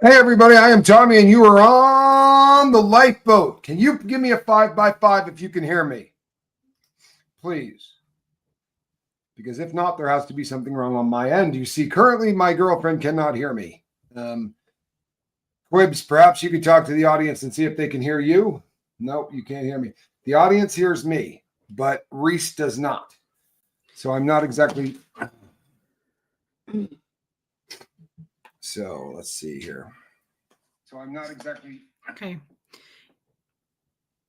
Hey everybody, I am Tommy and you are on the lifeboat. Can you give me a 5x5 if you can hear me? Please. Because if not, there has to be something wrong on my end. You see, currently my girlfriend cannot hear me. Quibs, perhaps you could talk to the audience and see if they can hear you. Nope, you can't hear me. The audience hears me, but Reese does not. So I'm not exactly... So let's see here. So I'm not exactly... Okay.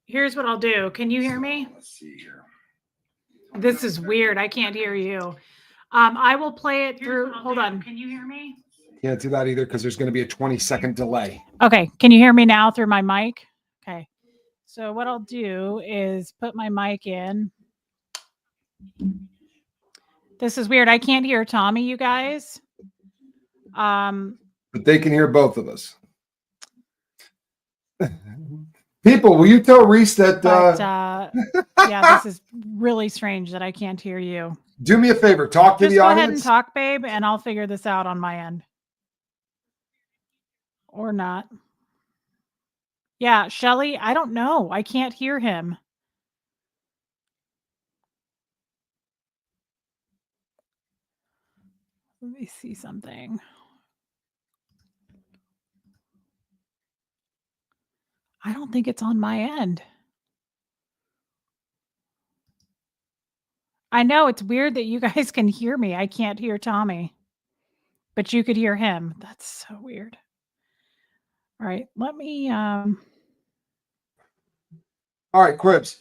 Here's what I'll do. Can you hear me? Let's see here. This is weird. I can't hear you. I will play it through. Hold on. Can you hear me? Can't do that either because there's going to be a 20-second delay. Okay. Can you hear me now through my mic? Okay. So what I'll do is put my mic in. This is weird. I can't hear Tommy, you guys. But they can hear both of us. People, will you tell Reese that... yeah, this is really strange that I can't hear you. Do me a favor. Talk to the audience. Just go ahead and talk, babe, and I'll figure this out on my end. Or not. Yeah, Shelly, I don't know. I can't hear him. Let me see something. I don't think it's on my end. I know it's weird that you guys can hear me. I can't hear Tommy, but you could hear him. That's so weird. All right, let me. All right, Quibs.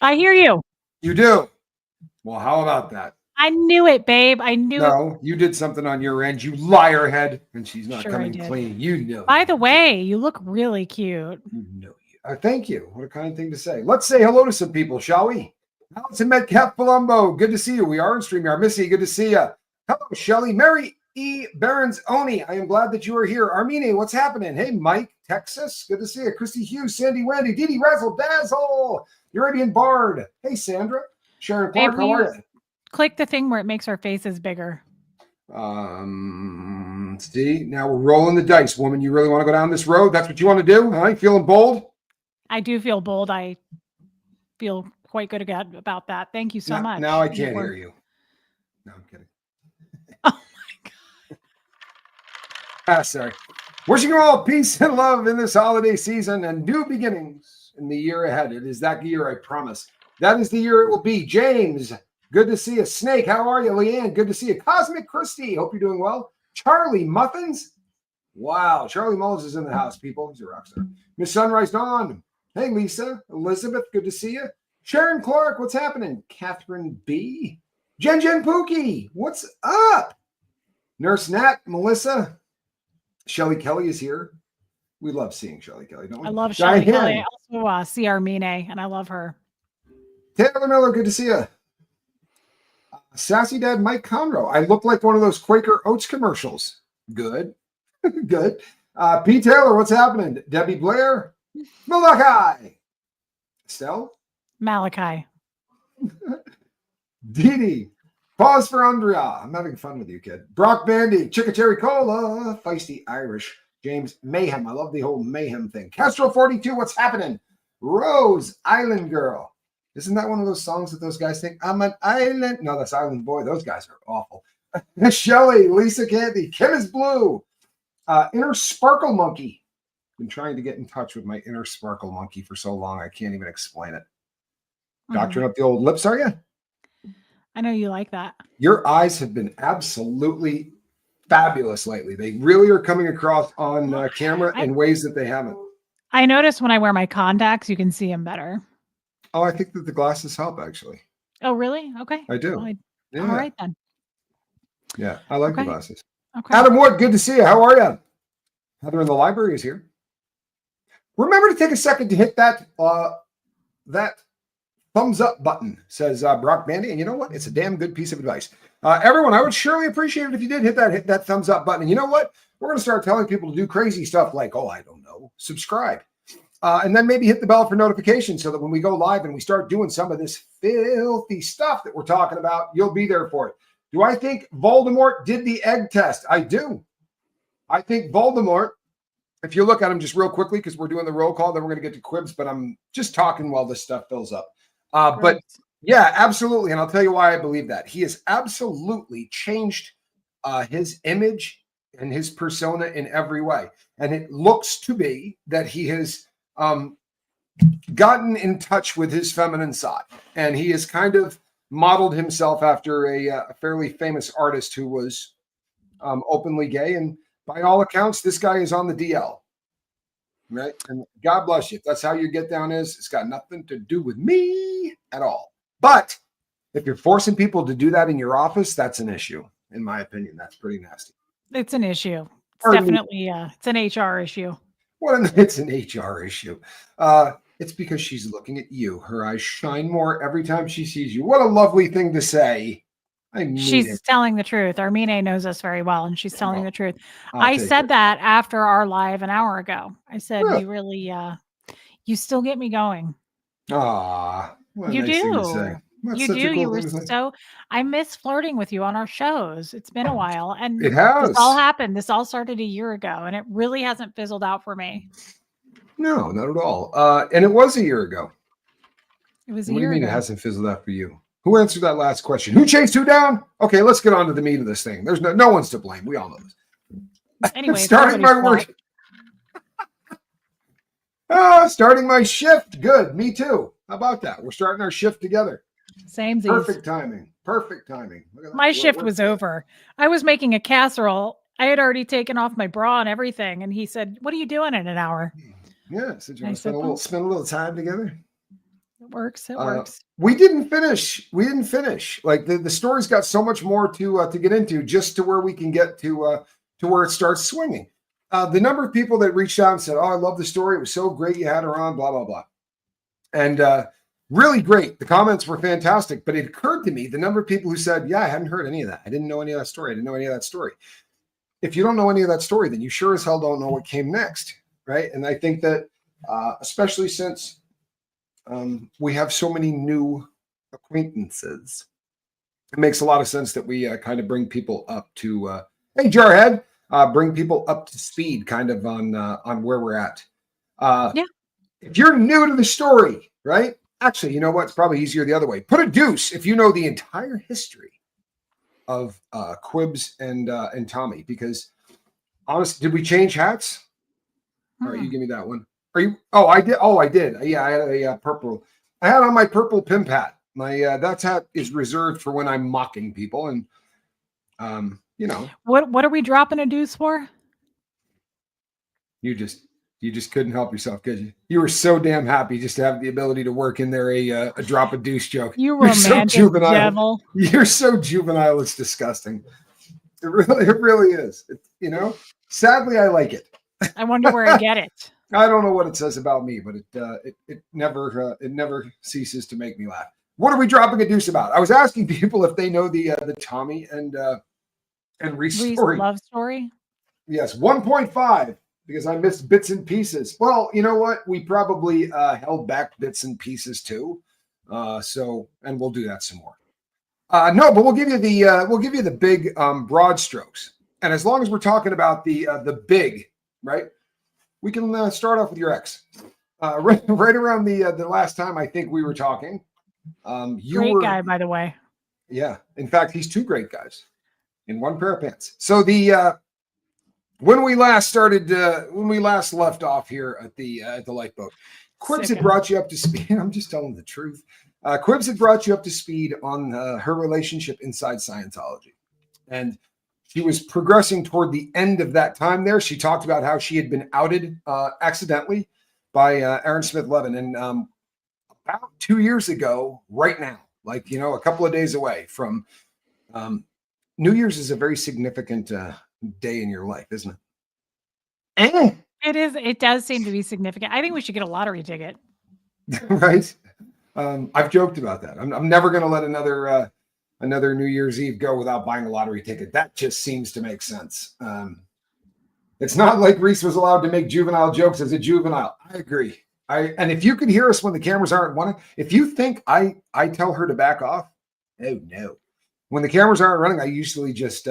I hear you. You do? Well, how about that? I knew it, babe. I knew it. No, you did something on your end. You liar head. And she's not Sure coming I did. clean. You know. By the way, you look really cute. You know. Thank you. What a kind thing to say. Let's say hello to some people, shall we? Allison Metcalf Palumbo. Good to see you. We are in StreamYard. Missy, good to see you. Hello, Shelly. Mary E. Barons Oni. I am glad that you are here. Armine, what's happening? Hey, Mike, Texas. Good to see you. Christy Hughes, Sandy Wendy, Dee Dee Razzle Dazzle, Arabian Bard. Hey, Sandra. Sharon Clark, how are you? Click the thing where it makes our faces bigger. See, now we're rolling the dice, woman. You really want to go down this road? That's what you want to do? Huh? You feeling bold? I do feel bold. I feel quite good about that. Thank you so much. Now I can't hear you. No, I'm kidding. Oh my God. Sorry. Wishing you all peace and love in this holiday season and new beginnings in the year ahead. It is that year, I promise. That is the year it will be. James, good to see you. Snake, how are you? Leanne, good to see you. Cosmic Christie, hope you're doing well. Charlie Muffins. Wow, Charlie Mullins is in the house, people. He's a rock star. Miss Sunrise Dawn. Hey, Lisa. Elizabeth, good to see you. Sharon Clark, what's happening? Catherine B. Jen Pookie, what's up? Nurse Nat, Melissa. Shelly Kelly is here. We love seeing Shelly Kelly, don't we? I love Shelly Kelly. I also see Armine, and I love her. Taylor Miller, good to see you. Sassy Dad Mike Conroe. I look like one of those Quaker Oats commercials. Good. Good. P. Taylor, what's happening? Debbie Blair. Malachi. Estelle. Malachi. Dee Dee. Pause for Andrea. I'm having fun with you, kid. Brock Bandy. Chickacherry Cola. Feisty Irish. James Mayhem. I love the whole mayhem thing. Castro 42. What's happening? Rose Island Girl. Isn't that one of those songs that those guys think? I'm an island. No, that's Island Boy. Those guys are awful. Shelly, Lisa Candy, Kim is Blue, Inner Sparkle Monkey. Been trying to get in touch with my inner sparkle monkey for so long, I can't even explain it. Doctoring up the old lips, are you? I know you like that. Your eyes have been absolutely fabulous lately. They really are coming across on camera in ways that they haven't. I notice when I wear my contacts, you can see them better. Oh, I think that the glasses help, actually. Oh, really? Okay. I do. Well, yeah. All right, then. Yeah, I like the glasses. Okay. Adam Wood, good to see you. How are you? Heather in the library is here. Remember to take a second to hit that thumbs up button, says Brock Bandy. And you know what? It's a damn good piece of advice. Everyone, I would surely appreciate it if you did hit that thumbs up button. And you know what? We're going to start telling people to do crazy stuff like, oh, I don't know, subscribe. And then maybe hit the bell for notifications so that when we go live and we start doing some of this filthy stuff that we're talking about, you'll be there for it. Do I think Voldemort did the egg test? I do. I think Voldemort if you look at them just real quickly, because we're doing the roll call, then we're going to get to quibs, but I'm just talking while this stuff fills up. But yeah, absolutely. And I'll tell you why I believe that. He has absolutely changed his image and his persona in every way. And it looks to be that he has gotten in touch with his feminine side. And he has kind of modeled himself after a fairly famous artist who was openly gay. And by all accounts, this guy is on the DL. Right? And God bless you. If that's how your get down is, it's got nothing to do with me at all. But if you're forcing people to do that in your office, that's an issue. In my opinion, that's pretty nasty. It's an issue. It's definitely, it's an HR issue. It's an HR issue. It's because she's looking at you. Her eyes shine more every time she sees you. What a lovely thing to say. She's telling the truth. Armine knows us very well, and she's telling the truth. I said that after our live an hour ago. I said, you really, you still get me going. Ah, you do. You do. You were so. I miss flirting with you on our shows. It's been a while, and it has. This all happened. This all started a year ago, and it really hasn't fizzled out for me. No, not at all. And it was a year ago. It was a year ago. What do you mean it hasn't fizzled out for you? Who answered that last question? Who chased who down? Okay, let's get on to the meat of this thing. There's no one's to blame. We all know this. Anyway, starting my work. Starting my shift. Good. Me too. How about that? We're starting our shift together. Same. Perfect timing. Perfect timing. My shift was over. I was making a casserole. I had already taken off my bra and everything. And he said, "What are you doing in an hour?" Yeah. So you want to spend a little time together? It works. It works. We didn't finish. Like the story's got so much more to get into, just to where we can get to where it starts swinging. The number of people that reached out and said, "Oh, I love the story. It was so great. You had her on, blah, blah, blah." And really great. The comments were fantastic, but it occurred to me the number of people who said, "Yeah, I hadn't heard any of that. I didn't know any of that story. I didn't know any of that story." If you don't know any of that story, then you sure as hell don't know what came next. Right. And I think that especially since we have so many new acquaintances, it makes a lot of sense that we kind of bring people up to, hey, Jarhead, bring people up to speed kind of on where we're at. Yeah. If you're new to the story, right? Actually, you know what? It's probably easier the other way. Put a deuce if you know the entire history of Quibs and Tommy, because honestly, did we change hats? All right, you give me that one. Are you? Oh, I did. Oh, I did. Yeah, I had a purple. I had on my purple pimp hat. My that hat is reserved for when I'm mocking people, and you know. What are we dropping a deuce for? You just couldn't help yourself, could you? You were so damn happy just to have the ability to work in there a drop a deuce joke. You romantic so juvenile. Devil. You're so juvenile. It's disgusting. It really is. You know. Sadly, I like it. I wonder where I get it. I don't know what it says about me, but it never ceases to make me laugh. What are we dropping a deuce about? I was asking people if they know the Tommy and Reese story. Love story. Yes, 1.5 because I missed bits and pieces. Well, you know what? We probably held back bits and pieces too. And we'll do that some more. No, but we'll give you the big broad strokes. And as long as we're talking about the big, right? We can start off with your ex. Right around the last time I think we were talking. Great guy, by the way. Yeah. In fact, he's two great guys in one pair of pants. So when we last left off here at the lifeboat, Quibs had brought you up to speed. I'm just telling the truth. Quibs had brought you up to speed on her relationship inside Scientology. And she was progressing toward the end of that time there. She talked about how she had been outed accidentally by Aaron Smith Levin. And about 2 years ago, right now, like, you know, a couple of days away from New Year's is a very significant day in your life, isn't it? It is. It does seem to be significant. I think we should get a lottery ticket. Right. I've joked about that. I'm never going to let another New Year's Eve go without buying a lottery ticket. That just seems to make sense. It's not like Reese was allowed to make juvenile jokes as a juvenile. I agree. And if you can hear us when the cameras aren't running, if you think I tell her to back off, oh no. When the cameras aren't running, I usually just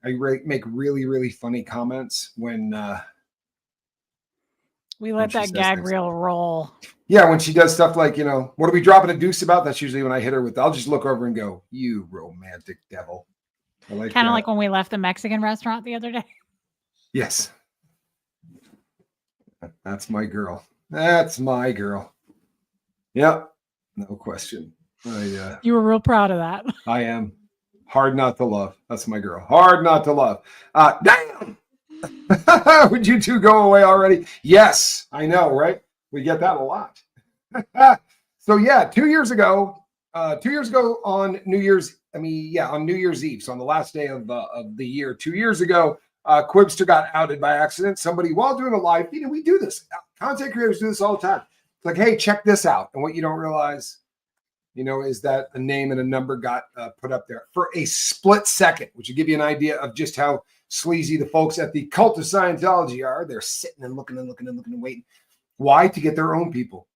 make really, really funny comments when We let that gag reel roll. Yeah, when she does stuff like, what are we dropping a deuce about? That's usually when I hit her with, I'll just look over and go, you romantic devil. I like kind of like when we left the Mexican restaurant the other day. Yes. That's my girl. That's my girl. Yep. No question. You were real proud of that. I am. Hard not to love. That's my girl. Hard not to love. Damn. Would you two go away already? Yes. I know, right? We get that a lot. So yeah, 2 years ago on New Year's Eve. So on the last day of the year, 2 years ago, Quibster got outed by accident. Somebody, while doing a live feed, and we do this. Content creators do this all the time. It's like, hey, check this out. And what you don't realize, is that a name and a number got put up there for a split second, which will give you an idea of just how sleazy the folks at the cult of Scientology are. They're sitting and looking and waiting. Why? To get their own people,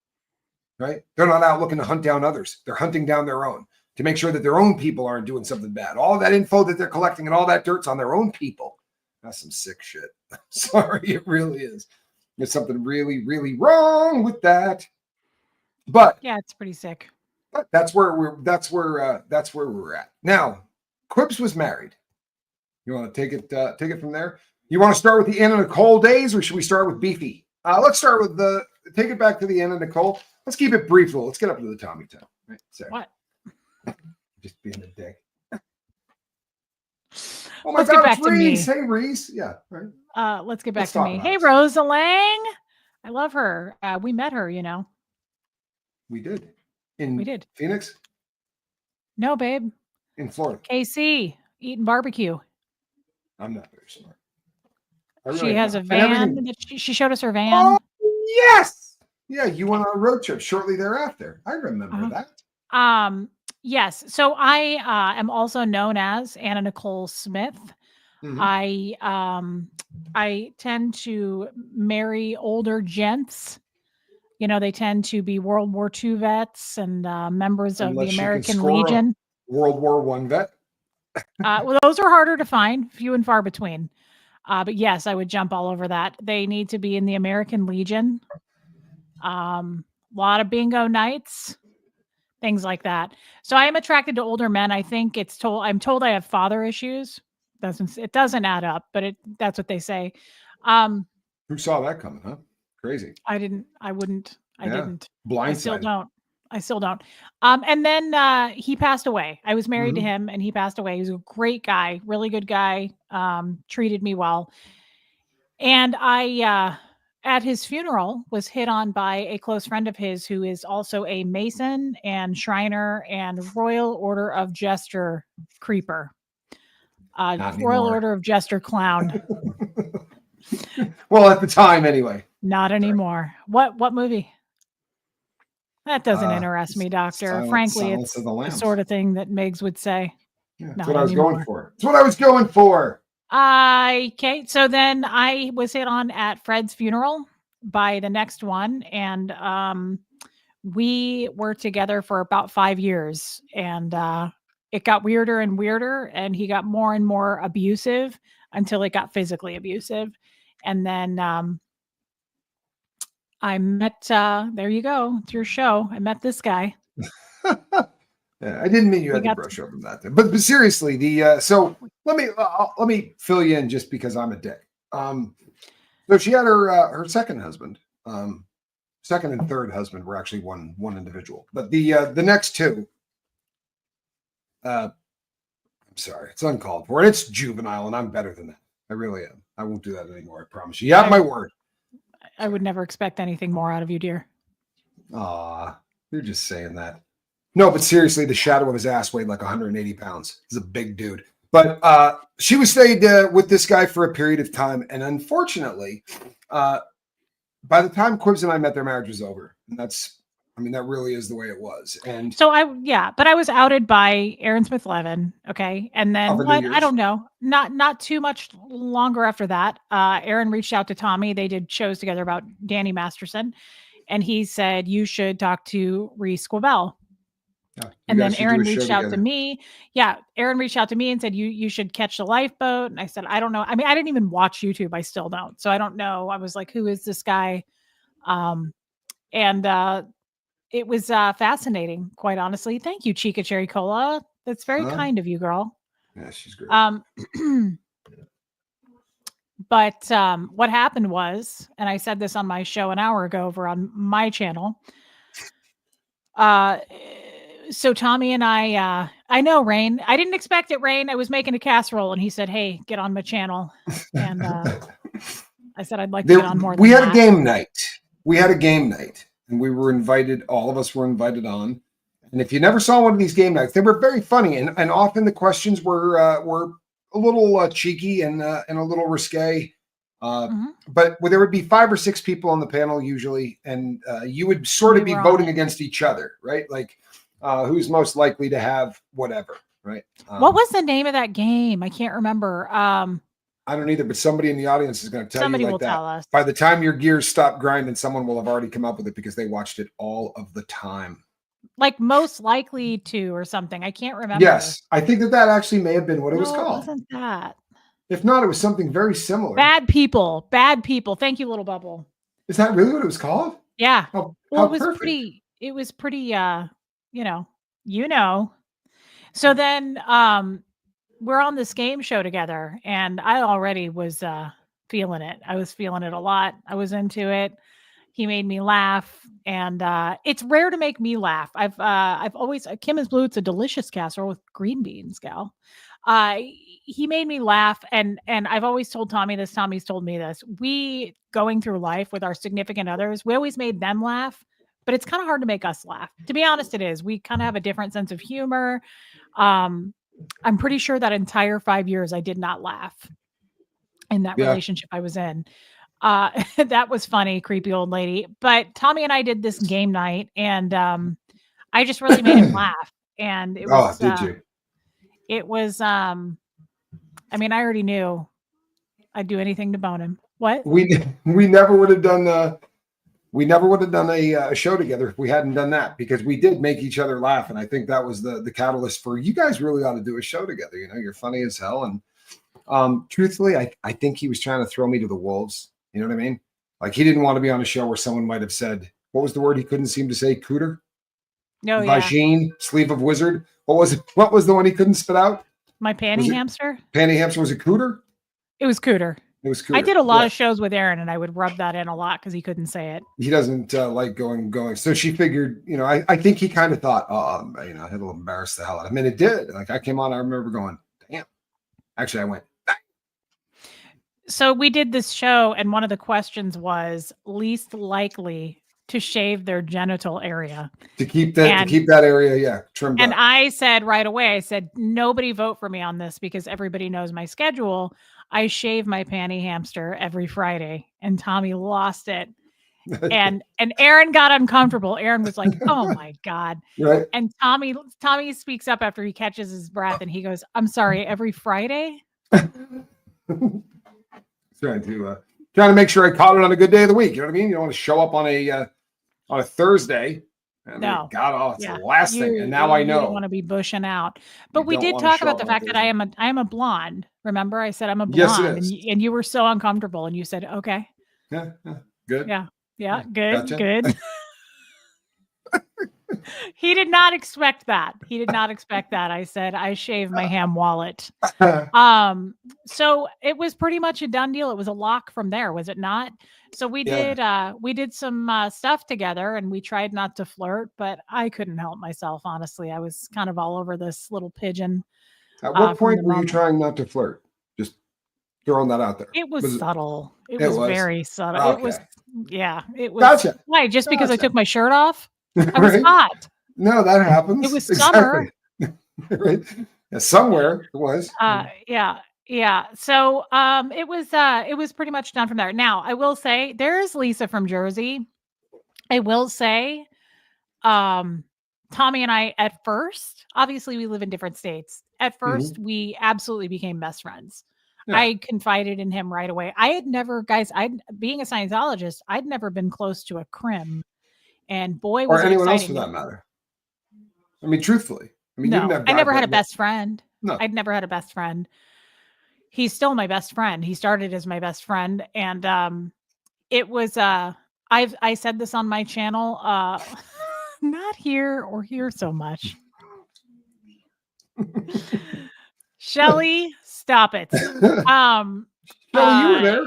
right? They're not out looking to hunt down others. They're hunting down their own to make sure that their own people aren't doing something bad. All of that info that they're collecting and all that dirt's on their own people. That's some sick shit. Sorry, it really is. There's something really, really wrong with that. But yeah, it's pretty sick. But that's where we're at. Now, Quibs was married. You want to take it from there? You want to start with the Anna Nicole days, or should we start with Beefy? Let's start with take it back to the Anna Nicole. Let's keep it brief. Let's get up to the Tommy time. Right? So, what? Just being a dick. Oh my let's God, get back it's Reese. To me. Hey, Reese. Yeah. Right. Let's get back to me. Hey, Rosa Lang. I love her. We met her, We did. We did. Phoenix? No, babe. In Florida. KC, eating barbecue. I'm not very smart. She has a van. She showed us her van. Oh, yes. Yeah, you went on a road trip shortly thereafter. I remember that. Yes. So I am also known as Anna Nicole Smith. Mm-hmm. I tend to marry older gents. They tend to be World War II vets and members of the American Legion. World War I vet. Well, those are harder to find, few and far between. But yes, I would jump all over that. They need to be in the American Legion. A lot of bingo nights. Things like that. So I am attracted to older men. I think I'm told I have father issues. It doesn't add up, but that's what they say. Who saw that coming, huh? Crazy. I didn't. Blindsided. I still don't. And then he passed away. I was married to him and he passed away. He was a great guy, really good guy. Treated me well. And I at his funeral was hit on by a close friend of his who is also a Mason and Shriner and Royal Order of Jester creeper. Royal Order of Jester clown. Well, at the time anyway. Not anymore. What movie? That doesn't interest me, Doctor. Frankly, it's the sort of thing that Migs would say. Yeah, that's what I was going for. That's what I was going for. Okay, so then I was hit on at Fred's funeral by the next one, and we were together for about 5 years, and it got weirder and weirder, and he got more and more abusive until it got physically abusive, and then I met. There you go. It's your show. I met this guy. Yeah, I didn't mean you had to brush over that. But seriously, so let me fill you in just because I'm a dick. So she had her second husband. Second and third husband were actually one individual, but the next two. I'm sorry, it's uncalled for, and it's juvenile, and I'm better than that. I really am. I won't do that anymore. I promise you. You have my word. I would never expect anything more out of you, dear. Aw, you're just saying that. No, but seriously, the shadow of his ass weighed like 180 pounds. He's a big dude. But she was stayed with this guy for a period of time. And unfortunately, by the time Quibs and I met, their marriage was over. And that really is the way it was. And so but I was outed by Aaron Smith-Levin. Okay. And then I don't know, not too much longer after that, Aaron reached out to Tommy. They did shows together about Danny Masterson. And he said, you should talk to Reese Quibell. Yeah, and then Aaron reached out to me. Yeah. Aaron reached out to me and said, you should catch the lifeboat. And I said, I don't know. I mean, I didn't even watch YouTube. I still don't. So I don't know. I was like, who is this guy? And it was fascinating, quite honestly. Thank you, Chica Cherry Cola. That's very kind of you, girl. Yeah, she's great. But what happened was, and I said this on my show an hour ago over on my channel. So Tommy and I know Rain. I didn't expect it, Rain. I was making a casserole and he said, "Hey, get on my channel." And I said, "I'd like to get on more than we had that." a game night. We had a game night and we were invited. All of us were invited on. And if you never saw one of these game nights, they were very funny. And often the questions were a little cheeky and a little risque. But there would be 5 or 6 people on the panel usually, and you would sort of be voting against each other, right? Like who's most likely to have whatever, right? What was the name of that game? I can't remember. I don't either, but somebody in the audience is going to tell Somebody you like will that. tell us. By the time your gears stop grinding, someone will have already come up with it because they watched it all of the time. Like most likely to or something. I can't remember. Yes, I think that actually may have been what it was called. It wasn't that. If not, it was something very similar. Bad people. Bad people. Thank you, Little Bubble. Is that really what it was called? Yeah. Well, it was perfect. It was pretty you know. So then we're on this game show together and I already was feeling it. I was feeling it a lot. I was into it. He made me laugh, and it's rare to make me laugh. I've always Kim is Blue. It's a delicious casserole with green beans, gal. He made me laugh, and I've always told Tommy this. Tommy's told me this. We going through life with our significant others, we always made them laugh, but it's kind of hard to make us laugh. To be honest, it is. We kind of have a different sense of humor. I'm pretty sure that entire 5 years I did not laugh in that relationship I was in. That was funny, creepy old lady. But Tommy and I did this game night, and I just really made him laugh. And it was, did you? It was, I mean, I already knew I'd do anything to bone him. What? We never would have done a show together if we hadn't done that, because we did make each other laugh, and I think that was the catalyst for you guys really ought to do a show together. You know, you're funny as hell, and truthfully, I think he was trying to throw me to the wolves. You know what I mean? Like he didn't want to be on a show where someone might have said, what was the word he couldn't seem to say? Cooter? No, Vagine, sleeve of wizard. What was it? What was the one he couldn't spit out? My panty hamster? Panty hamster. Was it cooter? It was cooter. It was cooter. I did a lot of shows with Aaron, and I would rub that in a lot because he couldn't say it. He doesn't like going. So she figured, you know, I think he kind of thought, you know, it'll embarrass the hell out of him. And it did. Like I came on, I remember going, damn. Actually, I went, so we did this show, and one of the questions was least likely to shave their genital area. To keep that area, trimmed and up. I said right away, I said, nobody vote for me on this because everybody knows my schedule. I shave my panty hamster every Friday, and Tommy lost it. and Aaron got uncomfortable. Aaron was like, oh my God. Right. And Tommy speaks up after he catches his breath, and he goes, I'm sorry, every Friday? Trying to make sure I caught it on a good day of the week. You know what I mean? You don't want to show up on a Thursday. And no, God, it's the last thing. And now I know. You don't want to be bushing out. But we did talk about the fact that I am a blonde. Remember, I said I'm a blonde, and you were so uncomfortable, and you said, "Okay, yeah, good, yeah, good, gotcha. Good." He did not expect that. I said, I shave my ham wallet. So it was pretty much a done deal. It was a lock from there, was it not? So we did some stuff together, and we tried not to flirt, but I couldn't help myself. Honestly, I was kind of all over this little pigeon. At what point were you trying not to flirt? Just throwing that out there. It was subtle. It was very subtle. Okay. It was. Gotcha. Why? Just because I took my shirt off? I was hot. No, that happens. It was summer. Right. Yeah, somewhere it was. Yeah. So it was pretty much done from there. Now, I will say there is Lisa from Jersey. I will say Tommy and I at first, obviously we live in different states. At first, we absolutely became best friends. Yeah. I confided in him right away. I had never, guys, being a Scientologist, I'd never been close to a crim. And boy, was or anyone else for that matter. I mean, truthfully. I mean, no, I never had a best friend. No. I'd never had a best friend. He's still my best friend. He started as my best friend. And it was, I I said this on my channel, not here or here so much. Shelly, stop it. Shelly, you were there.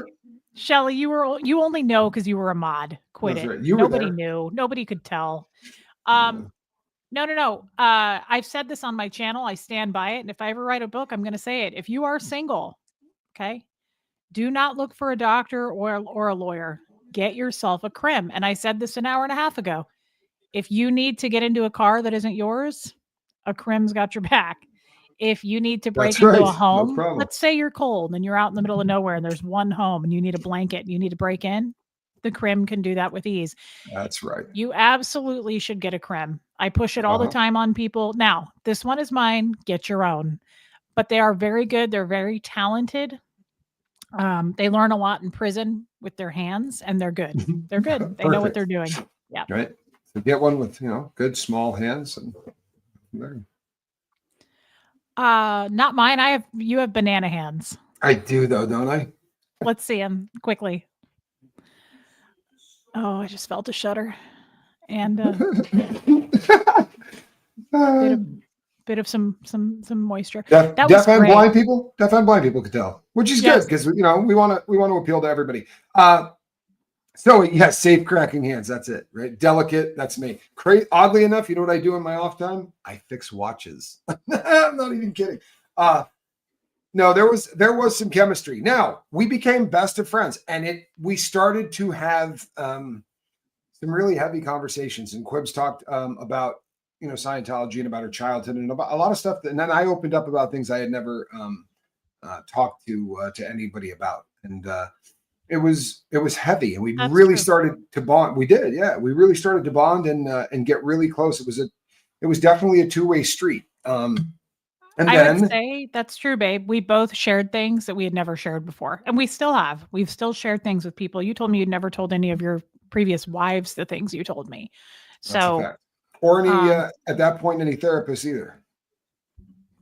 Shelly, you only know because you were a mod. Quit That's it. right. You were Nobody there. knew. Nobody could tell. No. I've said this on my channel. I stand by it. And if I ever write a book, I'm going to say it. If you are single, okay, do not look for a doctor or a lawyer. Get yourself a crim. And I said this an hour and a half ago. If you need to get into a car that isn't yours, a crim's got your back. If you need to break into a home, no problem. let's say you're cold and you're out in the middle of nowhere and there's one home and you need a blanket and you need to break in, the crim can do that with ease. That's right. You absolutely should get a crim. I push it all the time on people. Now, this one is mine. Get your own. But they are very good. They're very talented. They learn a lot in prison with their hands, and they're good. They're good. They know what they're doing. Yeah. Right. So get one with, good small hands. And not mine. You have banana hands. I do though, don't I? Let's see them quickly. Oh, I just felt a shudder. And bit of some moisture. Deaf and blind people could tell, which is good because we want to appeal to everybody. So yes, safe cracking hands. That's it, right? Delicate. That's me. Oddly enough, you know what I do in my off time? I fix watches. I'm not even kidding. No, there was some chemistry. Now we became best of friends, and we started to have some really heavy conversations. And Quibbs talked about Scientology and about her childhood and about a lot of stuff. And then I opened up about things I had never talked to anybody about, and it was heavy, and we really started to bond. We did, yeah. We really started to bond and get really close. It was definitely a two-way street. And I would say that's true, babe. We both shared things that we had never shared before, and we still have. We've still shared things with people. You told me you'd never told any of your previous wives the things you told me. So, or any at that point any therapists either.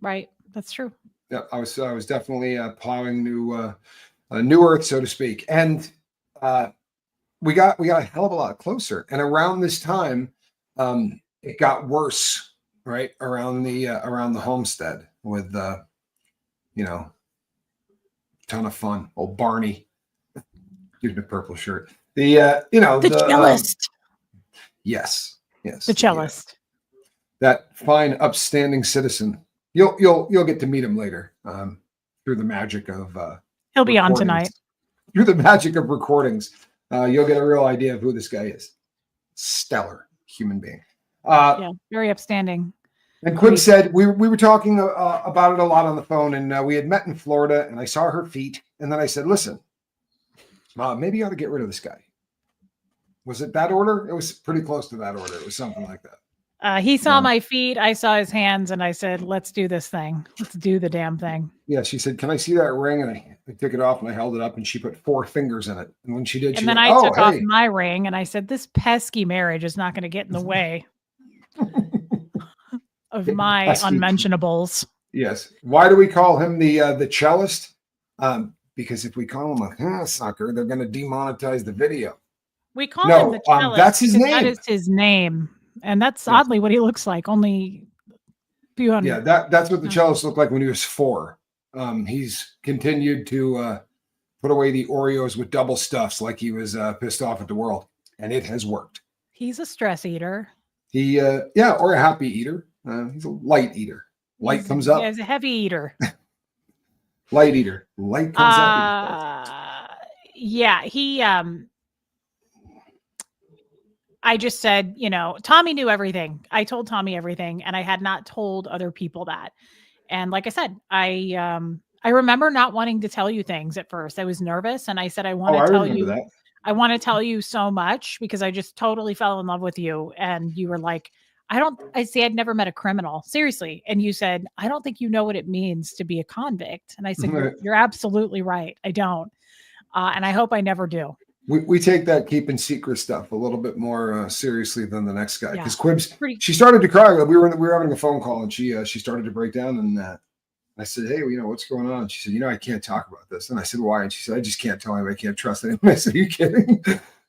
Right, that's true. Yeah, I was definitely plowing new earth, so to speak, and we got a hell of a lot closer. And around this time, it got worse. Right around the homestead with ton of fun. Old Barney, using a purple shirt. The cellist. Yes, the cellist. That fine, upstanding citizen. You'll get to meet him later through the magic of. He'll be on tonight. Through the magic of recordings, you'll get a real idea of who this guy is. Stellar human being. Very upstanding. And Quib said we were talking about it a lot on the phone, and we had met in Florida, and I saw her feet, and then I said, "Listen, maybe you ought to get rid of this guy." Was it that order? It was pretty close to that order. It was something like that. He saw my feet, I saw his hands, and I said, "Let's do this thing. Let's do the damn thing." Yeah, she said, "Can I see that ring?" And I took it off and I held it up, and she put 4 fingers in it. And when she did, I took off my ring, and I said, "This pesky marriage is not going to get in the way." Of my unmentionables. Yes. Why do we call him the cellist? Because if we call him a sucker, they're going to demonetize the video. We call him the cellist. That's his name. That is his name, and that's oddly what he looks like. Only few hundred. Yeah, that's what the cellist looked like when he was 4. He's continued to put away the Oreos with double stuffs like he was pissed off at the world, and it has worked. He's a stress eater. Or a happy eater. He's a light eater. Light comes up. He's a heavy eater. Light eater. Light comes up. Yeah, he I just said, Tommy knew everything. I told Tommy everything, and I had not told other people that. And like I said, I remember not wanting to tell you things at first. I was nervous, and I said, I want to tell you. That. I want to tell you so much because I just totally fell in love with you. And you were like, I'd never met a criminal, seriously. And you said, I don't think you know what it means to be a convict. And I said, you're absolutely right. I don't. And I hope I never do. We take that keeping secret stuff a little bit more seriously than the next guy. Because Quibbs, she started to cry. We were having a phone call, and she started to break down. And I said, "Hey, what's going on?" And she said, "I can't talk about this." And I said, "Why?" And she said, "I just can't tell anybody. I can't trust anyone." I said, "Are you kidding?"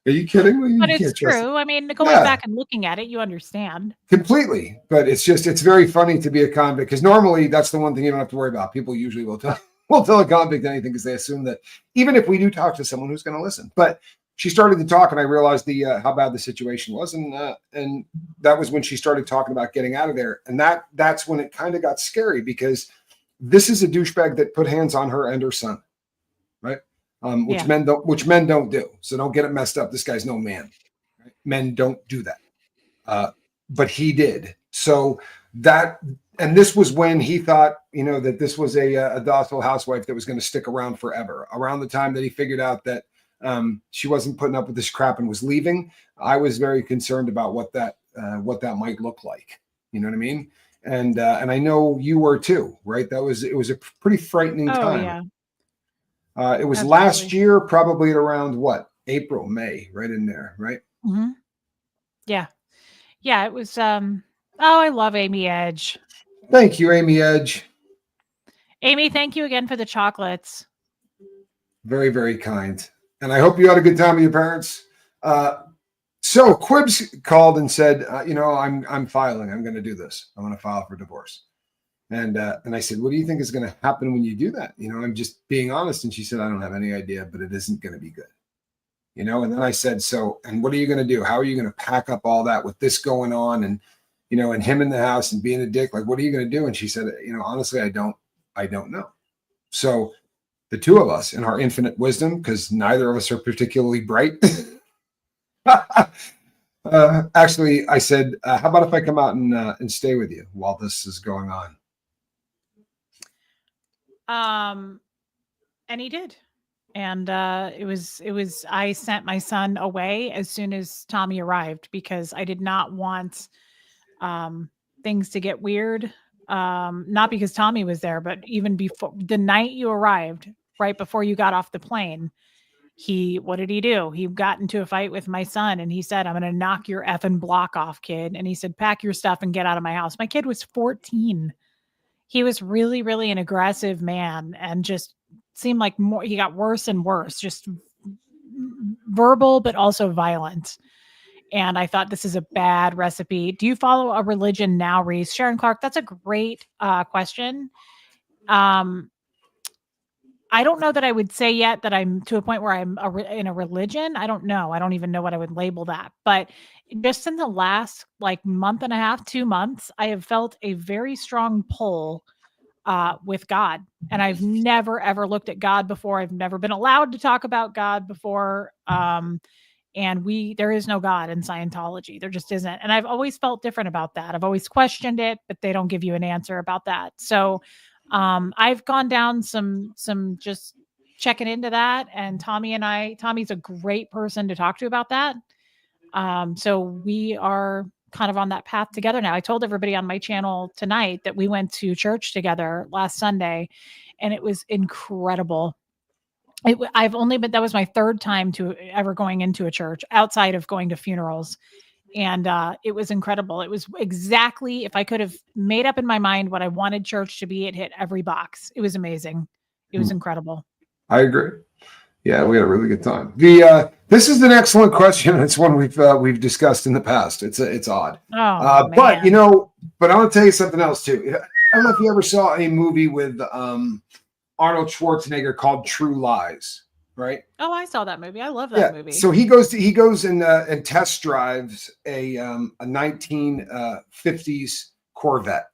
Are you kidding me? But You it's can't trust it. true. I mean, going back and looking at it, you understand. Completely. But it's very funny to be a convict, because normally that's the one thing you don't have to worry about. People usually will tell a convict anything because they assume that even if we do talk to someone who's going to listen. But she started to talk, and I realized how bad the situation was, and that was when she started talking about getting out of there, and that's when it kind of got scary, because this is a douchebag that put hands on her and her son, right? Which men don't do. So don't get it messed up. This guy's no man. Right? Men don't do that, but he did. So and this was when he thought, that this was a docile housewife that was going to stick around forever. Around the time that he figured out that she wasn't putting up with this crap and was leaving, I was very concerned about what that might look like. You know what I mean? And I know you were too, right? It was a pretty frightening time. Yeah. It was last year, probably at around what? April, May, right in there, right? Mm-hmm. Yeah. Yeah, it was I love Amy Edge. Thank you, Amy Edge. Amy, thank you again for the chocolates. Very, very kind. And I hope you had a good time with your parents. So Quibs called and said, I'm filing. I'm going to do this. I'm going to file for divorce. And I said, what do you think is going to happen when you do that? I'm just being honest. And she said, I don't have any idea, but it isn't going to be good. And then I said, so, and what are you going to do? How are you going to pack up all that with this going on? And, and him in the house and being a dick, like, what are you going to do? And she said, honestly, I don't know. So the two of us, in our infinite wisdom, because neither of us are particularly bright, actually, I said, how about if I come out and stay with you while this is going on? And he did. And it was I sent my son away as soon as Tommy arrived, because I did not want things to get weird. Not because Tommy was there, but even before the night you arrived, right before you got off the plane, what did he do? He got into a fight with my son, and he said, I'm going to knock your effing block off, kid. And he said, pack your stuff and get out of my house. My kid was 14. He was really, really an aggressive man, and just seemed like he got worse and worse, just verbal, but also violent. And I thought, this is a bad recipe. Do you follow a religion now, Reese? Sharon Clark, that's a great question. I don't know that I would say yet that I'm to a point where I'm in a religion. I don't know. I don't even know what I would label that. But just in the last month and a half, 2 months, I have felt a very strong pull with God. And I've never, ever looked at God before. I've never been allowed to talk about God before. And there is no God in Scientology. There just isn't. And I've always felt different about that. I've always questioned it, but they don't give you an answer about that. So I've gone down some just checking into that. And Tommy's a great person to talk to about that. So we are kind of on that path together now. I told everybody on my channel tonight that we went to church together last Sunday, and it was incredible. That was my third time to ever going into a church outside of going to funerals. And it was incredible. It was exactly, if I could have made up in my mind what I wanted church to be, it hit every box. It was amazing. It was incredible. I agree. Yeah, we had a really good time. This is an excellent question. It's one we've discussed in the past. It's odd. Oh, but but I want to tell you something else too. I don't know if you ever saw a movie with Arnold Schwarzenegger called True Lies. Right? Oh, I saw that movie. I love that movie. So he goes and test drives a 1950s Corvette.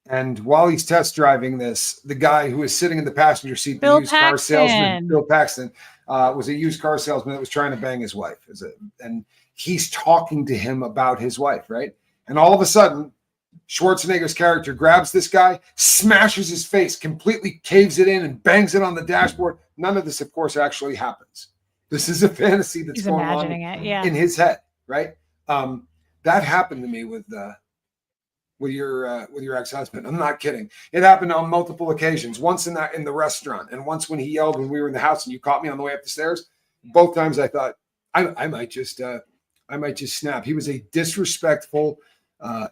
And while he's test driving this, the guy who was sitting in the passenger seat, the used car salesman, Bill Paxton, was a used car salesman that was trying to bang his wife. And he's talking to him about his wife, right? And all of a sudden, Schwarzenegger's character grabs this guy, smashes his face, completely caves it in, and bangs it on the dashboard. None of this, of course, actually happens. This is a fantasy that's going on in his head, right? That happened to me with your ex-husband. I'm not kidding. It happened on multiple occasions. Once in the restaurant, and once when he yelled when we were in the house and you caught me on the way up the stairs. Both times I thought I might just snap. He was a disrespectful.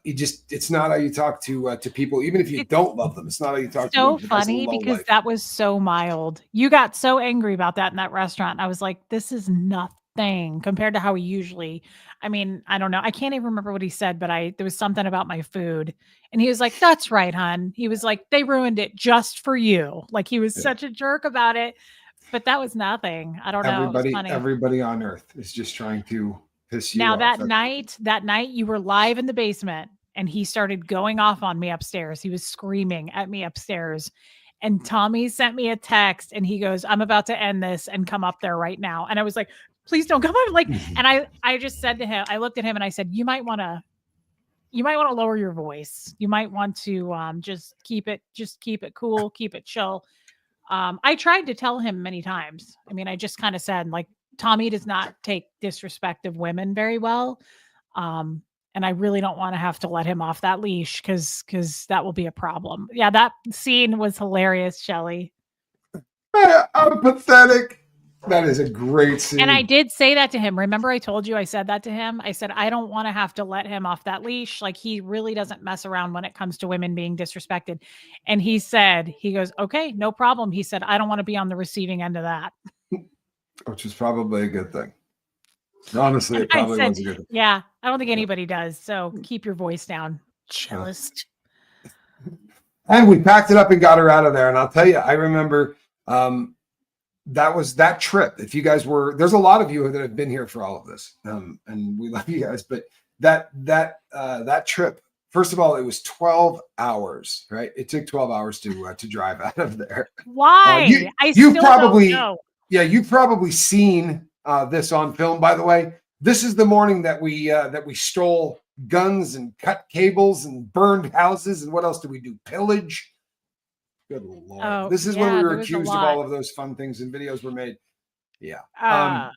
It's not how you talk to people, even if you don't love them. It's not how you talk to them. So funny because that was so mild. You got so angry about that in that restaurant. I was like, this is nothing. thing compared to how he usually, I mean, I don't know. I can't even remember what he said, but there was something about my food. And he was like, that's right, hon. He was like, they ruined it just for you. Like he was such a jerk about it, but that was nothing. I don't know. It was funny. Everybody on earth is just trying to piss you Now off. that night you were live in the basement and he started going off on me upstairs. He was screaming at me upstairs. And Tommy sent me a text and he goes, I'm about to end this and come up there right now. And I was like, please don't come up. Like, and I just said to him, I looked at him and I said, you might want to lower your voice. You might want to just keep it cool, keep it chill. I tried to tell him many times. I mean, I just kind of said, like, Tommy does not take disrespect of women very well. And I really don't want to have to let him off that leash because that will be a problem. Yeah, that scene was hilarious, Shelley. I'm pathetic. That is a great scene. And I did say that to him. Remember, I told you I said that to him. I said, I don't want to have to let him off that leash. Like, he really doesn't mess around when it comes to women being disrespected. And he goes, okay, no problem. He said, I don't want to be on the receiving end of that. Which is probably a good thing. Honestly, it probably was a good thing. Yeah, I don't think anybody does. So keep your voice down, Cellist. And we packed it up and got her out of there. And I'll tell you, I remember that was that trip. If you guys there's a lot of you that have been here for all of this, and we love you guys. But that trip, first of all, it was 12 hours, right? It took 12 hours to drive out of there. Why? You've probably seen this on film. By the way, this is the morning that we stole guns and cut cables and burned houses. And what else did we do? Pillage. Good Lord. Oh, this is when we were accused of all of those fun things and videos were made. Yeah.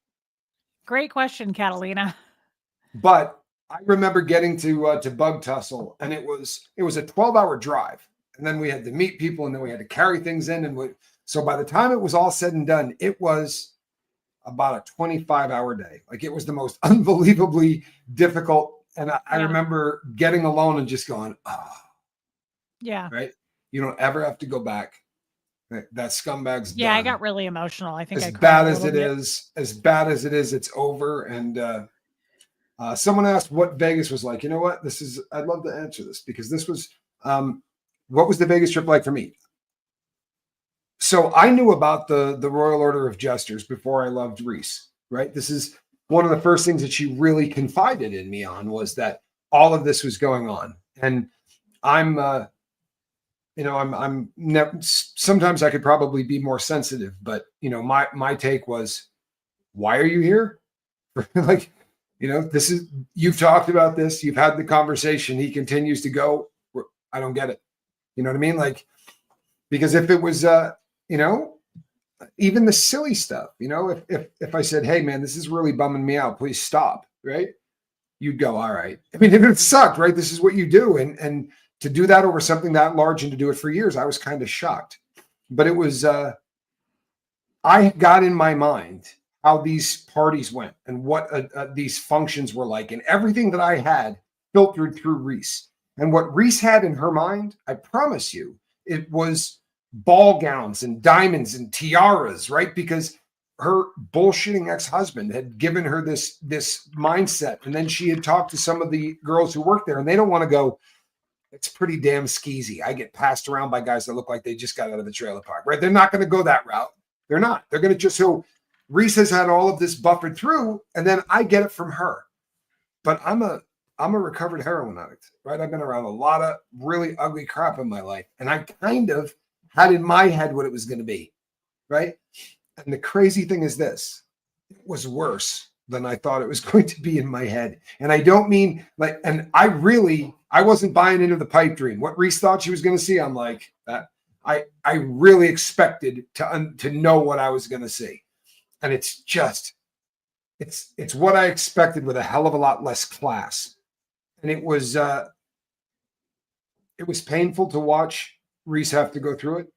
Great question, Catalina. But I remember getting to Bug Tussle, and it was a 12-hour drive. And then we had to meet people, and then we had to carry things in. And so by the time it was all said and done, it was about a 25-hour day. Like, it was the most unbelievably difficult. And I remember getting alone and just going, yeah. Right? You don't ever have to go back. That scumbag's done. I got really emotional. I think as bad as it is, it's over. And someone asked what Vegas was like. You know what? I'd love to answer this because this was what was the Vegas trip like for me? So I knew about the Royal Order of Jesters before I loved Reese, right? This is one of the first things that she really confided in me on, was that all of this was going on. And I'm never, sometimes I could probably be more sensitive, but my take was, why are you here? Like, you've talked about this, you've had the conversation, he continues to go. I don't get it. You know what I mean? Like, because if it was, even the silly stuff, if I said, hey man, this is really bumming me out, please stop. Right. You'd go, all right. I mean, if it sucked, right? This is what you do. And to do that over something that large and to do it for years, I was kind of shocked. But it was, I got in my mind how these parties went and what these functions were like, and everything that I had filtered through Reese. And what Reese had in her mind, I promise you, it was ball gowns and diamonds and tiaras, right? Because her bullshitting ex-husband had given her this mindset. And then she had talked to some of the girls who worked there, and they don't want to go, it's pretty damn skeezy. I get passed around by guys that look like they just got out of the trailer park, right? They're not going to go that route. They're not. They're going to just, so Reese has had all of this buffered through, and then I get it from her. But I'm a recovered heroin addict, right? I've been around a lot of really ugly crap in my life, and I kind of had in my head what it was going to be, right? And the crazy thing is this, it was worse than I thought it was going to be in my head. And I don't mean like, and I wasn't buying into the pipe dream. What Reese thought she was going to see, I'm like, that I really expected to know what I was going to see. And it's just, it's what I expected with a hell of a lot less class. And it was painful to watch Reese have to go through it.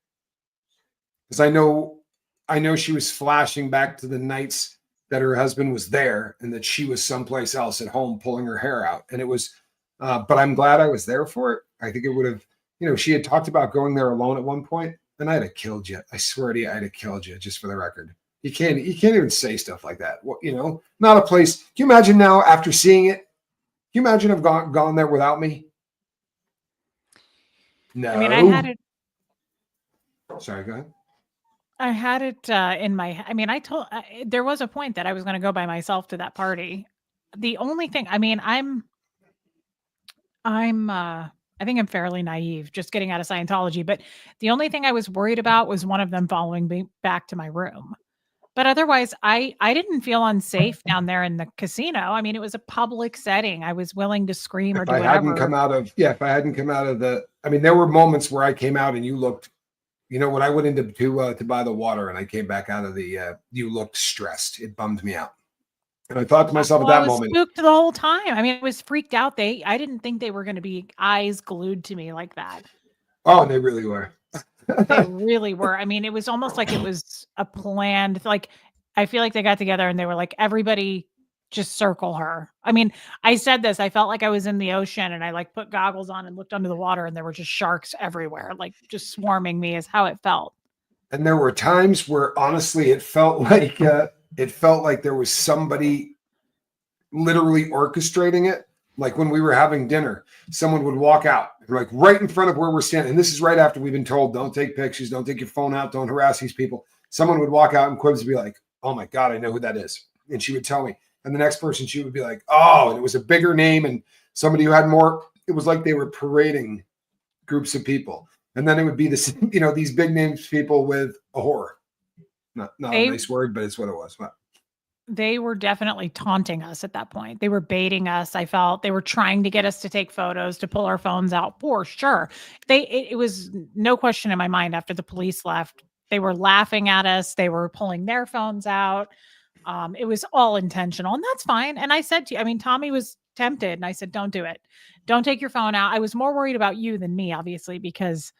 Because I know she was flashing back to the nights that her husband was there and that she was someplace else at home pulling her hair out. And it was, but I'm glad I was there for it. I think it would have, she had talked about going there alone at one point, and I'd have killed you. I swear to you, I'd have killed you, just for the record. You can't even say stuff like that. Well, you know, not a place. Can you imagine now after seeing it? Can you imagine I've gone there without me? No. I mean, I had it. Sorry, go ahead. I had it in my. I mean, there was a point that I was going to go by myself to that party. The only thing, I mean, I think I'm fairly naive, just getting out of Scientology. But the only thing I was worried about was one of them following me back to my room. But otherwise, I didn't feel unsafe down there in the casino. I mean, it was a public setting. I was willing to scream or do whatever. If I hadn't come out of the, I mean, there were moments where I came out and you looked, you know, when I went into to buy the water and I came back out of the, you looked stressed. It bummed me out. And I thought to myself at that moment, spooked the whole time. I mean, I was freaked out. I didn't think they were going to be eyes glued to me like that. Oh, they really were. They really were. I mean, it was almost like it was a planned, like, I feel like they got together and they were like, everybody just circle her. I mean, I said this, I felt like I was in the ocean and I like put goggles on and looked under the water and there were just sharks everywhere, like just swarming me is how it felt. And there were times where honestly, it felt like there was somebody literally orchestrating it. Like when we were having dinner, someone would walk out like right in front of where we're standing. And this is right after we've been told, don't take pictures, don't take your phone out, don't harass these people. Someone would walk out and Quibs would be like, oh my God, I know who that is. And she would tell me. And the next person, she would be like, oh, and it was a bigger name and somebody who had more. It was like they were parading groups of people. And then it would be this, you know, these big names people with a whore. Not a nice word, but it's what it was. What? They were definitely taunting us at that point. They were baiting us. I felt they were trying to get us to take photos, to pull our phones out for sure. It was no question in my mind after the police left. They were laughing at us. They were pulling their phones out. It was all intentional and that's fine. And I said to you, I mean, Tommy was tempted and I said, don't do it. Don't take your phone out. I was more worried about you than me, obviously, because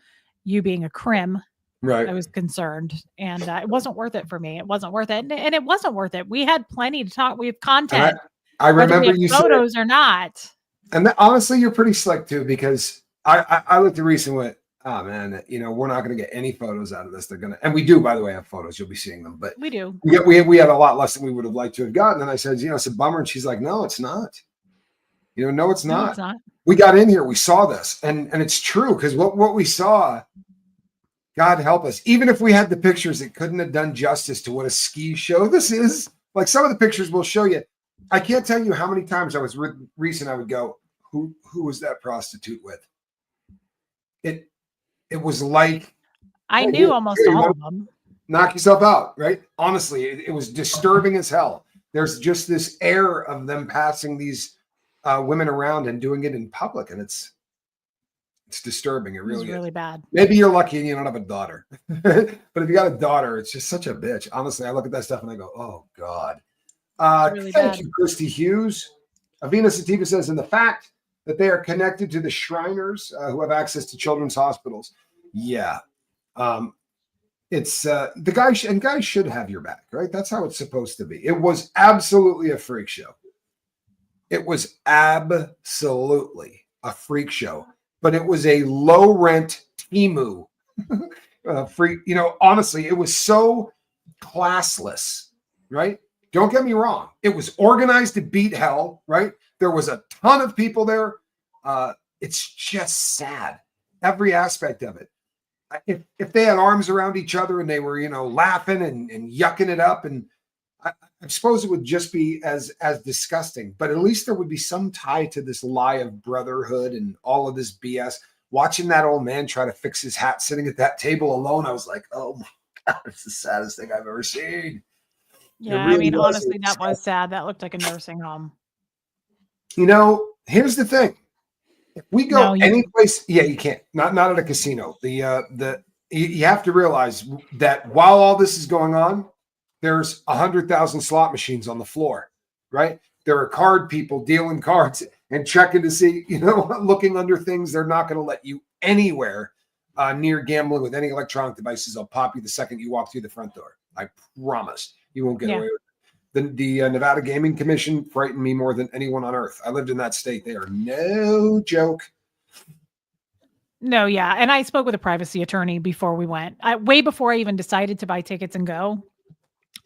you being a crim. Right. I was concerned and it wasn't worth it for me. It wasn't worth it. And it wasn't worth it. We had plenty to talk. We have content. I remember you photos or not. And honestly, you're pretty slick too, because I looked at Reese and went, oh man, you know, we're not going to get any photos out of this. They're going to, and we do, by the way, have photos. You'll be seeing them, but we do. We had a lot less than we would have liked to have gotten. And I said, you know, it's a bummer. And she's like, no, it's not. You know, no, it's not. No, it's not. We got in here. We saw this. And it's true. Because what we saw, God help us. Even if we had the pictures, it couldn't have done justice to what a ski show this is. Like some of the pictures we'll show you. I can't tell you how many times I was with Reese and I would go, who was that prostitute with? It was like I knew almost all of them. Knock yourself out, right? Honestly, it was disturbing as hell. There's just this air of them passing these women around and doing it in public, and it's disturbing. It really is really bad. Maybe you're lucky and you don't have a daughter, but if you got a daughter, it's just such a bitch. Honestly, I look at that stuff and I go, "Oh God." Really thank bad. you, Christy Hughes. Avina Sativa says, "In the fact that they are connected to the Shriners who have access to children's hospitals." Yeah, it's the guy, and guys should have your back, right? That's how it's supposed to be. It was absolutely a freak show. It was absolutely a freak show. But it was a low rent Temu freak. You know, honestly, it was so classless, right? Don't get me wrong. It was organized to beat hell, right? There was a ton of people there. It's just sad. Every aspect of it. If they had arms around each other and they were, you know, laughing and yucking it up, and I suppose it would just be as disgusting, but at least there would be some tie to this lie of brotherhood and all of this BS. Watching that old man try to fix his hat sitting at that table alone, I was like, oh my God, it's the saddest thing I've ever seen. Yeah, really, I mean, honestly, that was sad. That looked like a nursing home. You know, here's the thing. If we go any place, yeah, you can't. Not at a casino. You have to realize that while all this is going on, there's 100,000 slot machines on the floor, right? There are card people dealing cards and checking to see, you know, looking under things. They're not going to let you anywhere near gambling with any electronic devices. They'll pop you the second you walk through the front door. I promise you won't get away with it. The Nevada Gaming Commission frightened me more than anyone on earth. I lived in that state. They are no joke. No, yeah. And I spoke with a privacy attorney before we went, way before I even decided to buy tickets and go.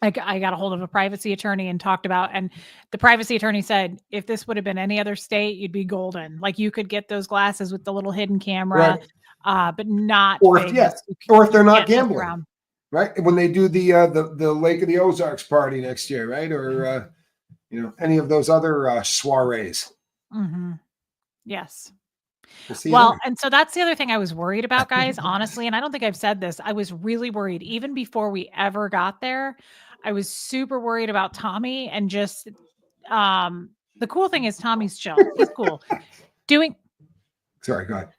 I got a hold of a privacy attorney and talked about, and the privacy attorney said, if this would have been any other state, you'd be golden. Like you could get those glasses with the little hidden camera, but not Vegas. Or if they're not can't mess gambling, around. right? When they do the Lake of the Ozarks party next year, right? Or any of those other soirees. Mm-hmm. Yes. We'll see. Well, and so that's the other thing I was worried about, guys, honestly. And I don't think I've said this. I was really worried even before we ever got there. I was super worried about Tommy, and just the cool thing is Tommy's chill. He's cool. Sorry, go ahead.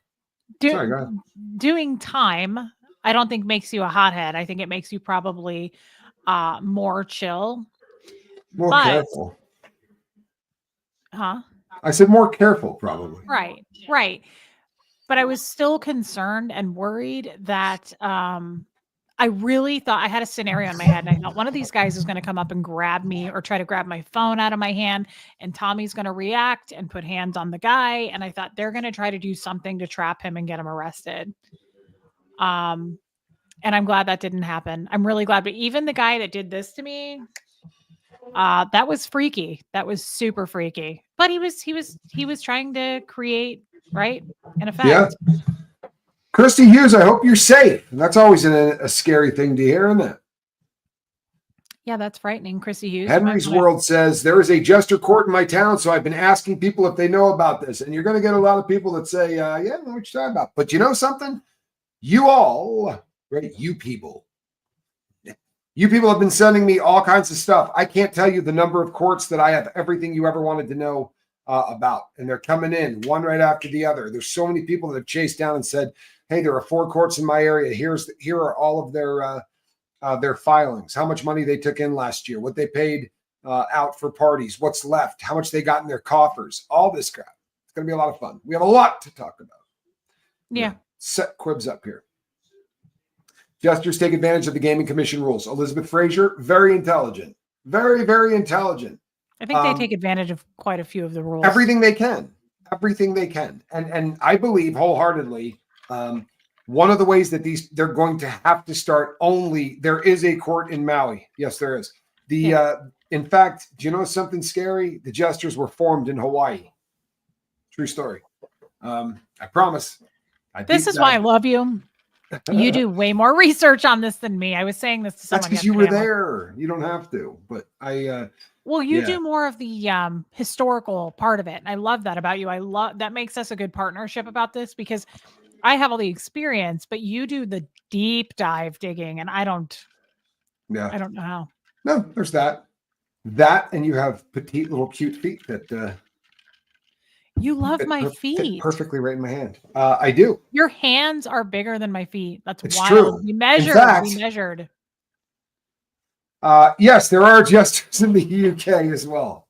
Doing time, I don't think makes you a hothead. I think it makes you probably more chill. More careful. Huh? I said more careful, probably. Right. But I was still concerned and worried that I really thought I had a scenario in my head, and I thought one of these guys is going to come up and grab me or try to grab my phone out of my hand, and Tommy's going to react and put hands on the guy. And I thought they're going to try to do something to trap him and get him arrested. And I'm glad that didn't happen. I'm really glad. But even the guy that did this to me, that was freaky. That was super freaky. But he was trying to create, right, an effect. Yeah. Christy Hughes, I hope you're safe. And that's always a scary thing to hear, isn't it? Yeah, that's frightening. Christy Hughes. Henry's World says, there is a Jester court in my town, so I've been asking people if they know about this. And you're going to get a lot of people that say, yeah, I know what you're talking about. But you know something? You all, right, you people have been sending me all kinds of stuff. I can't tell you the number of courts that I have everything you ever wanted to know about. And they're coming in one right after the other. There's so many people that have chased down and said, hey, there are 4 courts in my area. Here are all of their filings, how much money they took in last year, what they paid out for parties, what's left, how much they got in their coffers, all this crap. It's going to be a lot of fun. We have a lot to talk about. Yeah. Set quibs up here. Jesters take advantage of the Gaming Commission rules. Elizabeth Frazier, very intelligent. Very, very intelligent. I think they take advantage of quite a few of the rules. Everything they can. And I believe wholeheartedly, one of the ways that they're going to have to start there is a court in Maui. Yes, there is. In fact, do you know something scary? The Jesters were formed in Hawaii. True story. I promise. This is why I love you. You do way more research on this than me. I was saying this to someone. That's because you were there. You don't have to, but you do more of the historical part of it. And I love that about you. That makes us a good partnership about this, because I have all the experience, but you do the deep dive digging, and I don't know how. No, there's that, and you have petite little cute feet that you love my feet. Fit perfectly right in my hand. I do. Your hands are bigger than my feet. That's wild. True. We measured. Yes, there are Jesters in the UK as well.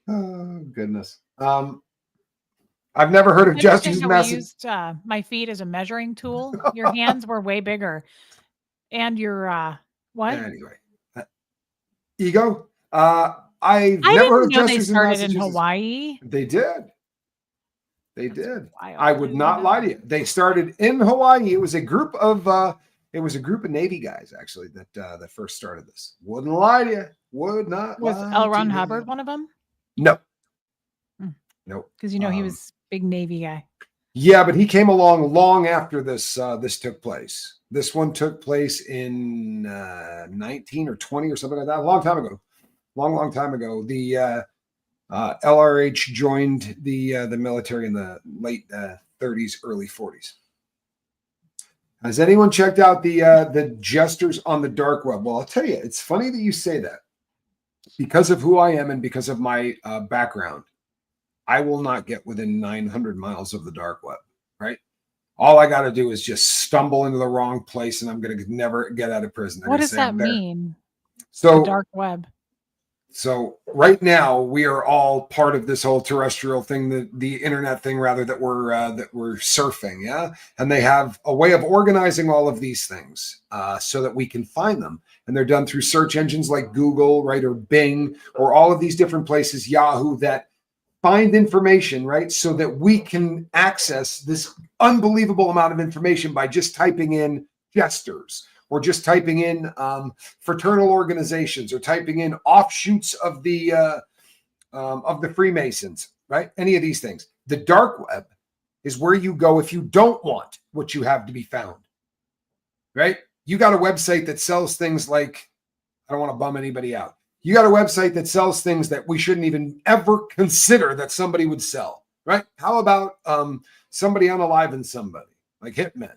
Oh goodness. I've never heard of Jesters. We used my feet as a measuring tool. Your hands were way bigger, and your what? Anyway, ego. I never heard of Jesters. They started in Hawaii. They did. I would not lie to you. They started in Hawaii. It was a group of Navy guys actually that first started this. Wouldn't lie to you. Would not. Was L. Ron Hubbard one of them? No. Nope. Because he was big Navy guy. Yeah, but he came along long after this took place. This one took place in 19 or 20 or something like that. A long time ago. Long time ago. The LRH joined the military in the late 30s, early 40s. Has anyone checked out the Jesters on the dark web? Well, I'll tell you, it's funny that you say that. Because of who I am and because of my background, I will not get within 900 miles of the dark web, right? All I got to do is just stumble into the wrong place and I'm going to never get out of prison. What does that mean? So the dark web. So right now we are all part of this whole terrestrial thing, the internet thing rather, that we're surfing. Yeah. And they have a way of organizing all of these things so that we can find them. And they're done through search engines like Google, right? Or Bing, or all of these different places, Yahoo, that find information, right? So that we can access this unbelievable amount of information by just typing in Jesters or just typing in fraternal organizations or typing in offshoots of the Freemasons, right? Any of these things. The dark web is where you go if you don't want what you have to be found, right? You got a website that sells things like, I don't want to bum anybody out. You got a website that sells things that we shouldn't even ever consider that somebody would sell, right? How about somebody unaliving somebody, like hitmen?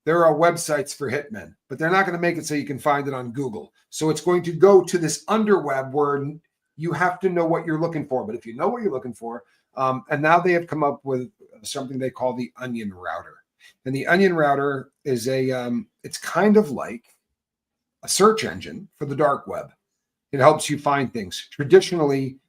There are websites for hitmen, but they're not going to make it so you can find it on Google. So it's going to go to this underweb where you have to know what you're looking for. But if you know what you're looking for, and now they have come up with something they call the onion router. And the onion router is it's kind of like a search engine for the dark web. It helps you find things. Traditionally,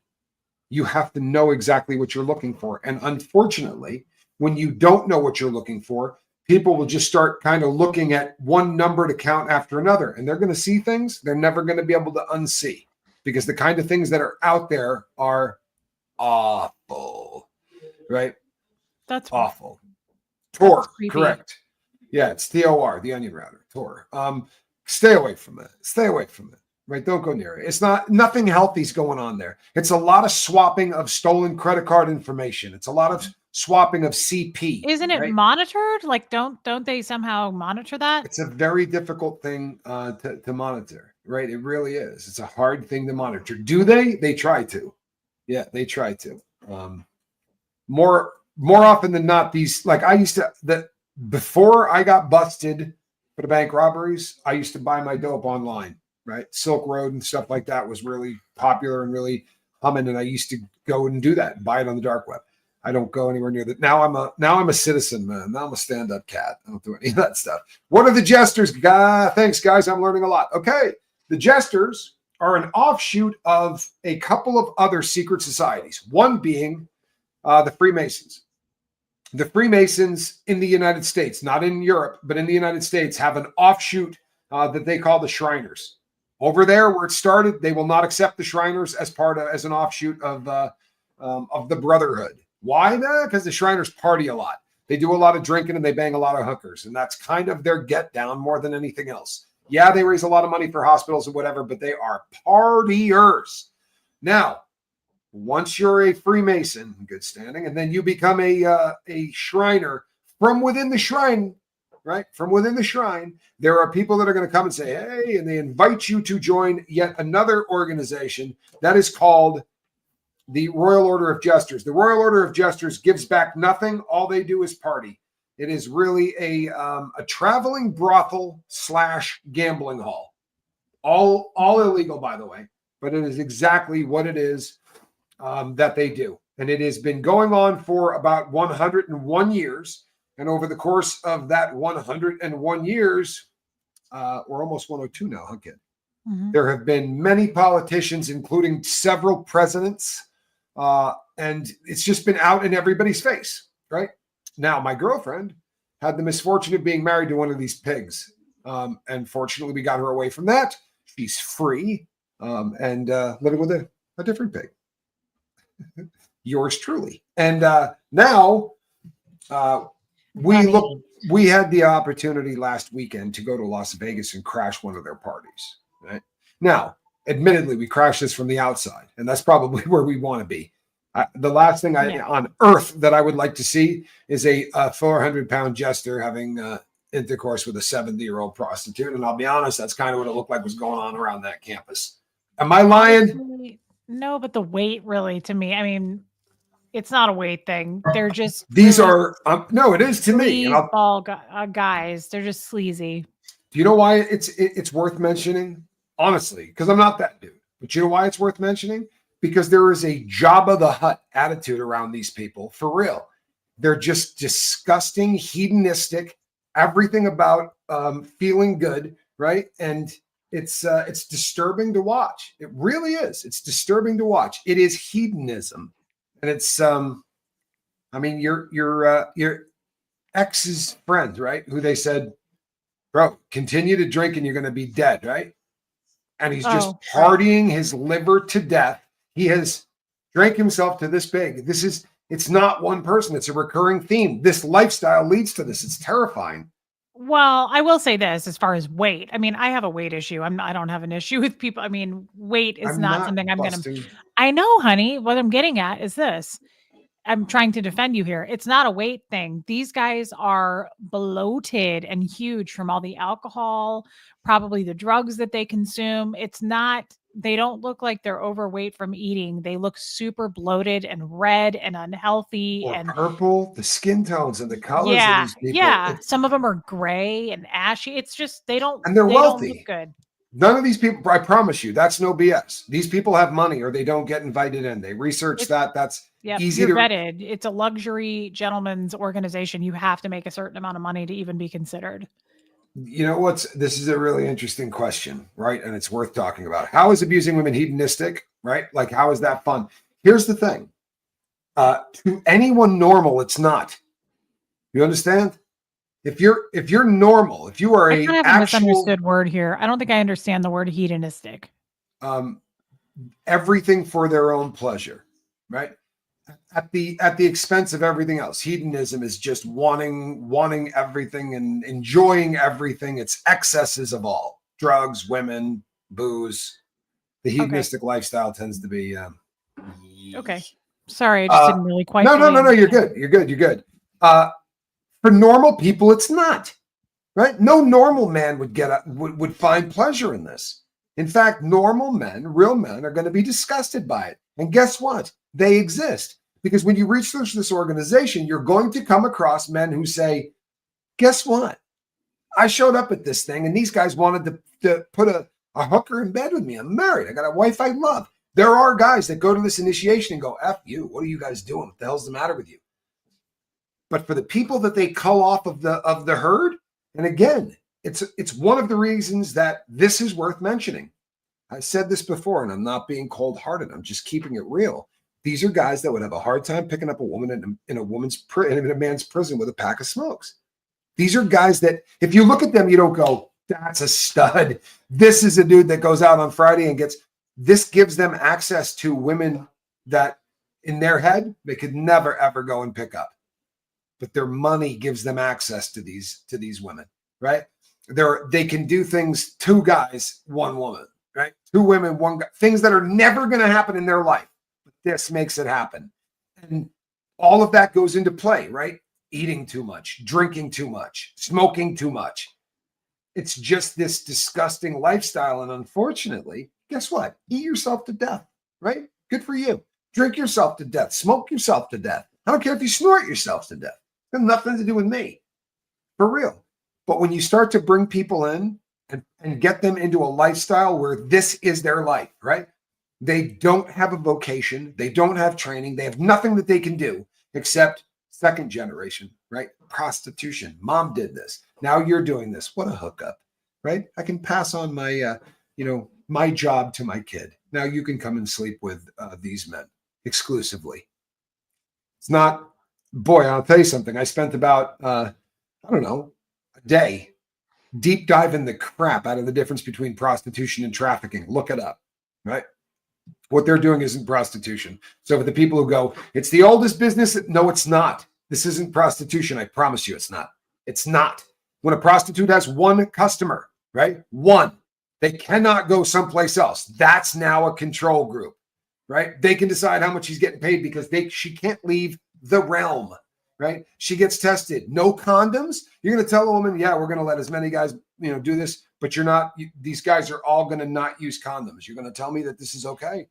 you have to know exactly what you're looking for. And unfortunately, when you don't know what you're looking for, people will just start kind of looking at one numbered account after another, and they're going to see things they're never going to be able to unsee, because the kind of things that are out there are awful, right? That's awful. Tor, creepy. Correct. Yeah, it's TOR, the onion router, Tor. Stay away from it. Stay away from it. Right? Don't go near it. It's nothing healthy's going on there. It's a lot of swapping of stolen credit card information. It's a lot of swapping of CP. Isn't it monitored? Like, don't they somehow monitor that? It's a very difficult thing to monitor, right? It really is. It's a hard thing to monitor. Do they? They try to. Yeah, they try to. More often than not, these, like, I used to, before I got busted for the bank robberies, I used to buy my dope online, right? Silk Road and stuff like that was really popular and really humming, and I used to go and do that and buy it on the dark web. I don't go anywhere near that. Now I'm a citizen, man. Now I'm a stand-up cat. I don't do any of that stuff. What are the Jesters? Thanks, guys. I'm learning a lot. Okay. The Jesters are an offshoot of a couple of other secret societies, one being the Freemasons. The Freemasons in the United States, not in Europe, but in the United States, have an offshoot that they call the Shriners. Over there, where it started, they will not accept the Shriners as an offshoot of the Brotherhood. Why? Because the Shriners party a lot. They do a lot of drinking and they bang a lot of hookers, and that's kind of their get down more than anything else. Yeah, they raise a lot of money for hospitals and whatever, but they are partiers. Now, once you're a Freemason, in good standing, and then you become a Shriner from within the shrine, right? From within the shrine, there are people that are going to come and say, hey, and they invite you to join yet another organization that is called the Royal Order of Jesters. The Royal Order of Jesters gives back nothing. All they do is party. It is really a traveling brothel / gambling hall. All illegal, by the way, but it is exactly what it is that they do. And it has been going on for about 101 years. And over the course of that 101 years, we're almost 102 now, huh, kid? Mm-hmm. There have been many politicians, including several presidents, and it's just been out in everybody's face, right? Now, my girlfriend had the misfortune of being married to one of these pigs. And fortunately, we got her away from that. She's free and living with a different pig. Yours truly. And now we had the opportunity last weekend to go to Las Vegas and crash one of their parties. Right? Now, admittedly, we crashed this from the outside, and that's probably where we want to be. The last thing on earth that I would like to see is a 400-pound jester having intercourse with a 70-year-old prostitute. And I'll be honest, that's kind of what it looked like was going on around that campus. Am I lying? No, but the weight really, to me, I mean, it's not a weight thing. They're just these are no, it is to me. And all guys, they're just sleazy. Do you know why it's worth mentioning? Honestly, because I'm not that dude. But you know why it's worth mentioning? Because there is a Jabba the Hutt attitude around these people, for real. They're just disgusting, hedonistic, everything about feeling good, right? And it's disturbing to watch. It really is. It's disturbing to watch. It is hedonism, and it's I mean, your ex's friends, right? Who they said, bro, continue to drink and you're going to be dead, right? And he's just partying his liver to death. He has drank himself to this big. It's not one person. It's a recurring theme. This lifestyle leads to this. It's terrifying. Well, I will say this as far as weight. I mean, I have a weight issue. I don't have an issue with people. I mean, weight is I'm not not something I'm going to, busting. I know, honey, what I'm getting at is this. I'm trying to defend you here. It's not a weight thing. These guys are bloated and huge from all the alcohol, probably the drugs that they consume. It's not, they don't look like they're overweight from eating. They look super bloated and red and unhealthy. Or And purple, the skin tones and the colors of yeah, these people. yeah. Some of them are gray and ashy. It's just, And they're they don't look wealthy. good. None of these people, I promise you, that's no BS. These people have money or they don't get invited in. They research that. That's Yep, easy you're to. vetted. It's a luxury gentleman's organization. You have to make a certain amount of money to even be considered. You know this is a really interesting question, right? And it's worth talking about. How is abusing women hedonistic, right? Like, how is that fun? Here's the thing. To anyone normal, it's not. You understand? If you're normal, if you are I a kind of have a actual misunderstood word here. I don't think I understand the word hedonistic. Everything for their own pleasure, right? At the expense of everything else. Hedonism is just wanting everything and enjoying everything. It's excesses of all: drugs, women, booze. The hedonistic lifestyle tends to be Okay. Sorry, I just didn't really quite. No. You're good. You're good. For normal people, it's not, right? No normal man would find pleasure in this. In fact, normal men, real men, are going to be disgusted by it. And guess what? They exist. Because when you research this organization, you're going to come across men who say, guess what? I showed up at this thing and these guys wanted to put a hooker in bed with me. I'm married. I got a wife I love. There are guys that go to this initiation and go, F you. What are you guys doing? What the hell's the matter with you? But for the people that they cull off of the herd, and again, it's one of the reasons that this is worth mentioning. I said this before, and I'm not being cold-hearted. I'm just keeping it real. These are guys that would have a hard time picking up a woman in a man's prison with a pack of smokes. These are guys that, if you look at them, you don't go, that's a stud. This is a dude that goes out on Friday and this gives them access to women that in their head, they could never, ever go and pick up. But their money gives them access to these women, right? They can do things, 2 guys, 1 woman, right? 2 women, 1 guy, things that are never going to happen in their life. But this makes it happen. And all of that goes into play, right? Eating too much, drinking too much, smoking too much. It's just this disgusting lifestyle. And unfortunately, guess what? Eat yourself to death, right? Good for you. Drink yourself to death. Smoke yourself to death. I don't care if you snort yourself to death. It has nothing to do with me, for real. But when you start to bring people in and get them into a lifestyle where this is their life, right? They don't have a vocation. They don't have training. They have nothing that they can do except second generation, right? Prostitution. Mom did this. Now you're doing this. What a hookup, right? I can pass on my, my job to my kid. Now you can come and sleep with these men exclusively. It's not, boy, I'll tell you something. I spent about, a day deep diving the crap out of the difference between prostitution and trafficking. Look it up, right? What they're doing isn't prostitution. So for the people who go, it's the oldest business. No, it's not. This isn't prostitution. I promise you it's not. It's not. When a prostitute has 1 customer, right? 1, they cannot go someplace else. That's now a control group, right? They can decide how much she's getting paid because she can't leave the realm, right? She gets tested. No condoms. You're going to tell a woman, yeah, we're going to let as many guys, do this, but these guys are all going to not use condoms. You're going to tell me that this is okay?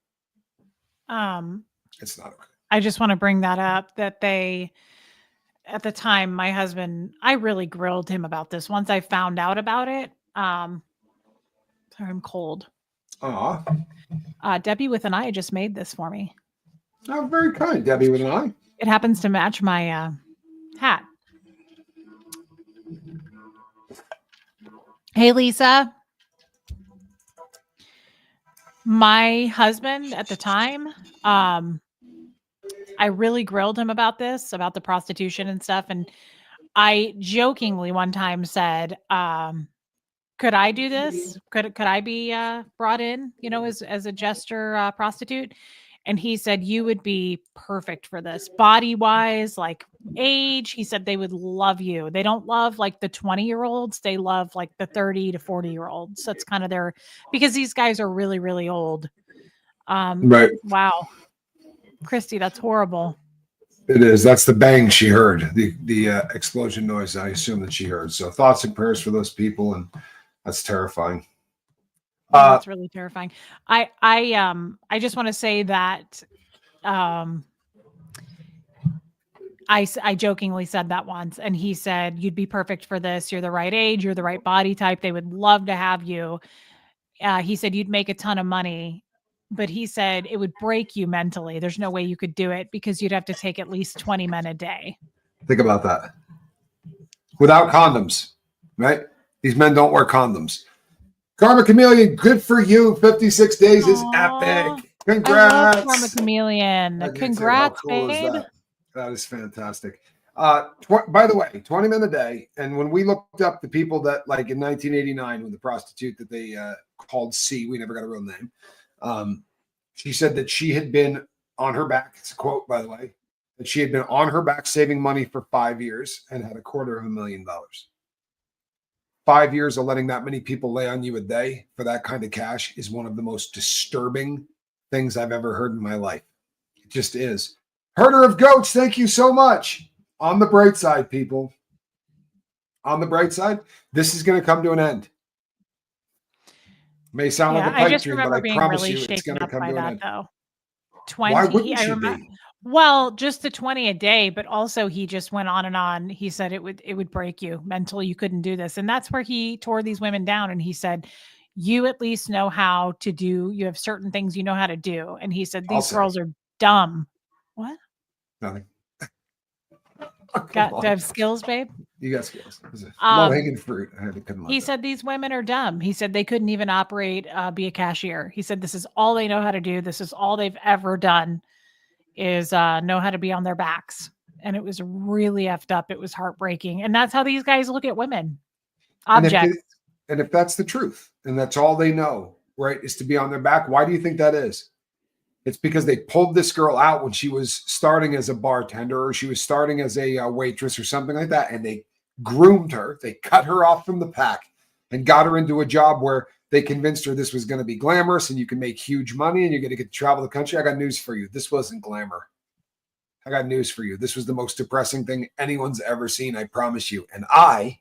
It's not okay. I just want to bring that up that at the time, my husband, I really grilled him about this. Once I found out about it, sorry, I'm cold. Debbie with an I just made this for me. Oh, very kind, Debbie with an I. It happens to match my hat. Hey, Lisa. My husband at the time, I really grilled him about the prostitution and stuff. And I jokingly one time said, could I do this? Could I be brought in, as a Jester prostitute? And he said, you would be perfect for this body wise, like age. He said they would love you. They don't love like the 20-year-olds. They love like the 30 to 40-year-olds. That's kind of their, because these guys are really, really old. Right. Wow. Christy, that's horrible. It is. That's the bang she heard, the explosion noise. I assume that she heard. So thoughts and prayers for those people, and that's terrifying. That's really terrifying. I just want to say that I jokingly said that once, and he said, you'd be perfect for this. You're the right age. You're the right body type. They would love to have you. He said, you'd make a ton of money, but he said it would break you mentally. There's no way you could do it because you'd have to take at least 20 men a day. Think about that. Without condoms, right? These men don't wear condoms. Karma Chameleon, good for you. 56 days is epic. Congrats. I love Karma Chameleon. Congrats, cool babe. That is fantastic. By the way, 20 men a day. And when we looked up the people that, like in 1989, with the prostitute that they called C, we never got a real name. She said that she had been on her back. It's a quote, by the way, that she had been on her back saving money for 5 years and had $250,000. 5 years of letting that many people lay on you a day for that kind of cash is one of the most disturbing things I've ever heard in my life. It just is. Herder of goats, thank you so much. On the bright side, people. On the bright side, this is going to come to an end. May sound like a pipe dream, but I promise you it's going to come to an end. Though. 20, why wouldn't she be? Well, just the 20 a day, but also he just went on and on. He said it would break you mentally. You couldn't do this. And that's where he tore these women down. And he said, you at least know how to do, you have certain things you know how to do. And he said, these girls are dumb. What? Nothing. Do I have skills, babe? You got skills. Low-hanging fruit. He said these women are dumb. He said they couldn't even operate, be a cashier. He said this is all they know how to do. This is all they've ever done is know how to be on their backs. And it was really effed up. It was heartbreaking. And that's how these guys look at women. Objects. And if that's the truth, and that's all they know, right, is to be on their back, why do you think that is? It's because they pulled this girl out when she was starting as a bartender or she was starting as a waitress or something like that. And they groomed her. They cut her off from the pack and got her into a job where they convinced her this was going to be glamorous and you can make huge money and you're going to get to travel the country. I got news for you. This wasn't glamour. I got news for you. This was the most depressing thing anyone's ever seen. I promise you. And I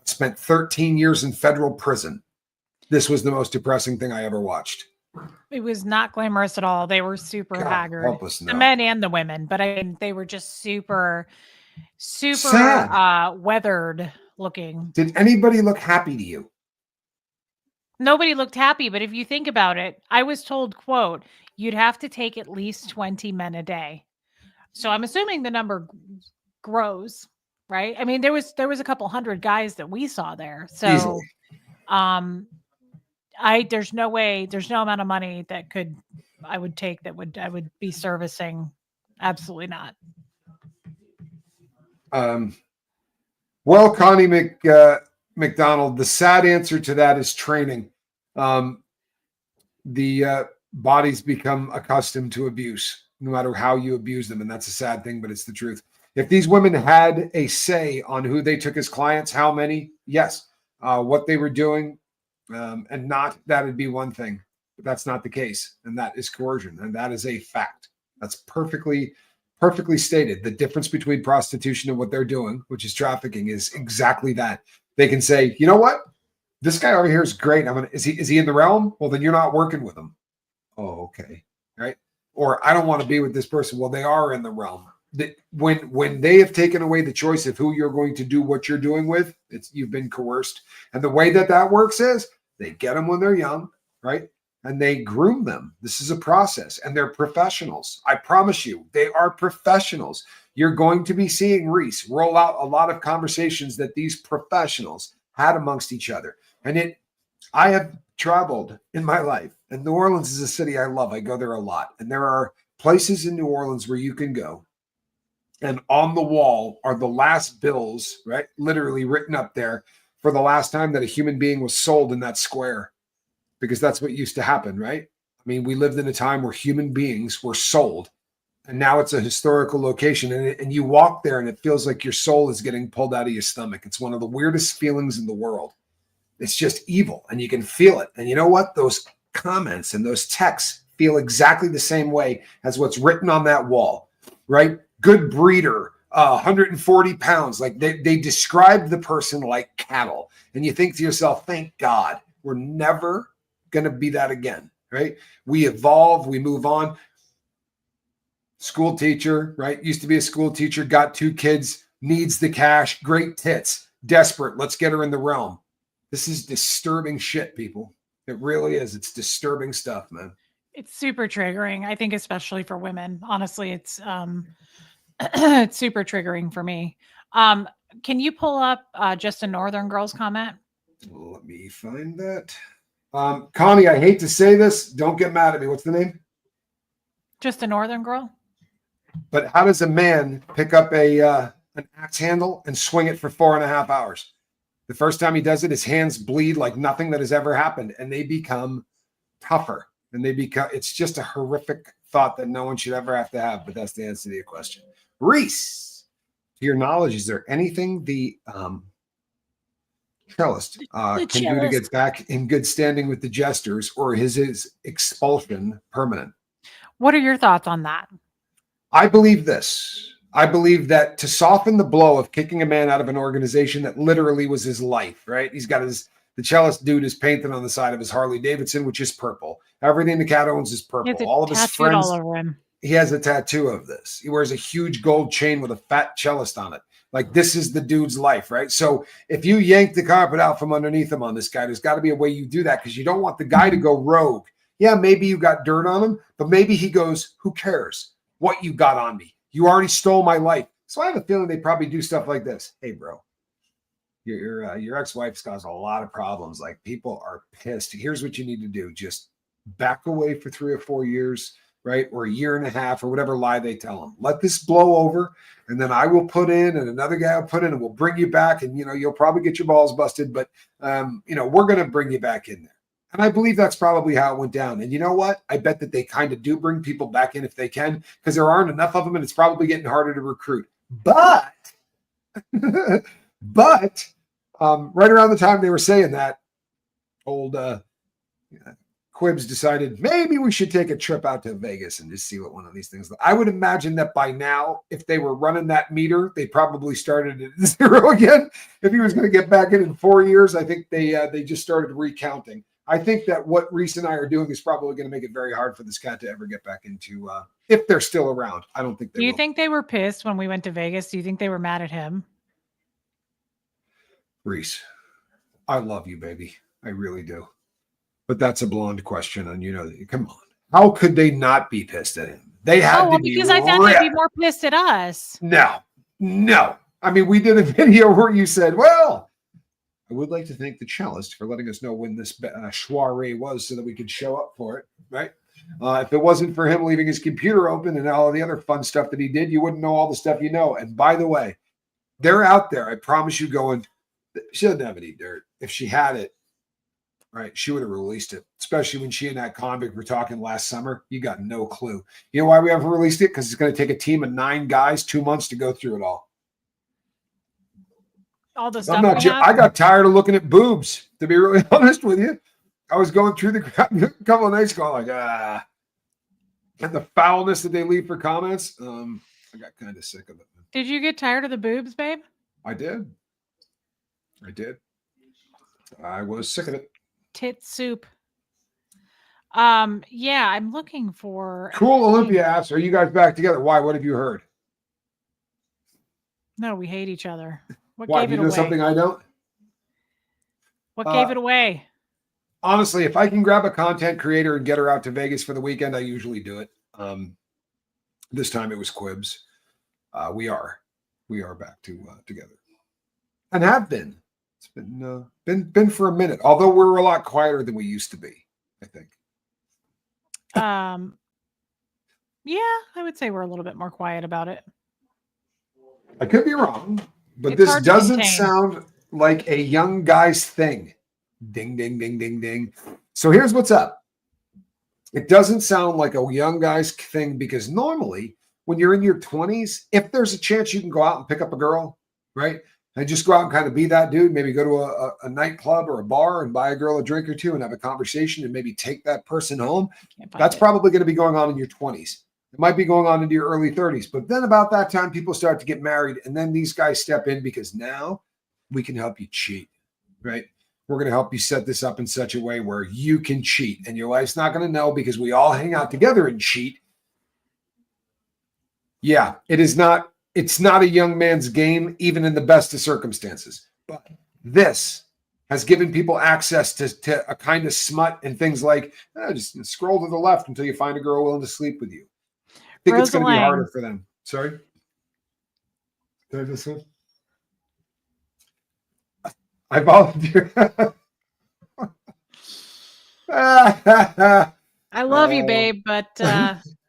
spent 13 years in federal prison. This was the most depressing thing I ever watched. It was not glamorous at all. They were super haggard, the men and the women, but I mean, they were just super weathered looking. Did anybody look happy to you? Nobody looked happy, but if you think about it, I was told, quote, you'd have to take at least 20 men a day. So I'm assuming the number grows, right? I mean, there was a couple hundred guys that we saw there. So, easily. There's no amount of money that I would take that I would be servicing. Absolutely not. Well, Connie McDonald, the sad answer to that is training. The bodies become accustomed to abuse, no matter how you abuse them. And that's a sad thing, but it's the truth. If these women had a say on who they took as clients, how many, yes, what they were doing, and not, that'd be one thing, but that's not the case. And that is coercion. And that is a fact. That's perfectly stated. The difference between prostitution and what they're doing, which is trafficking, is exactly that. They can say, you know what? This guy over here is great. Is he in the realm? Well, then you're not working with him. Oh, okay. Right. Or I don't want to be with this person. Well, they are in the realm. When they have taken away the choice of who you're going to do what you're doing with, you've been coerced. And the way that works is they get them when they're young, right? And they groom them. This is a process, and they're professionals. I promise you, they are professionals. You're going to be seeing Reese roll out a lot of conversations that these professionals had amongst each other. And I have traveled in my life, and New Orleans is a city I love. I go there a lot. And there are places in New Orleans where you can go, and on the wall are the last bills, right? Literally written up there for the last time that a human being was sold in that square, because that's what used to happen, right? I mean, we lived in a time where human beings were sold, and now it's a historical location. And you walk there and it feels like your soul is getting pulled out of your stomach. It's one of the weirdest feelings in the world. It's just evil, and you can feel it. And you know what? Those comments and those texts feel exactly the same way as what's written on that wall, right? Good breeder, 140 pounds. Like they described the person like cattle. And you think to yourself, thank God, we're never going to be that again, right? We evolve, we move on. School teacher, right? Used to be a school teacher, got 2 kids, needs the cash, great tits, desperate. Let's get her in the realm. This is disturbing shit, people. It really is. It's disturbing stuff, man. It's super triggering. I think, especially for women. Honestly, it's it's super triggering for me. Can you pull up just a Northern Girl's comment? Let me find that. Connie, I hate to say this. Don't get mad at me. What's the name? Just a Northern Girl. But how does a man pick up an axe handle and swing it for 4.5 hours? The first time he does it, his hands bleed like nothing that has ever happened, and they become tougher. And it's just a horrific thought that no one should ever have to have, but that's the answer to your question. Reese, to your knowledge, is there anything the cellist can do to get back in good standing with the Jesters, or is his expulsion permanent? What are your thoughts on that? I believe this. I believe that to soften the blow of kicking a man out of an organization that literally was his life, right? He's got the cellist dude is painted on the side of his Harley Davidson, which is purple. Everything the cat owns is purple. All of his friends, all over him. He has a tattoo of this. He wears a huge gold chain with a fat cellist on it. Like, this is the dude's life, right? So if you yank the carpet out from underneath him on this guy, there's got to be a way you do that, because you don't want the guy to go rogue. Yeah, maybe you got dirt on him, but maybe he goes, who cares what you got on me? You already stole my life. So I have a feeling they probably do stuff like this. Hey, bro, your ex-wife's caused a lot of problems. Like, people are pissed. Here's what you need to do. Just back away for 3 or 4 years, right? Or 1.5 years, or whatever lie they tell them. Let this blow over, and then I will put in, and another guy will put in, and we'll bring you back. And, you'll probably get your balls busted, but, we're going to bring you back in there. And I believe that's probably how it went down. And you know what? I bet that they kind of do bring people back in if they can, because there aren't enough of them, and it's probably getting harder to recruit. But, right around the time they were saying that, old Quibs decided maybe we should take a trip out to Vegas and just see what one of these things. I would imagine that by now, if they were running that meter, they probably started at 0 again. If he was going to get back in 4 years, I think they just started recounting. I think that what Reese and I are doing is probably going to make it very hard for this cat to ever get back into, if they're still around. I don't think they will. Do you think they were pissed when we went to Vegas? Do you think they were mad at him? Reese, I love you, baby. I really do. But that's a blonde question. And come on. How could they not be pissed at him? They had to be. Because I thought they'd be more pissed at us. No. I mean, we did a video where you said, well, I would like to thank the cellist for letting us know when this soiree was so that we could show up for it, right? If it wasn't for him leaving his computer open and all the other fun stuff that he did, you wouldn't know all the stuff you know. And by the way, they're out there. I promise you, going, she doesn't have any dirt. If she had it, right, she would have released it, especially when she and that convict were talking last summer. You got no clue. You know why we haven't released it? Because it's going to take a team of 9 guys 2 months to go through it all. All the stuff I got tired of looking at boobs, to be really honest with you. I was going through a couple of nights going like, and the foulness that they leave for comments. I got kind of sick of it. Did you get tired of the boobs, babe? I did. I was sick of it. Tit soup. Yeah, I'm looking for. Cool Olympia asks, are you guys back together? Why? What have you heard? No, we hate each other. What Why? gave Do it you know away? something I don't? What gave it away? Honestly, if I can grab a content creator and get her out to Vegas for the weekend, I usually do it. This time it was Quibs. We are back together, and have been. It's been for a minute. Although we're a lot quieter than we used to be, I think. Yeah, I would say we're a little bit more quiet about it. I could be wrong, but this doesn't sound like a young guy's thing. Ding, ding, ding, ding, ding. So here's what's up. It doesn't sound like a young guy's thing, because normally when you're in your 20s, if there's a chance you can go out and pick up a girl, right? And just go out and kind of be that dude, maybe go to a nightclub or a bar and buy a girl a drink or two and have a conversation and maybe take that person home. That's probably going to be going on in your 20s. It might be going on into your early 30s. But then about that time, people start to get married. And then these guys step in because now we can help you cheat, right? We're going to help you set this up in such a way where you can cheat. And your wife's not going to know because we all hang out together and cheat. Yeah, it's not a young man's game, even in the best of circumstances. But this has given people access to a kind of smut and things like, just scroll to the left until you find a girl willing to sleep with you. I think it's going to be harder for them. Sorry? Did I just say? I volunteer. I love you, babe, but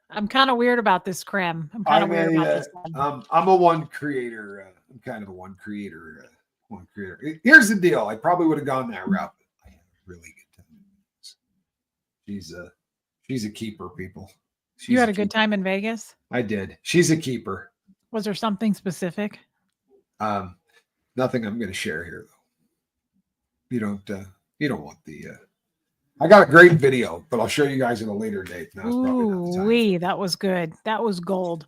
I'm kind of weird about this creme. I'm kind of weird about this one. I'm a one creator. I'm kind of a one creator. Here's the deal. I probably would have gone that route, but I had a really good time. She's a keeper, people. You had a good time in Vegas? I did. She's a keeper. Was there something specific? Nothing I'm going to share here, though. You don't want the. I got a great video, but I'll show you guys at a later date. Ooh, that was good. That was gold.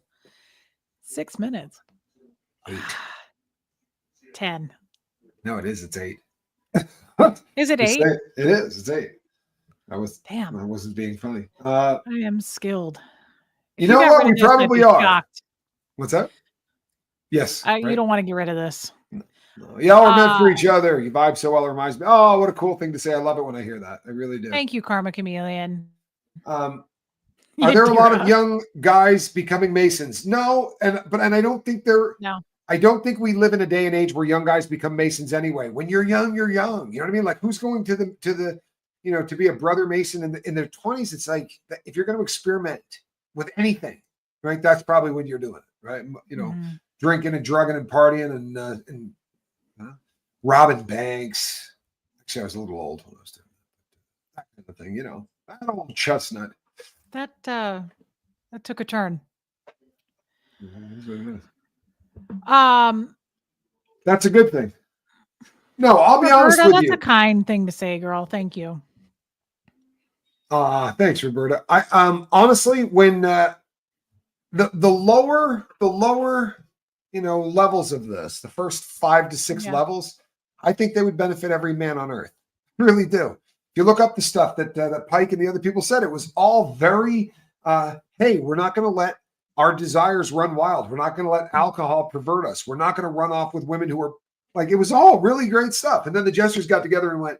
6 minutes. 8. 10. No, it is. It's 8. Is it 8? It is. It's 8. I wasn't being funny. I am skilled. You know what? We probably are. Shocked. What's that? Yes. Right? You don't want to get rid of this. No. Y'all are meant for each other. You vibe so well. It reminds me. Oh, what a cool thing to say. I love it when I hear that. I really do. Thank you, Karma Chameleon. Are there a lot of young guys becoming Masons? No, and I don't think they're. No. I don't think we live in a day and age where young guys become Masons anyway. When you're young, you're young. You know what I mean? Like, who's going to the to be a brother Mason in their 20s? It's like, if you're going to experiment with anything, right? That's probably when you're doing it, right? Drinking and drugging and partying and robbing banks. Actually, I was a little old when I was doing that kind of thing. That old chestnut. That took a turn. That's a good thing. No, I'll be honest with you. That's a kind thing to say, girl. Thank you. Thanks, Roberta. I honestly, when the lower levels of this, the first 5 to 6 levels, I think they would benefit every man on earth. I really do. If you look up the stuff that Pike and the other people said, it was all very, hey, we're not going to let our desires run wild. We're not going to let alcohol pervert us. We're not going to run off with women who are like, it was all really great stuff. And then the Jesters got together and went,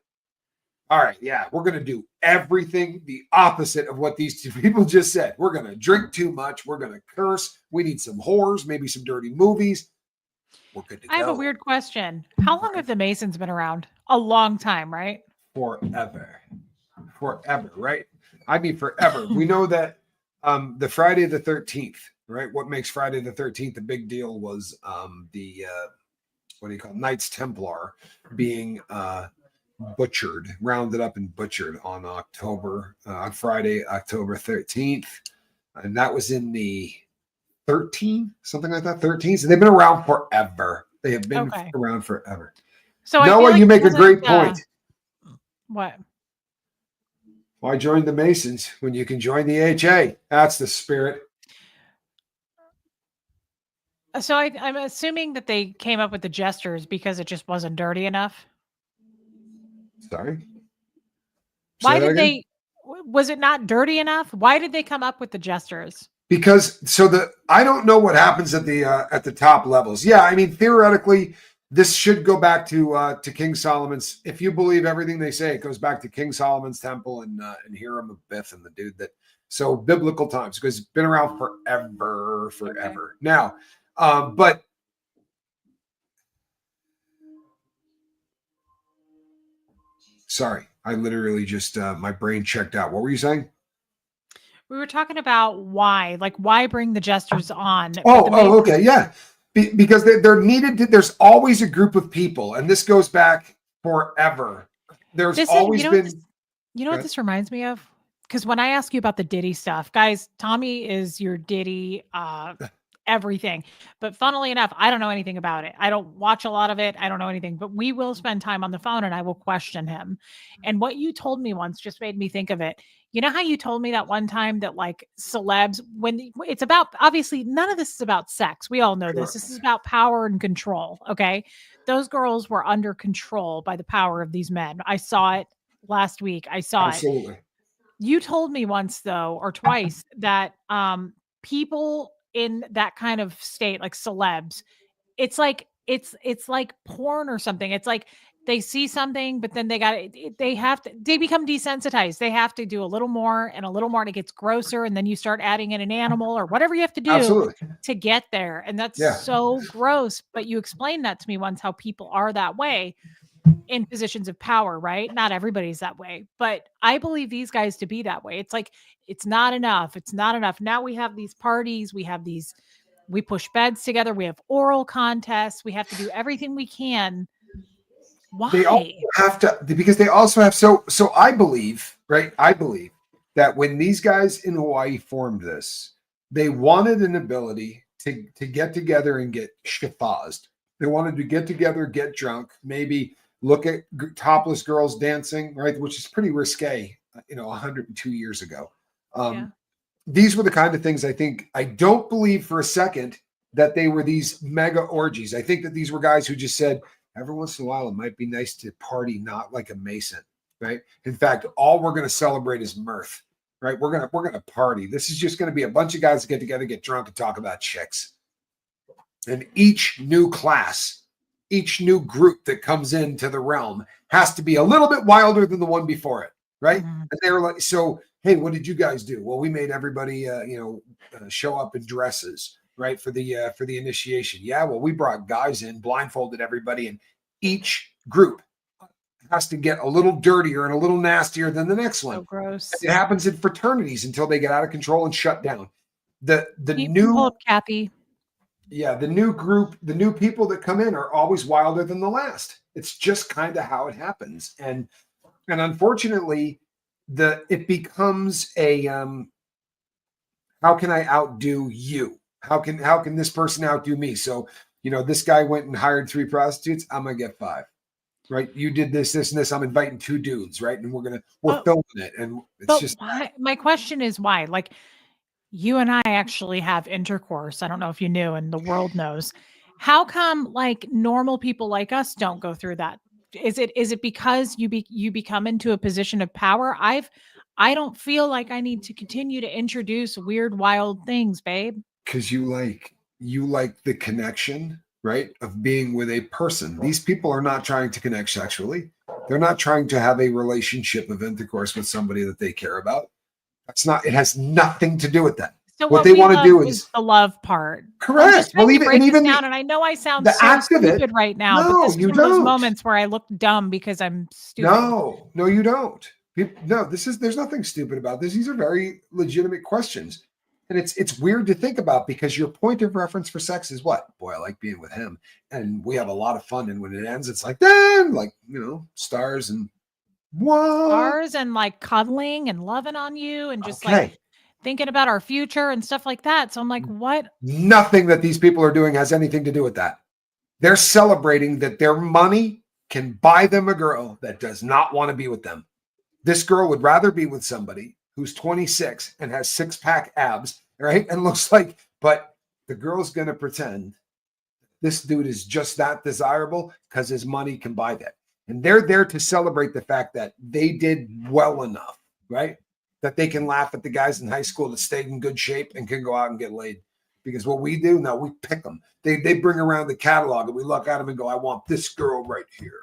all right, yeah, we're going to do everything the opposite of what these two people just said. We're going to drink too much. We're going to curse. We need some whores, maybe some dirty movies. We're good to go. I have a weird question. How long have the Masons been around? A long time, right? Forever, right? I mean, forever. We know that the Friday the 13th, right? What makes Friday the 13th a big deal was the Knights Templar being rounded up and butchered on Friday, October 13th. And that was in the 13, something like that, 13. So they've been around forever. They have been around forever. So Noah, you make a great point. What? Why join the Masons when you can join the HA? That's the spirit. So I'm assuming that they came up with the Jesters because it just wasn't dirty enough. Sorry. Why did they? Was it not dirty enough? Why did they come up with the Jesters? Because I don't know what happens at the top levels. Yeah, I mean, theoretically, this should go back to King Solomon's. If you believe everything they say, it goes back to King Solomon's temple and Hiram of Biff and the dude that. So biblical times, because it's been around forever. Okay. Now, but. Sorry, I literally just my brain checked out. What were you saying? We were talking about why bring the Jesters on? Okay, yeah, because they're needed. There's always a group of people, and this goes back forever. There's always been. You know what this reminds me of? because when I ask you about the Diddy stuff, guys, Tommy is your Diddy everything. But funnily enough, I don't know anything about it. I don't watch a lot of it. I don't know anything, but we will spend time on the phone and I will question him. And what you told me once just made me think of it. You know how you told me that one time that like celebs, when it's about, obviously none of this is about sex. We all know this. This is about power and control. Okay. Those girls were under control by the power of these men. I saw it last week. I saw it. Absolutely. You told me once though, or twice, that people in that kind of state, like celebs, it's like it's like porn or something. It's like they see something, but then they become desensitized. They have to do a little more and a little more, and it gets grosser, and then you start adding in an animal or whatever you have to do Absolutely. to get there. And that's Yeah. so gross. But you explained that to me once, how people are that way in positions of power, right? Not everybody's that way, but I believe these guys to be that way. It's like, it's not enough. It's not enough. Now we have these parties, we push beds together, we have oral contests, we have to do everything we can. Why? They all have to, because they also have, so I believe, right? I believe that when these guys in Hawaii formed this, they wanted an ability to get together and get shafazed. They wanted to get together, get drunk, maybe look at topless girls dancing, right? Which is pretty risque, 102 years ago. These were the kind of things I don't believe for a second that they were these mega orgies. I think that these were guys who just said, every once in a while, it might be nice to party, not like a Mason, right? In fact, all we're going to celebrate is mirth, right? We're going to party. This is just going to be a bunch of guys that get together, get drunk, and talk about chicks. And each new class, each new group that comes into the realm has to be a little bit wilder than the one before it, right? Mm-hmm. And they were like, so, hey, what did you guys do? Well, we made everybody, show up in dresses, right, for the initiation. Yeah, well, we brought guys in, blindfolded everybody, and each group has to get a little dirtier and a little nastier than the next one. So gross. It happens in fraternities until they get out of control and shut down. The Kathy. Yeah, the new group, the new people that come in are always wilder than the last. It's just kind of how it happens. And unfortunately, it becomes a how can I outdo you? How can this person outdo me? So, this guy went and hired 3 prostitutes, I'm gonna get 5. Right? You did this, and this. I'm inviting 2 dudes, right? And we're filming it. And it's just why? My question is why? Like, you and I actually have intercourse. I don't know if you knew, and the world knows. How come like normal people like us don't go through that? Is it because you become into a position of power? I don't feel like I need to continue to introduce weird, wild things, babe. Because you like the connection, right? Of being with a person. These people are not trying to connect sexually. They're not trying to have a relationship of intercourse with somebody that they care about. It has nothing to do with that. So what they want to do is the love part. Correct. Well, even down, and I know I sound so stupid right now, but this is one of those moments where I look dumb because I'm stupid. No, you don't. There's nothing stupid about this. These are very legitimate questions. And it's weird to think about because your point of reference for sex is what? Boy, I like being with him. And we have a lot of fun. And when it ends, it's like, stars and what? Stars and like cuddling and loving on you and just like thinking about our future and stuff like that. So I'm like, what? Nothing that these people are doing has anything to do with that. They're celebrating that their money can buy them a girl that does not want to be with them. This girl would rather be with somebody who's 26 and has 6-pack abs, right? And looks like, but the girl's going to pretend this dude is just that desirable because his money can buy that. And they're there to celebrate the fact that they did well enough, right? That they can laugh at the guys in high school that stayed in good shape and can go out and get laid. Because what we do, no, we pick them. They bring around the catalog and we look at them and go, I want this girl right here.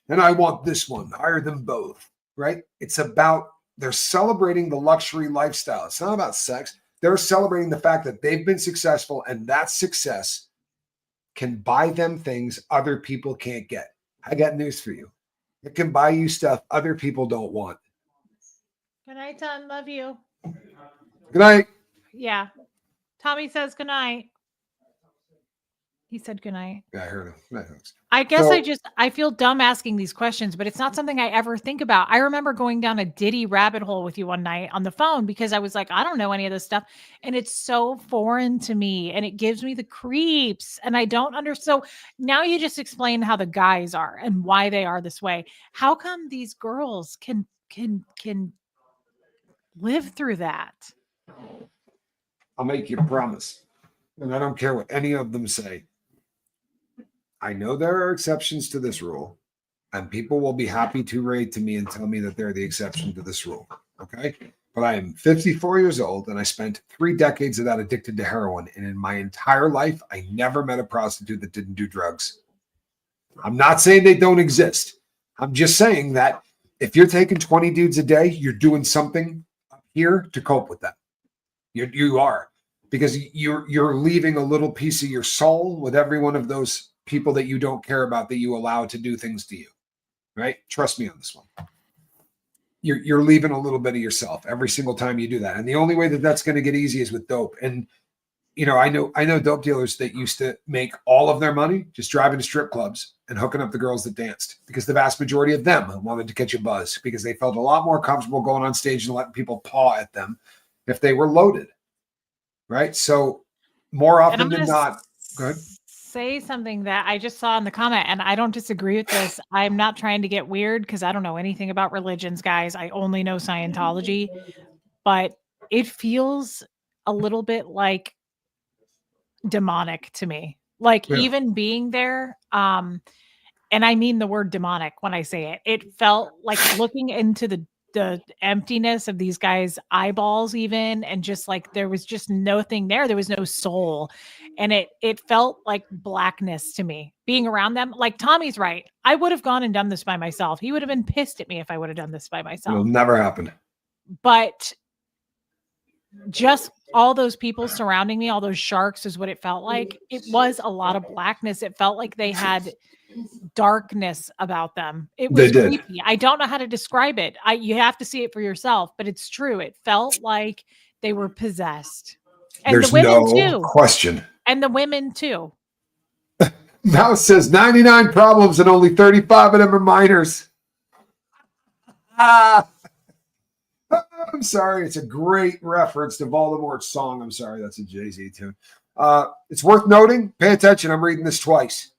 And I want this one. Hire them both, right? It's about, they're celebrating the luxury lifestyle. It's not about sex. They're celebrating the fact that they've been successful and that success can buy them things other people can't get. I got news for you. It can buy you stuff other people don't want. Good night, son. Love you. Good night. Yeah. Tommy says good night. He said goodnight. Yeah, I heard him. I guess So- I feel dumb asking these questions, but it's not something I ever think about. I remember going down a Diddy rabbit hole with you one night on the phone because I was like, I don't know any of this stuff. And it's so foreign to me and it gives me the creeps and I don't understand. So now you just explain how the guys are and why they are this way. How come these girls can live through that? I'll make you a promise. And I don't care what any of them say. I know there are exceptions to this rule, and people will be happy to write to me and tell me that they're the exception to this rule. Okay. But I am 54 years old and I spent 3 decades of that addicted to heroin. And in my entire life, I never met a prostitute that didn't do drugs. I'm not saying they don't exist. I'm just saying that if you're taking 20 dudes a day, you're doing something up here to cope with that. You are, because you're leaving a little piece of your soul with every one of those people that you don't care about that you allow to do things to you, right? Trust me on this one. You're leaving a little bit of yourself every single time you do that. And the only way that that's going to get easy is with dope. And, I know dope dealers that used to make all of their money just driving to strip clubs and hooking up the girls that danced, because the vast majority of them wanted to catch a buzz because they felt a lot more comfortable going on stage and letting people paw at them if they were loaded, right? So more often than not, go ahead. Say something that I just saw in the comment, and I don't disagree with this. I'm not trying to get weird because I don't know anything about religions, guys. I only know Scientology, but it feels a little bit like demonic to me. Like even being there, and I mean the word demonic when I say it. It felt like looking into the emptiness of these guys' eyeballs even, and just like there was just nothing there. There was no soul. And it felt like blackness to me being around them. Like Tommy's right. I would have gone and done this by myself. He would have been pissed at me if I would have done this by myself. It'll never happen. But just all those people surrounding me, all those sharks is what it felt like. It was a lot of blackness. It felt like they had darkness about them. It was creepy. I don't know how to describe it. You have to see it for yourself, but it's true. It felt like they were possessed. And there's the women no too. Question. And the women too. Mouse says 99 problems and only 35 of them are minors. I'm sorry. It's a great reference to Voldemort's song. I'm sorry. That's a Jay-Z tune. It's worth noting. Pay attention. I'm reading this twice.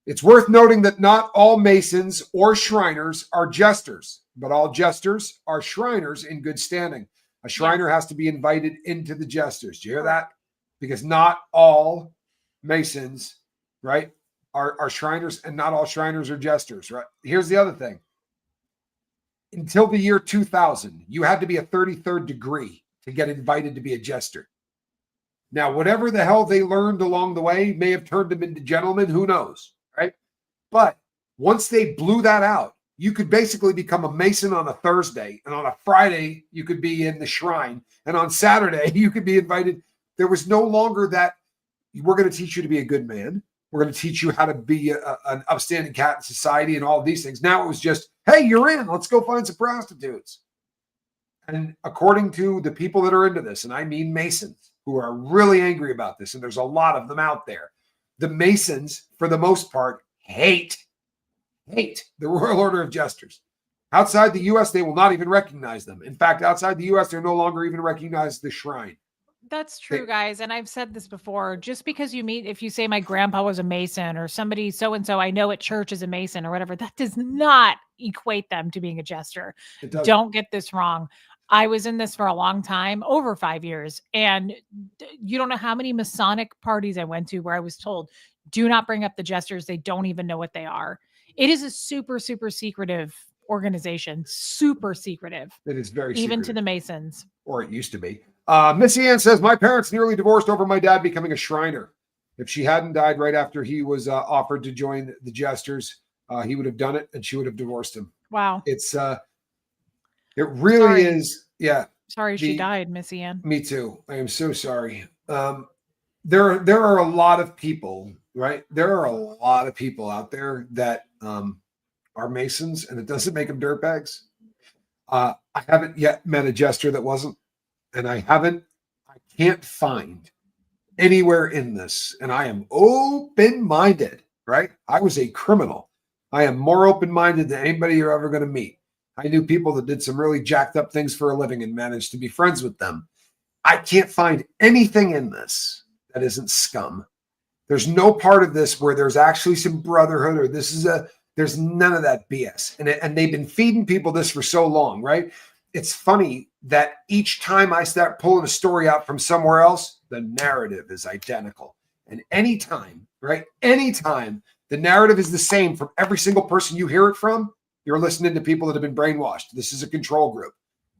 It's worth noting that not all Masons or Shriners are Jesters, but all Jesters are Shriners in good standing. A Shriner has to be invited into the Jesters. Do you hear that? Because not all Masons, right, are Shriners, and not all Shriners are Jesters, right? Here's the other thing. Until the year 2000, you had to be a 33rd degree to get invited to be a Jester. Now, whatever the hell they learned along the way may have turned them into gentlemen. Who knows, right? But once they blew that out, you could basically become a Mason on a Thursday, and on a Friday, you could be in the shrine, and on Saturday, you could be invited. There was no longer that we're going to teach you to be a good man. We're going to teach you how to be an upstanding cat in society and all of these things. Now it was just, hey, you're in. Let's go find some prostitutes. And according to the people that are into this, and I mean Masons, who are really angry about this, and there's a lot of them out there, the Masons, for the most part, hate the Royal Order of Jesters. Outside the U.S., they will not even recognize them. In fact, outside the U.S., they're no longer even recognized the shrine. That's true, guys. And I've said this before, just because if you say my grandpa was a Mason or somebody so-and-so I know at church is a Mason or whatever, that does not equate them to being a Jester. Don't get this wrong. I was in this for a long time, over 5 years. And you don't know how many Masonic parties I went to where I was told, do not bring up the Jesters. They don't even know what they are. It is a super, super secretive organization. Super secretive. It is very secretive. Even to the Masons. Or it used to be. Missy Ann says, my parents nearly divorced over my dad becoming a Shriner. If she hadn't died right after he was offered to join the Jesters, he would have done it and she would have divorced him. Wow. It's it really is. Yeah. Sorry she died, Missy Ann. Me too. I am so sorry. There are a lot of people, right? There are a lot of people out there that are Masons, and it doesn't make them dirtbags. I haven't yet met a Jester that wasn't. And I can't find anywhere in this, and I am open-minded, right? I was a criminal. I am more open-minded than anybody you're ever going to meet. I knew people that did some really jacked up things for a living and managed to be friends with them. I can't find anything in this that isn't scum. There's no part of this where there's actually some brotherhood or there's none of that BS. And they've been feeding people this for so long, right? It's funny that each time I start pulling a story out from somewhere else, the narrative is identical. And anytime, right? Anytime the narrative is the same from every single person you hear it from, you're listening to people that have been brainwashed. This is a control group,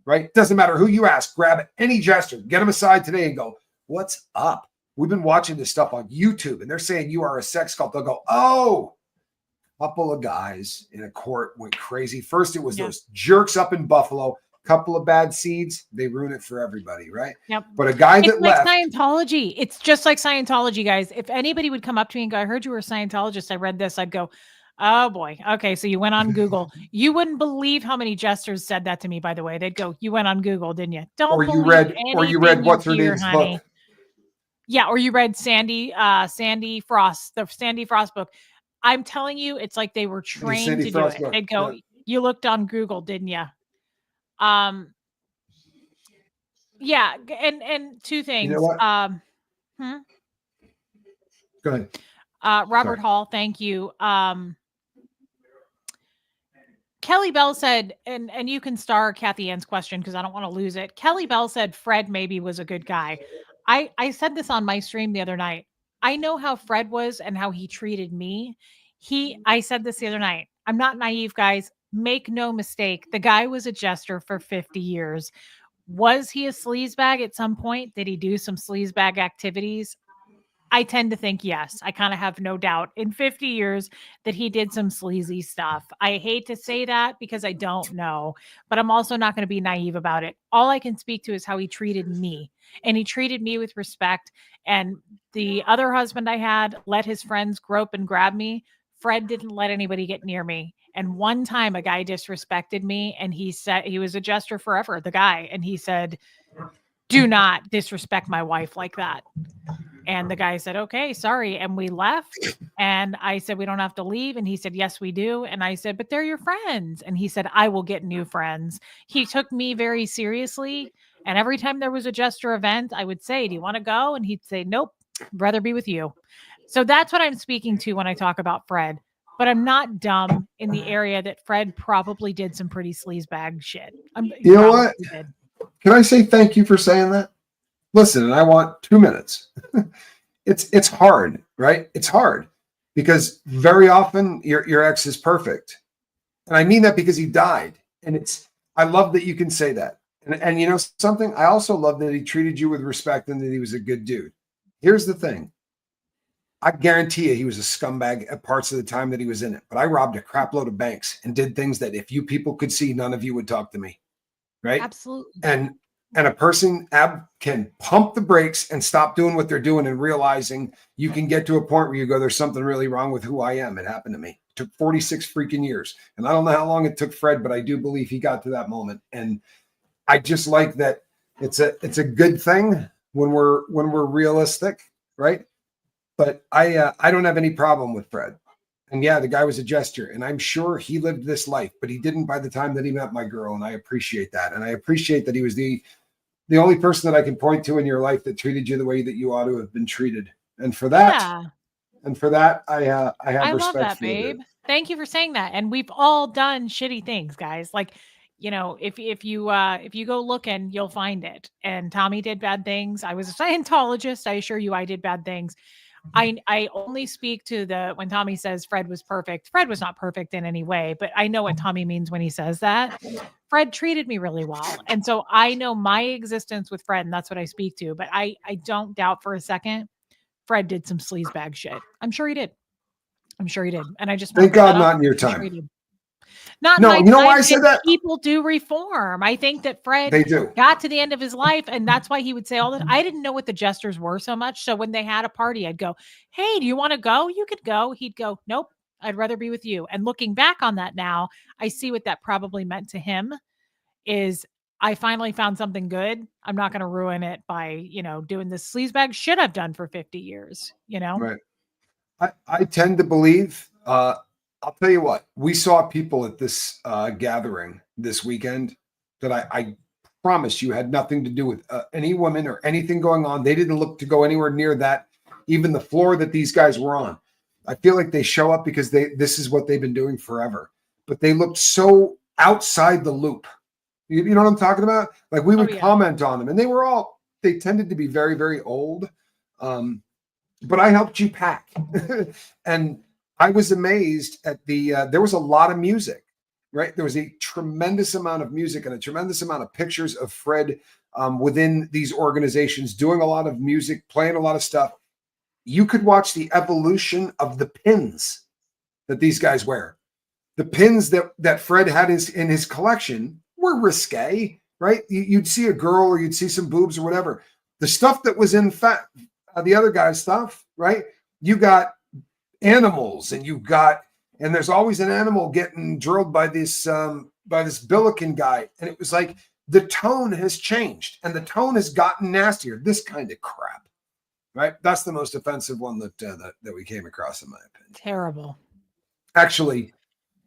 right? Doesn't matter who you ask, grab any jester, get them aside today and go, what's up? We've been watching this stuff on YouTube and they're saying you are a sex cult. They'll go, oh, a couple of guys in a court went crazy. First, it was those jerks up in Buffalo, couple of bad seeds. They ruin it for everybody, right? Yep. But a guy that left. Scientology. It's just like Scientology, guys. If anybody would come up to me and go, I heard you were a Scientologist, I read this, I'd go, oh boy. Okay. So you went on Google. You wouldn't believe how many jesters said that to me, by the way. They'd go, you went on Google, didn't you? Or you read what's her name's book. Yeah, or you read Sandy Frost, the Sandy Frost book. I'm telling you, it's like they were trained to do it. They'd go, you looked on Google, didn't you? Yeah, and two things. You know what? Go ahead. Robert Hall, thank you. Kelly Bell said, and you can star Kathy Ann's question because I don't want to lose it. Kelly Bell said Fred maybe was a good guy. I said this on my stream the other night. I know how Fred was and how he treated me. I said this the other night. I'm not naive, guys. Make no mistake. The guy was a jester for 50 years. Was he a sleazebag at some point? Did he do some sleazebag activities? I tend to think yes. I kind of have no doubt in 50 years that he did some sleazy stuff. I hate to say that because I don't know, but I'm also not going to be naive about it. All I can speak to is how he treated me, and he treated me with respect. And the other husband I had let his friends grope and grab me. Fred didn't let anybody get near me. And one time a guy disrespected me, and he said, he was a jester forever, the guy. And he said, do not disrespect my wife like that. And the guy said, okay, sorry. And we left. And I said, we don't have to leave. And he said, yes, we do. And I said, but they're your friends. And he said, I will get new friends. He took me very seriously. And every time there was a jester event, I would say, do you want to go? And he'd say, nope, I'd rather be with you. So that's what I'm speaking to when I talk about Fred. But I'm not dumb in the area that Fred probably did some pretty sleazebag shit. You know what? Can I say thank you for saying that? Listen, and I want 2 minutes. It's hard, right? It's hard because very often your ex is perfect. And I mean that because he died. And I love that you can say that. And you know something? I also love that he treated you with respect and that he was a good dude. Here's the thing. I guarantee you he was a scumbag at parts of the time that he was in it. But I robbed a crap load of banks and did things that if you people could see, none of you would talk to me. Right? Absolutely. And a person can pump the brakes and stop doing what they're doing and realizing you can get to a point where you go, there's something really wrong with who I am. It happened to me. It took 46 freaking years. And I don't know how long it took Fred, but I do believe he got to that moment. And I just like that it's a good thing when we're realistic, right? But I don't have any problem with Fred. And yeah, the guy was a jester, and I'm sure he lived this life, but he didn't by the time that he met my girl. And I appreciate that. And I appreciate that he was the only person that I can point to in your life that treated you the way that you ought to have been treated. And for that, I have respect love that, for you. babe. Thank you for saying that. And we've all done shitty things, guys. Like, you know, if you go looking, you'll find it. And Tommy did bad things. I was a Scientologist. I assure you I did bad things. I only speak to when Tommy says Fred was perfect. Fred was not perfect in any way, but I know what Tommy means when he says that. Fred treated me really well. And so I know my existence with Fred, and that's what I speak to. But I don't doubt for a second Fred did some sleazebag shit. I'm sure he did. And I just thank God not in your time. You know why I said that? People do reform. I think that Fred got to the end of his life, and that's why he would say all that. I didn't know what the jesters were so much. So when they had a party, I'd go, hey, do you want to go? You could go. He'd go, nope, I'd rather be with you. And looking back on that now, I see what that probably meant to him is I finally found something good. I'm not going to ruin it by, doing this sleazebag shit I've done for 50 years, Right. I tend to believe, I'll tell you what, we saw people at this gathering this weekend that I promise you had nothing to do with any women or anything going on. They didn't look to go anywhere near that, even the floor that these guys were on. I feel like they show up because this is what they've been doing forever, but they looked so outside the loop. You know what I'm talking about? Like we would comment on them, and they tended to be very, very old. But I helped you pack. And I was amazed at there was a lot of music, right? There was a tremendous amount of music and a tremendous amount of pictures of Fred within these organizations, doing a lot of music, playing a lot of stuff. You could watch the evolution of the pins that these guys wear. The pins that Fred had in his collection were risque, right? You'd see a girl or you'd see some boobs or whatever. The stuff that was in the other guy's stuff, right? You got animals, and there's always an animal getting drilled by this Billiken guy, and it was like the tone has changed, and the tone has gotten nastier. This kind of crap, right? That's the most offensive one that we came across, in my opinion. Terrible. Actually,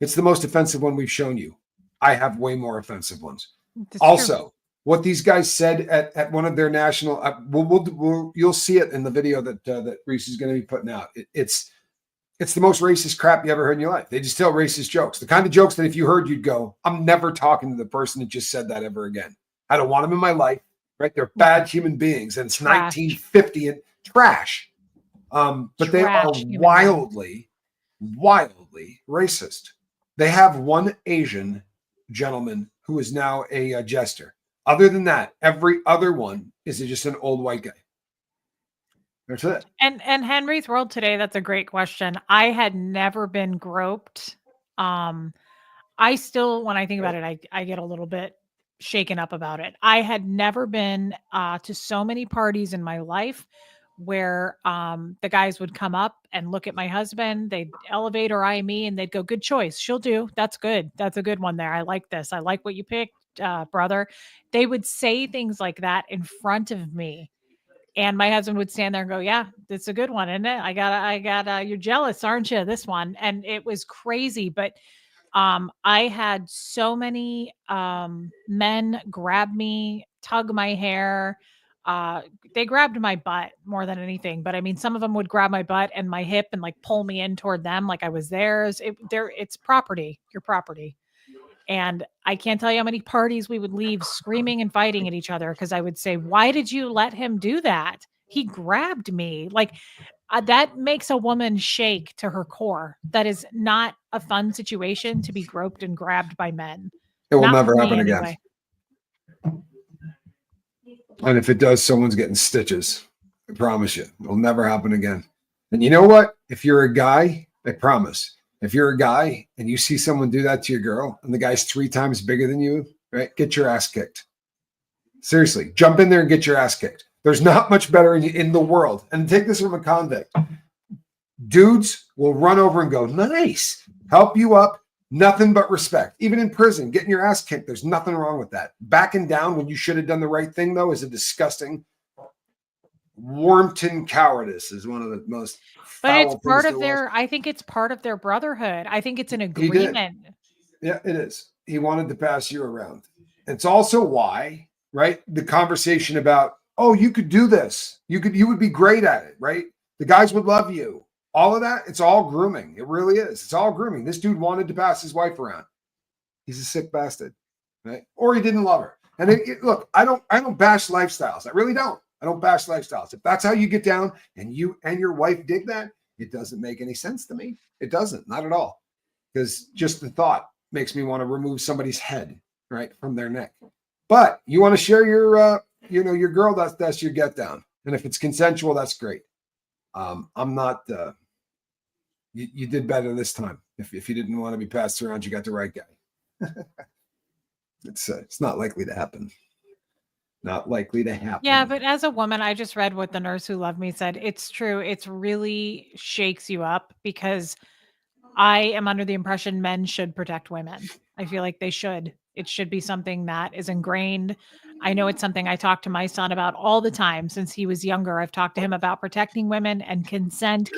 it's the most offensive one we've shown you. I have way more offensive ones. That's also. True. What these guys said at one of their national, you'll see it in the video that Reese is going to be putting out. It's the most racist crap you ever heard in your life. They just tell racist jokes, the kind of jokes that if you heard, you'd go, "I'm never talking to the person that just said that ever again. I don't want them in my life." Right? They're bad human beings, and it's trash. 1950 and trash. But trash, they are wildly racist. They have one Asian gentleman who is now a jester. Other than that, every other one is just an old white guy. That's it. And Henry's World Today, that's a great question. I had never been groped. I still, when I think about it, I get a little bit shaken up about it. I had never been to so many parties in my life where the guys would come up and look at my husband. They'd elevate or eye me, and they'd go, "Good choice. She'll do. That's good. That's a good one there. I like this. I like what you picked, brother." They would say things like that in front of me. And my husband would stand there and go, "Yeah, that's a good one, isn't it? I got, you're jealous, aren't you? This one." And it was crazy. But I had so many men grab me, tug my hair. They grabbed my butt more than anything. But I mean, some of them would grab my butt and my hip and like pull me in toward them like I was theirs. It's property, your property. And I can't tell you how many parties we would leave screaming and fighting at each other because I would say, "Why did you let him do that? He grabbed me." Like that makes a woman shake to her core. That is not a fun situation to be groped and grabbed by men. It will never happen again. And if it does, someone's getting stitches. I promise you, it will never happen again. And you know what? If you're a guy, I promise. If you're a guy and you see someone do that to your girl and the guy's 3 times bigger than you, right? Get your ass kicked. Seriously, jump in there and get your ass kicked. There's not much better in the world. And take this from a convict. Dudes will run over and go, "Nice, help you up." Nothing but respect. Even in prison, getting your ass kicked, there's nothing wrong with that. Backing down when you should have done the right thing, though, is a disgusting Warmton cowardice is one of the most. But it's part of their. I think it's part of their brotherhood. I think it's an agreement. Yeah, it is. He wanted to pass you around. It's also why, right? The conversation about, "Oh, you could do this. You would be great at it, right? The guys would love you." All of that, it's all grooming. It really is. It's all grooming. This dude wanted to pass his wife around. He's a sick bastard, right? Or he didn't love her. And look, I don't bash lifestyles. I really don't. I don't bash lifestyles. If that's how you get down and you and your wife dig that, it doesn't make any sense to me. It doesn't, not at all. Because just the thought makes me want to remove somebody's head, right, from their neck. But you want to share your girl, that's your get down. And if it's consensual, that's great. I'm not, you did better this time. If you didn't want to be passed around, you got the right guy. It's not likely to happen. Not likely to happen. Yeah, but as a woman, I just read what the nurse who loved me said. It's true. It's really shakes you up because I am under the impression men should protect women. I feel like they should. It should be something that is ingrained. I know it's something I talk to my son about all the time since he was younger. I've talked to him about protecting women and consent.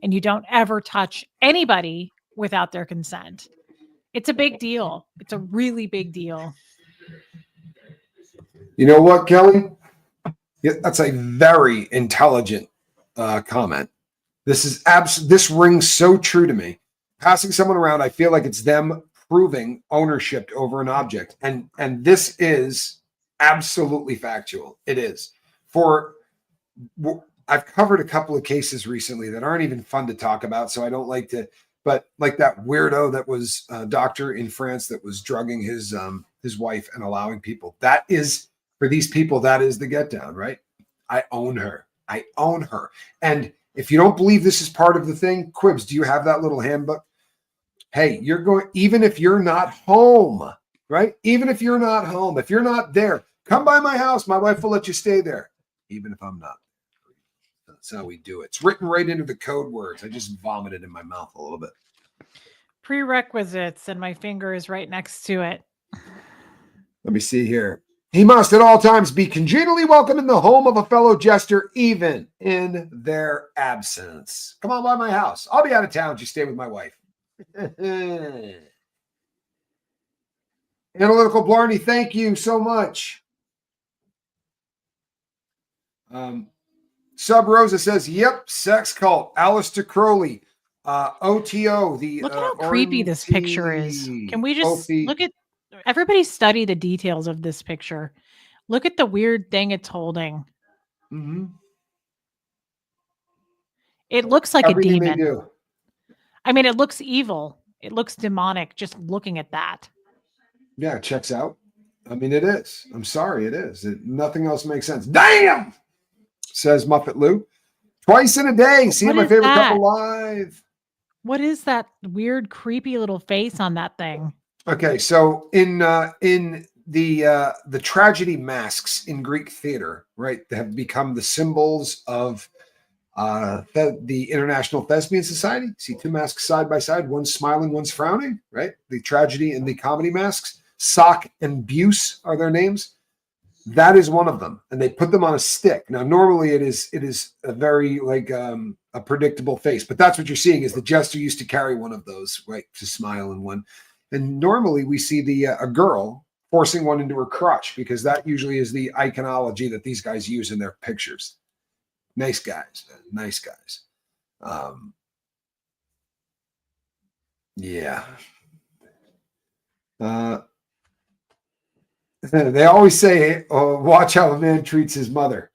And you don't ever touch anybody without their consent. It's a big deal. It's a really big deal. You know what, Kelly? Yeah, that's a very intelligent comment. This rings so true to me. Passing someone around, I feel like it's them proving ownership over an object. And this is absolutely factual. It is. I've covered a couple of cases recently that aren't even fun to talk about, so I don't like to, but like that weirdo that was a doctor in France that was drugging his wife and allowing people. That is, for these people, that is the get down, right? I own her. And if you don't believe this is part of the thing, Quibs, do you have that little handbook? Hey, even if you're not home, right? Even if you're not home, if you're not there, come by my house. My wife will let you stay there, even if I'm not. That's how we do it. It's written right into the code words. I just vomited in my mouth a little bit. Prerequisites, and my finger is right next to it. Let me see here. He must at all times be congenially welcome in the home of a fellow jester, even in their absence. Come on by my house. I'll be out of town. Just stay with my wife. Analytical Blarney, thank you so much. Sub Rosa says, yep, sex cult. Alistair Crowley, OTO. Look at how creepy this picture is. Can we just look at, everybody study the details of this picture. Look at the weird thing it's holding. Mm-hmm. It looks like everything a demon. They do. I mean, it looks evil. It looks demonic just looking at that. Yeah, it checks out. I mean, it is. I'm sorry, it is. Nothing else makes sense. Damn, says Muppet Lou. Twice in a day, seeing my favorite couple live. What is that weird, creepy little face on that thing? Okay, so in the tragedy masks in Greek theater, right, have become the symbols of the International Thespian Society. See two masks side by side, one's smiling, one's frowning, right? The tragedy and the comedy masks. Sock and Buse are their names. That is one of them, and they put them on a stick. Now, normally it is a very like a predictable face, but that's what you're seeing is the jester used to carry one of those, right, to smile in one. And normally we see a girl forcing one into her crotch because that usually is the iconology that these guys use in their pictures. Nice guys, man. Nice guys. Yeah. They always say, oh, watch how a man treats his mother.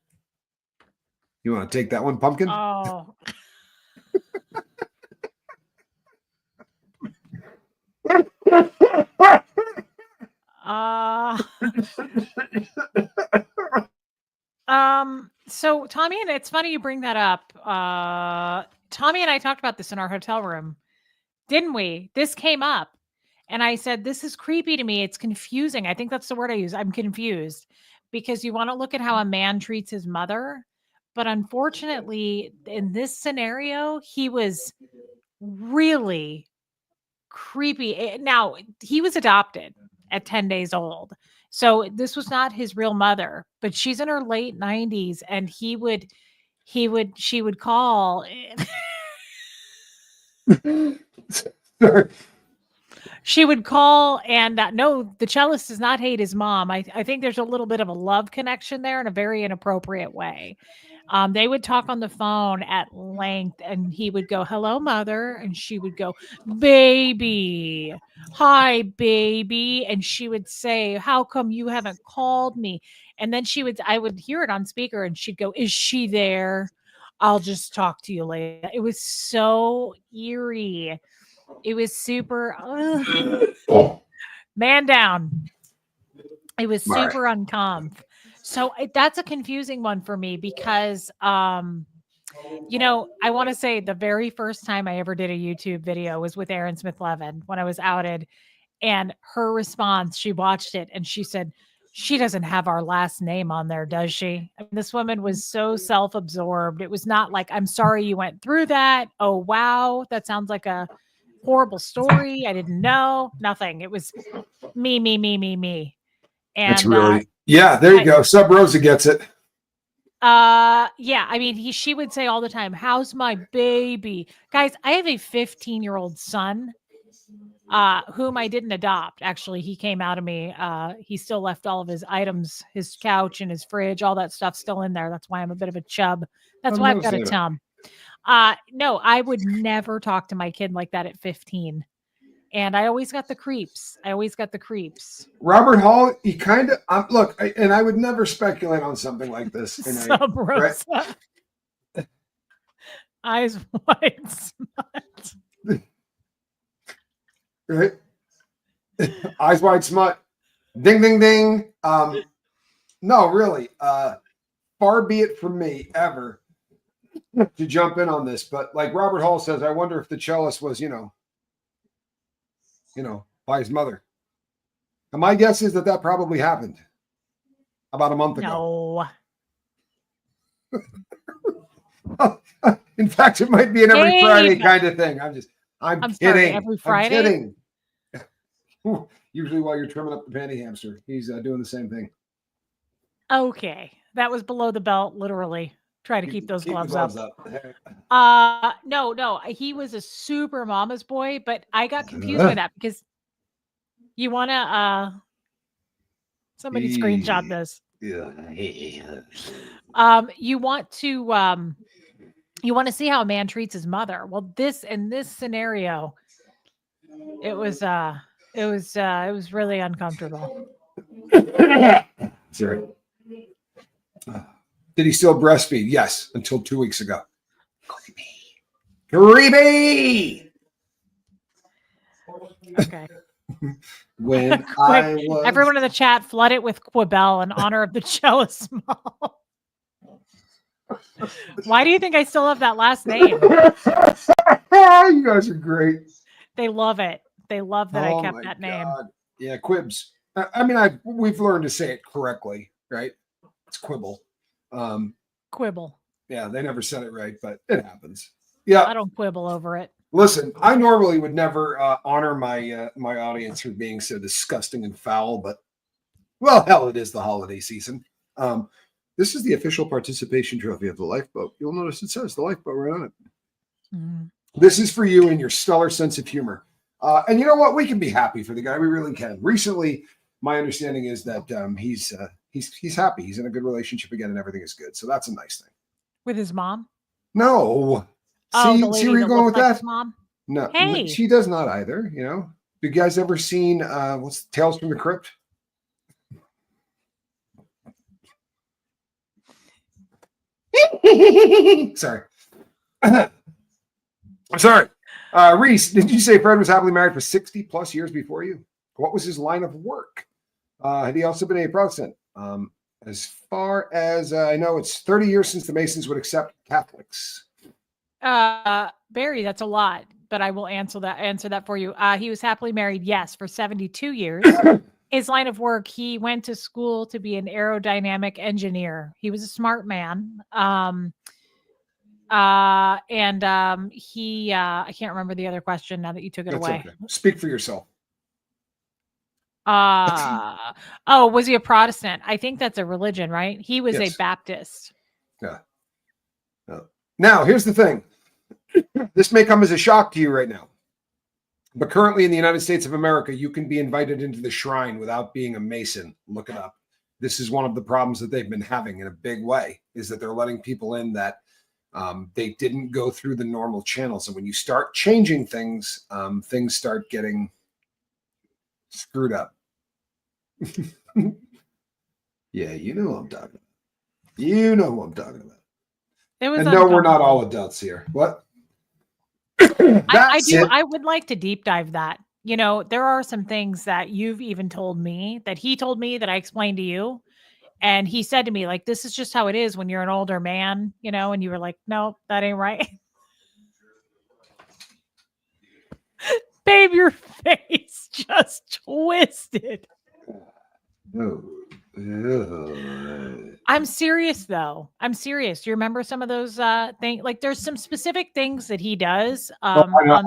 You want to take that one, Pumpkin? Oh. So Tommy, and it's funny you bring that up. Tommy and I talked about this in our hotel room, didn't we? This came up. And I said, this is creepy to me. It's confusing. I think that's the word I use. I'm confused because you want to look at how a man treats his mother. But unfortunately, in this scenario, he was really creepy. Now, he was adopted at 10 days old. So this was not his real mother, but she's in her late 90s. And she would call. She would call and no, the cellist does not hate his mom. I think there's a little bit of a love connection there in a very inappropriate way. They would talk on the phone at length and he would go, hello, mother. And she would go, baby, hi, baby. And she would say, how come you haven't called me? And then I would hear it on speaker and she'd go, is she there? I'll just talk to you later. It was so eerie. It was super man down. It was super uncomf. So that's a confusing one for me because, I want to say the very first time I ever did a YouTube video was with Aaron Smith-Levin when I was outed, and her response, she watched it and she said, she doesn't have our last name on there, does she? I mean, this woman was so self-absorbed. It was not like, I'm sorry you went through that. Oh, wow. That sounds like a horrible story. I didn't know nothing. It was me. And That's really, yeah, there you go. Sub Rosa gets it. Yeah, I mean, she would say all the time, "How's my baby?" Guys, I have a 15-year-old son, whom I didn't adopt. Actually, he came out of me. He still left all of his items, his couch and his fridge, all that stuff still in there. That's why I'm a bit of a chub. That's why I've got a tum. No, I would never talk to my kid like that at 15. And I always got the creeps. Robert Hall, he kind of, look, and I would never speculate on something like this. Sub Rosa. Right? Eyes wide smut. Right? Eyes wide smut. Ding, ding, ding. No, really. Far be it from me ever to jump in on this. But like Robert Hall says, I wonder if the cellist was, by his mother. And my guess is that probably happened about a month ago. No. In fact, it might be an every Friday kind of thing. I'm kidding. Sorry, every Friday? I'm kidding. Usually while you're trimming up the panty hamster, he's doing the same thing. Okay. That was below the belt, literally. Try to keep those gloves up. No. He was a super mama's boy, but I got confused by that because you want to somebody screenshot this. You want to see how a man treats his mother. Well, in this scenario, it was really uncomfortable. Sorry. Did he still breastfeed? Yes, until 2 weeks ago. Creepy. Okay. When everyone in the chat flood it with Quibel in honor of the cellist small. Why do you think I still have that last name? You guys are great. They love it. They love that I kept that name. God. Yeah, Quibs. I mean, we've learned to say it correctly, right? It's Quibble. Quibble. Yeah, they never said it right, but it happens. Yeah, I don't quibble over it. Listen, I normally would never honor my my audience for being so disgusting and foul, but well, hell, it is the holiday season. This is the official participation trophy of the lifeboat. You'll notice it says the lifeboat right on it. Mm-hmm. This is for you and your stellar sense of humor. And you know what? We can be happy for the guy. We really can. Recently, my understanding is that he's happy. He's in a good relationship again, and everything is good. So that's a nice thing. With his mom? No. Oh, see where you're going with that? Mom? No, hey. She does not either. You know, you guys ever seen what's Tales from the Crypt? Sorry. I'm sorry. Reese, did you say Fred was happily married for 60 plus years before you? What was his line of work? Had he also been a Protestant? As far as I know, it's 30 years since the Masons would accept Catholics. Barry, that's a lot, but I will answer that for you. He was happily married, yes, for 72 years. His line of work, he went to school to be an aerodynamic engineer. He was a smart man. I can't remember the other question now that you took it away. Okay. Speak for yourself. Was he a Protestant? I think that's a religion, right? He was a Baptist. Yeah. Now, here's the thing. This may come as a shock to you right now. But currently in the United States of America, you can be invited into the shrine without being a Mason. Look it up. This is one of the problems that they've been having in a big way, is that they're letting people in that they didn't go through the normal channels. And when you start changing things, things start getting screwed up. Yeah, you know what I'm talking about. You know what I'm talking about. And no, we're not all adults here. What? I would like to deep dive that. You know, there are some things that you've even told me that he told me that I explained to you. And he said to me, like, this is just how it is when you're an older man, you know, and you were like, no, that ain't right. Babe, your face just twisted. No. I'm serious though. I'm serious. Do you remember some of those things? Like there's some specific things that he does. I'm I'm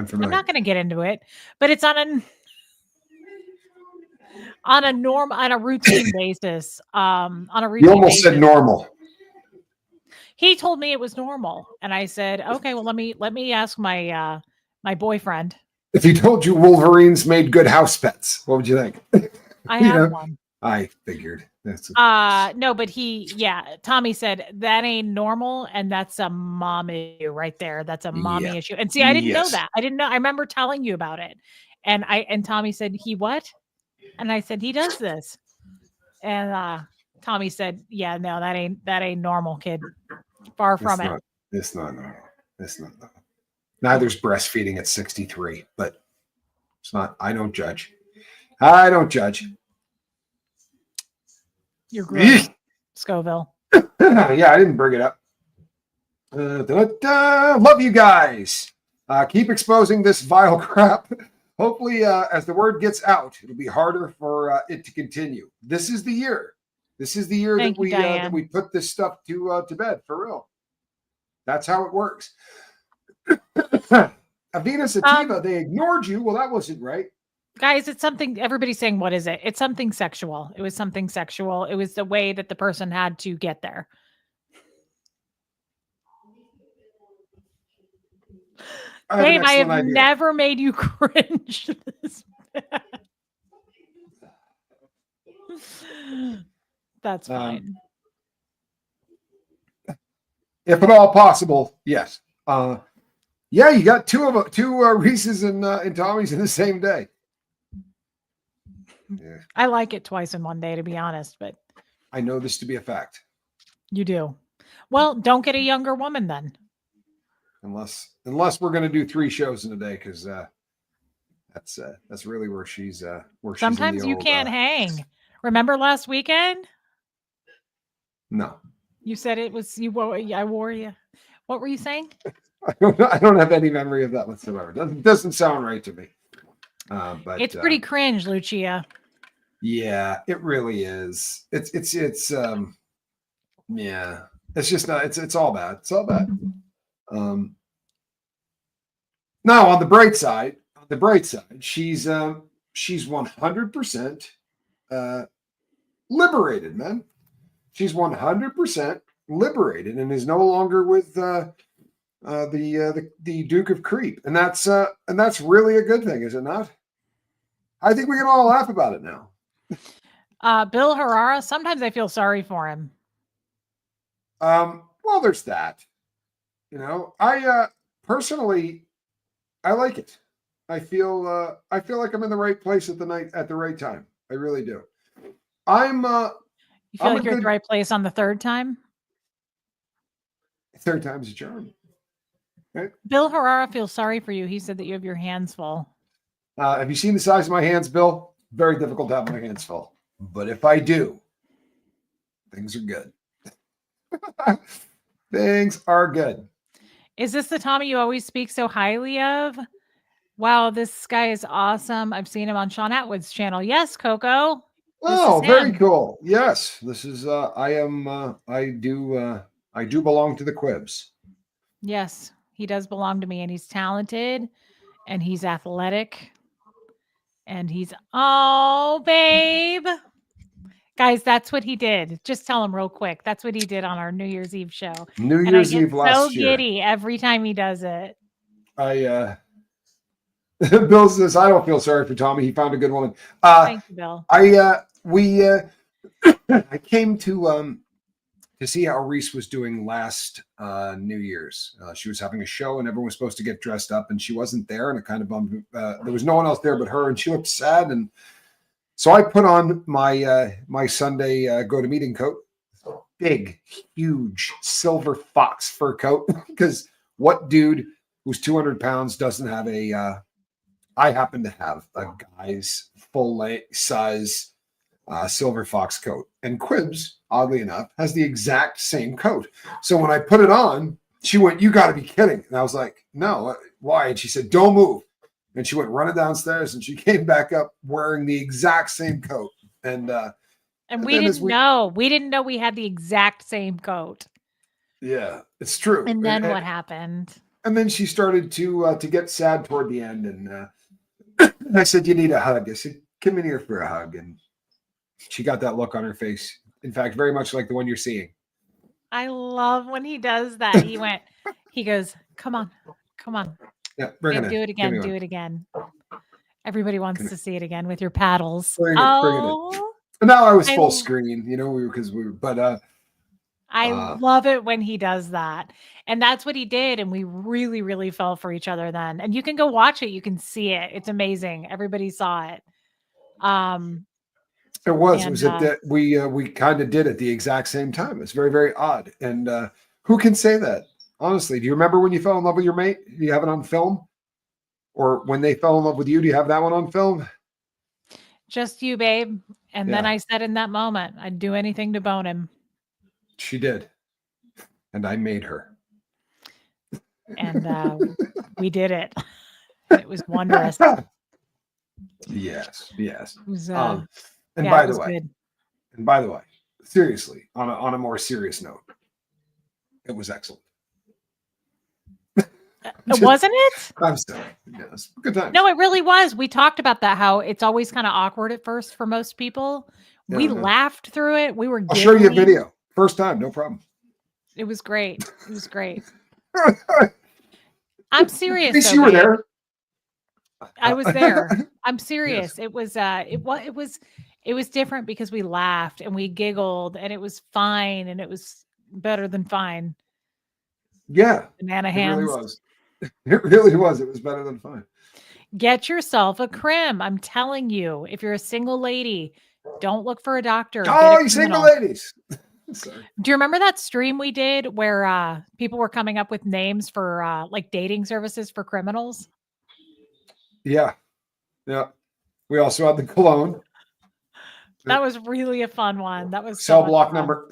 familiar. not going to get into it, but it's on a routine basis. On a routine You almost basis. said normal. He told me it was normal, and I said, "Okay, well let me ask my my boyfriend." If he told you Wolverines made good house pets, what would you think? I have one. I figured. No, but Tommy said that ain't normal, and that's a mom issue right there. That's a mommy issue. And see, I didn't know that. I didn't know. I remember telling you about it, and Tommy said, "He what?" And I said, "He does this." And Tommy said, "Yeah, no, that ain't normal, kid. Far from it. It's not normal. It's not normal. Neither's breastfeeding at 63, but it's not. I don't judge. I don't judge. You're gross, Scoville. Yeah, I didn't bring it up. Love you guys. Keep exposing this vile crap. Hopefully, as the word gets out, it'll be harder for it to continue. This is the year. This is the year that we put this stuff to bed, for real. That's how it works. Avena Sativa, they ignored you. Well, that wasn't right. Guys, it's something, everybody's saying, what is it? It's something sexual. It was something sexual. It was the way that the person had to get there. Babe, I have never made you cringe this bad. That's fine. If at all possible, yes. Yeah, you got two Reese's and Tommy's in the same day. Yeah. I like it twice in one day, to be honest, but I know this to be a fact. You do. Well, don't get a younger woman then. Unless we're going to do 3 shows in a day, because that's really where she's Sometimes you can't hang. Remember last weekend? No. You said it was you. I wore you. What were you saying? I don't have any memory of that whatsoever. Doesn't sound right to me. But it's pretty cringe, Lucia. Yeah, it really is. It's yeah. It's just not. It's all bad. It's all bad. Now on the bright side, she's 100% liberated, man. She's 100% liberated and is no longer with the Duke of Creep, and that's really a good thing, is it not? I think we can all laugh about it now. Bill Herrera. Sometimes I feel sorry for him. Well, there's that. I personally, I like it. I feel like I'm in the right place at the right time. I really do. You feel like you're at the right place on the third time? Third time's a charm. Right? Bill Herrera feels sorry for you. He said that you have your hands full. Have you seen the size of my hands, Bill? Very difficult to have my hands full. But if I do, things are good. Things are good. Is this the Tommy you always speak so highly of? Wow, this guy is awesome. I've seen him on Sean Atwood's channel. Yes, Coco. Oh, very cool. Yes, this is. I do belong to the Quibs. Yes, he does belong to me, and he's talented, and he's athletic, and he's babe. Guys, that's what he did. Just tell him real quick. That's what he did on our New Year's Eve show. New Year's Eve last year. So giddy every time he does it. Bill says, I don't feel sorry for Tommy. He found a good woman. Thank you, Bill. I came to see how Reese was doing last New Year's. She was having a show and everyone was supposed to get dressed up and she wasn't there, and it kind of bummed me. There was no one else there but her, and she looked sad. And so I put on my my Sunday go-to-meeting coat, big, huge silver fox fur coat, because what dude who's 200 pounds doesn't have a I happen to have a guy's full size silver fox coat, and Quibs, oddly enough, has the exact same coat. So when I put it on, she went, "You got to be kidding." And I was like, "No, why?" And she said, "Don't move." And she went running downstairs and she came back up wearing the exact same coat. And we didn't know. We didn't know we had the exact same coat. Yeah, it's true. And then what happened? And then she started to get sad toward the end, and I said, "You need a hug." I said, "Come in here for a hug," and she got that look on her face. In fact, very much like the one you're seeing. I love when he does that. He goes, "Come on, come on, yeah, bring it do it again, do it again." Everybody wants to see it again with your paddles. Bring it in. And now I was full screen, but I love it when he does that. And that's what he did. And we really, really fell for each other then. And you can go watch it. You can see it. It's amazing. Everybody saw it. It was that we kind of did at the exact same time. It's very, very odd. And who can say that? Honestly, do you remember when you fell in love with your mate? Do you have it on film? Or when they fell in love with you, do you have that one on film? Just you, babe. And then I said in that moment, I'd do anything to bone him. She did. And I made her. And we did it. It was wondrous. Yes. It was, and by the way, seriously, on a more serious note, it was excellent. Wasn't it? I'm sorry. Yes, good time. No, it really was. We talked about that, how it's always kind of awkward at first for most people. We laughed through it. We were giggling. I'll show you a video. First time, no problem. It was great. It was great. I'm serious. At least you were there. I was there. I'm serious. Yes. It was different because we laughed and we giggled and it was fine and it was better than fine. Yeah. Banana hands. It really was. It really was. It was better than fine. Get yourself a crim. I'm telling you, if you're a single lady, don't look for a doctor. Oh, you single ladies. Sorry. Do you remember that stream we did where people were coming up with names for like dating services for criminals? Yeah. We also had the cologne. That was really a fun one. That was cell block number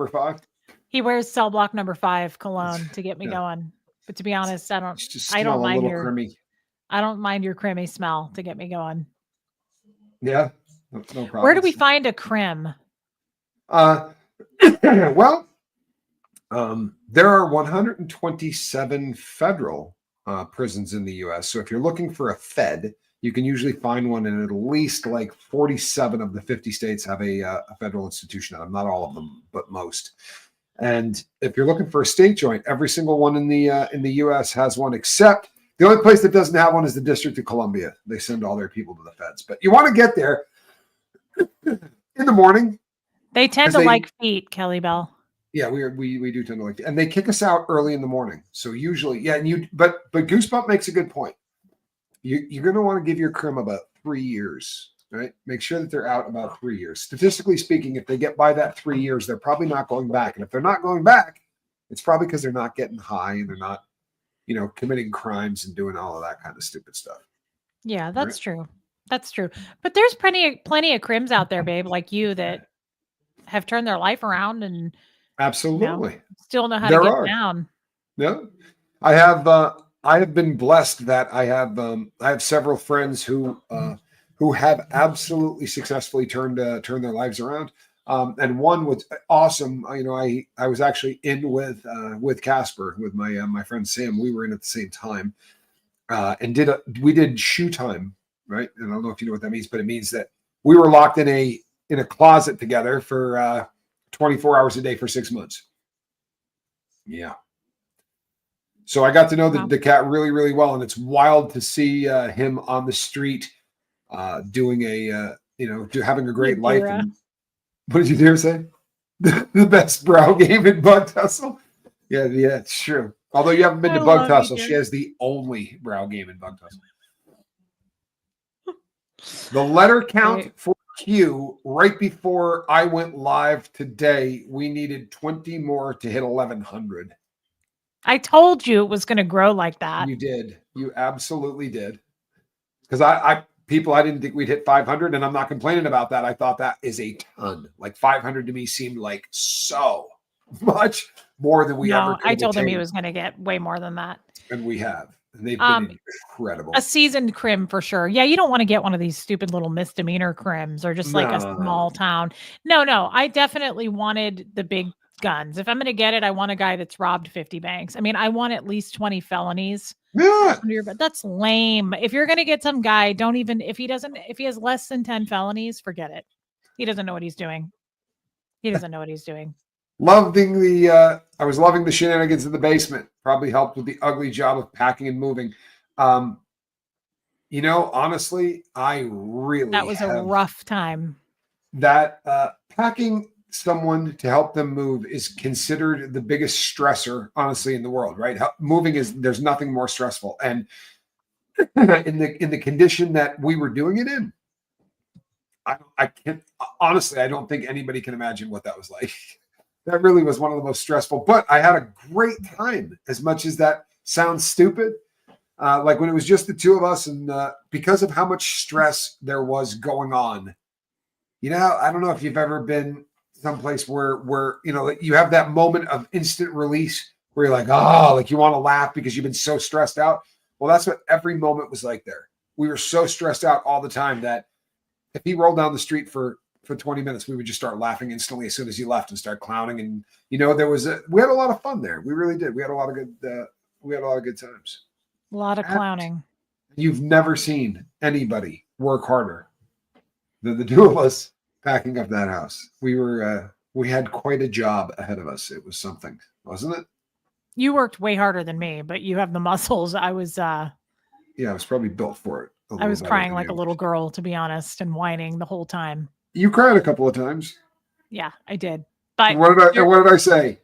5. He wears cell block number 5 cologne to get me going. But to be honest, I don't mind your creamy. I don't mind your creamy smell to get me going. Yeah. No problem. Where do we find a crim? Well, there are 127 federal prisons in the U.S. So if you're looking for a Fed, you can usually find one in at least like 47 of the 50 states have a federal institution. Not all of them, but most. And if you're looking for a state joint, every single one in the U.S. has one, except the only place that doesn't have one is the District of Columbia. They send all their people to the feds. But you want to get there in the morning. They tend to like feet, Kelly Bell. Yeah, we do tend to like, and they kick us out early in the morning. So usually, but Goosebump makes a good point. You're going to want to give your crim about 3 years, right? Make sure that they're out about 3 years. Statistically speaking, if they get by that 3 years, they're probably not going back. And if they're not going back, it's probably because they're not getting high and they're not, committing crimes and doing all of that kind of stupid stuff. Yeah, that's true. That's true. But there's plenty of crims out there, babe, like you that have turned their life around and absolutely still know how to get down. Yeah, I have been blessed that I have several friends who have absolutely successfully turned their lives around. And one was awesome. I was actually in with Casper, with my friend Sam. We were in at the same time, and we did shoe time, right? And I don't know if you know what that means, but it means that we were locked in a closet together for 24 hours a day for 6 months. Yeah. So I got to know the cat really, really well. And it's wild to see him on the street doing having a great life. And, what did you dare say? The best brow game in Bug Tussle? Yeah, it's true. Although you haven't been to Bug Tussle, she has the only brow game in Bug Tussle. The letter count for Q right before I went live today, we needed 20 more to hit 1,100. I told you it was going to grow like that. You did. You absolutely did. Because I didn't think we'd hit 500, and I'm not complaining about that. I thought that is a ton. Like 500 to me seemed like so much more than we ever could. I told him he was going to get way more than that. And we have. And they've been incredible. A seasoned crim for sure. Yeah, you don't want to get one of these stupid little misdemeanor crims or just like a small town. No, I definitely wanted the big guns. If I'm going to get it, I want a guy that's robbed 50 banks. I mean, I want at least 20 felonies. Yeah. But that's lame. If you're going to get some guy, don't even, if he has less than 10 felonies, forget it. He doesn't know what he's doing. He doesn't know what he's doing. I was loving the shenanigans in the basement. Probably helped with the ugly job of packing and moving. Honestly, that was a rough time. That packing someone to help them move is considered the biggest stressor, honestly, in the world, right? There's nothing more stressful. And in the condition that we were doing it in, I can't, honestly, I don't think anybody can imagine what that was like. That really was one of the most stressful, but I had a great time, as much as that sounds stupid. Like when it was just the two of us, and because of how much stress there was going on, I don't know if you've ever been someplace where you have that moment of instant release where you're like, oh, like you want to laugh because you've been so stressed out. Well, that's what every moment was like there. We were so stressed out all the time that if he rolled down the street for 20 minutes, we would just start laughing instantly as soon as he left and start clowning. And, we had a lot of fun there. We really did. We had a lot of good times. A lot of clowning. You've never seen anybody work harder than the two of us packing up that house. We had quite a job ahead of us. It was something, wasn't it? You worked way harder than me, but you have the muscles. I was probably built for it. I was crying like a little girl, to be honest, and whining the whole time. You cried a couple of times. Yeah, I did. But what did I say?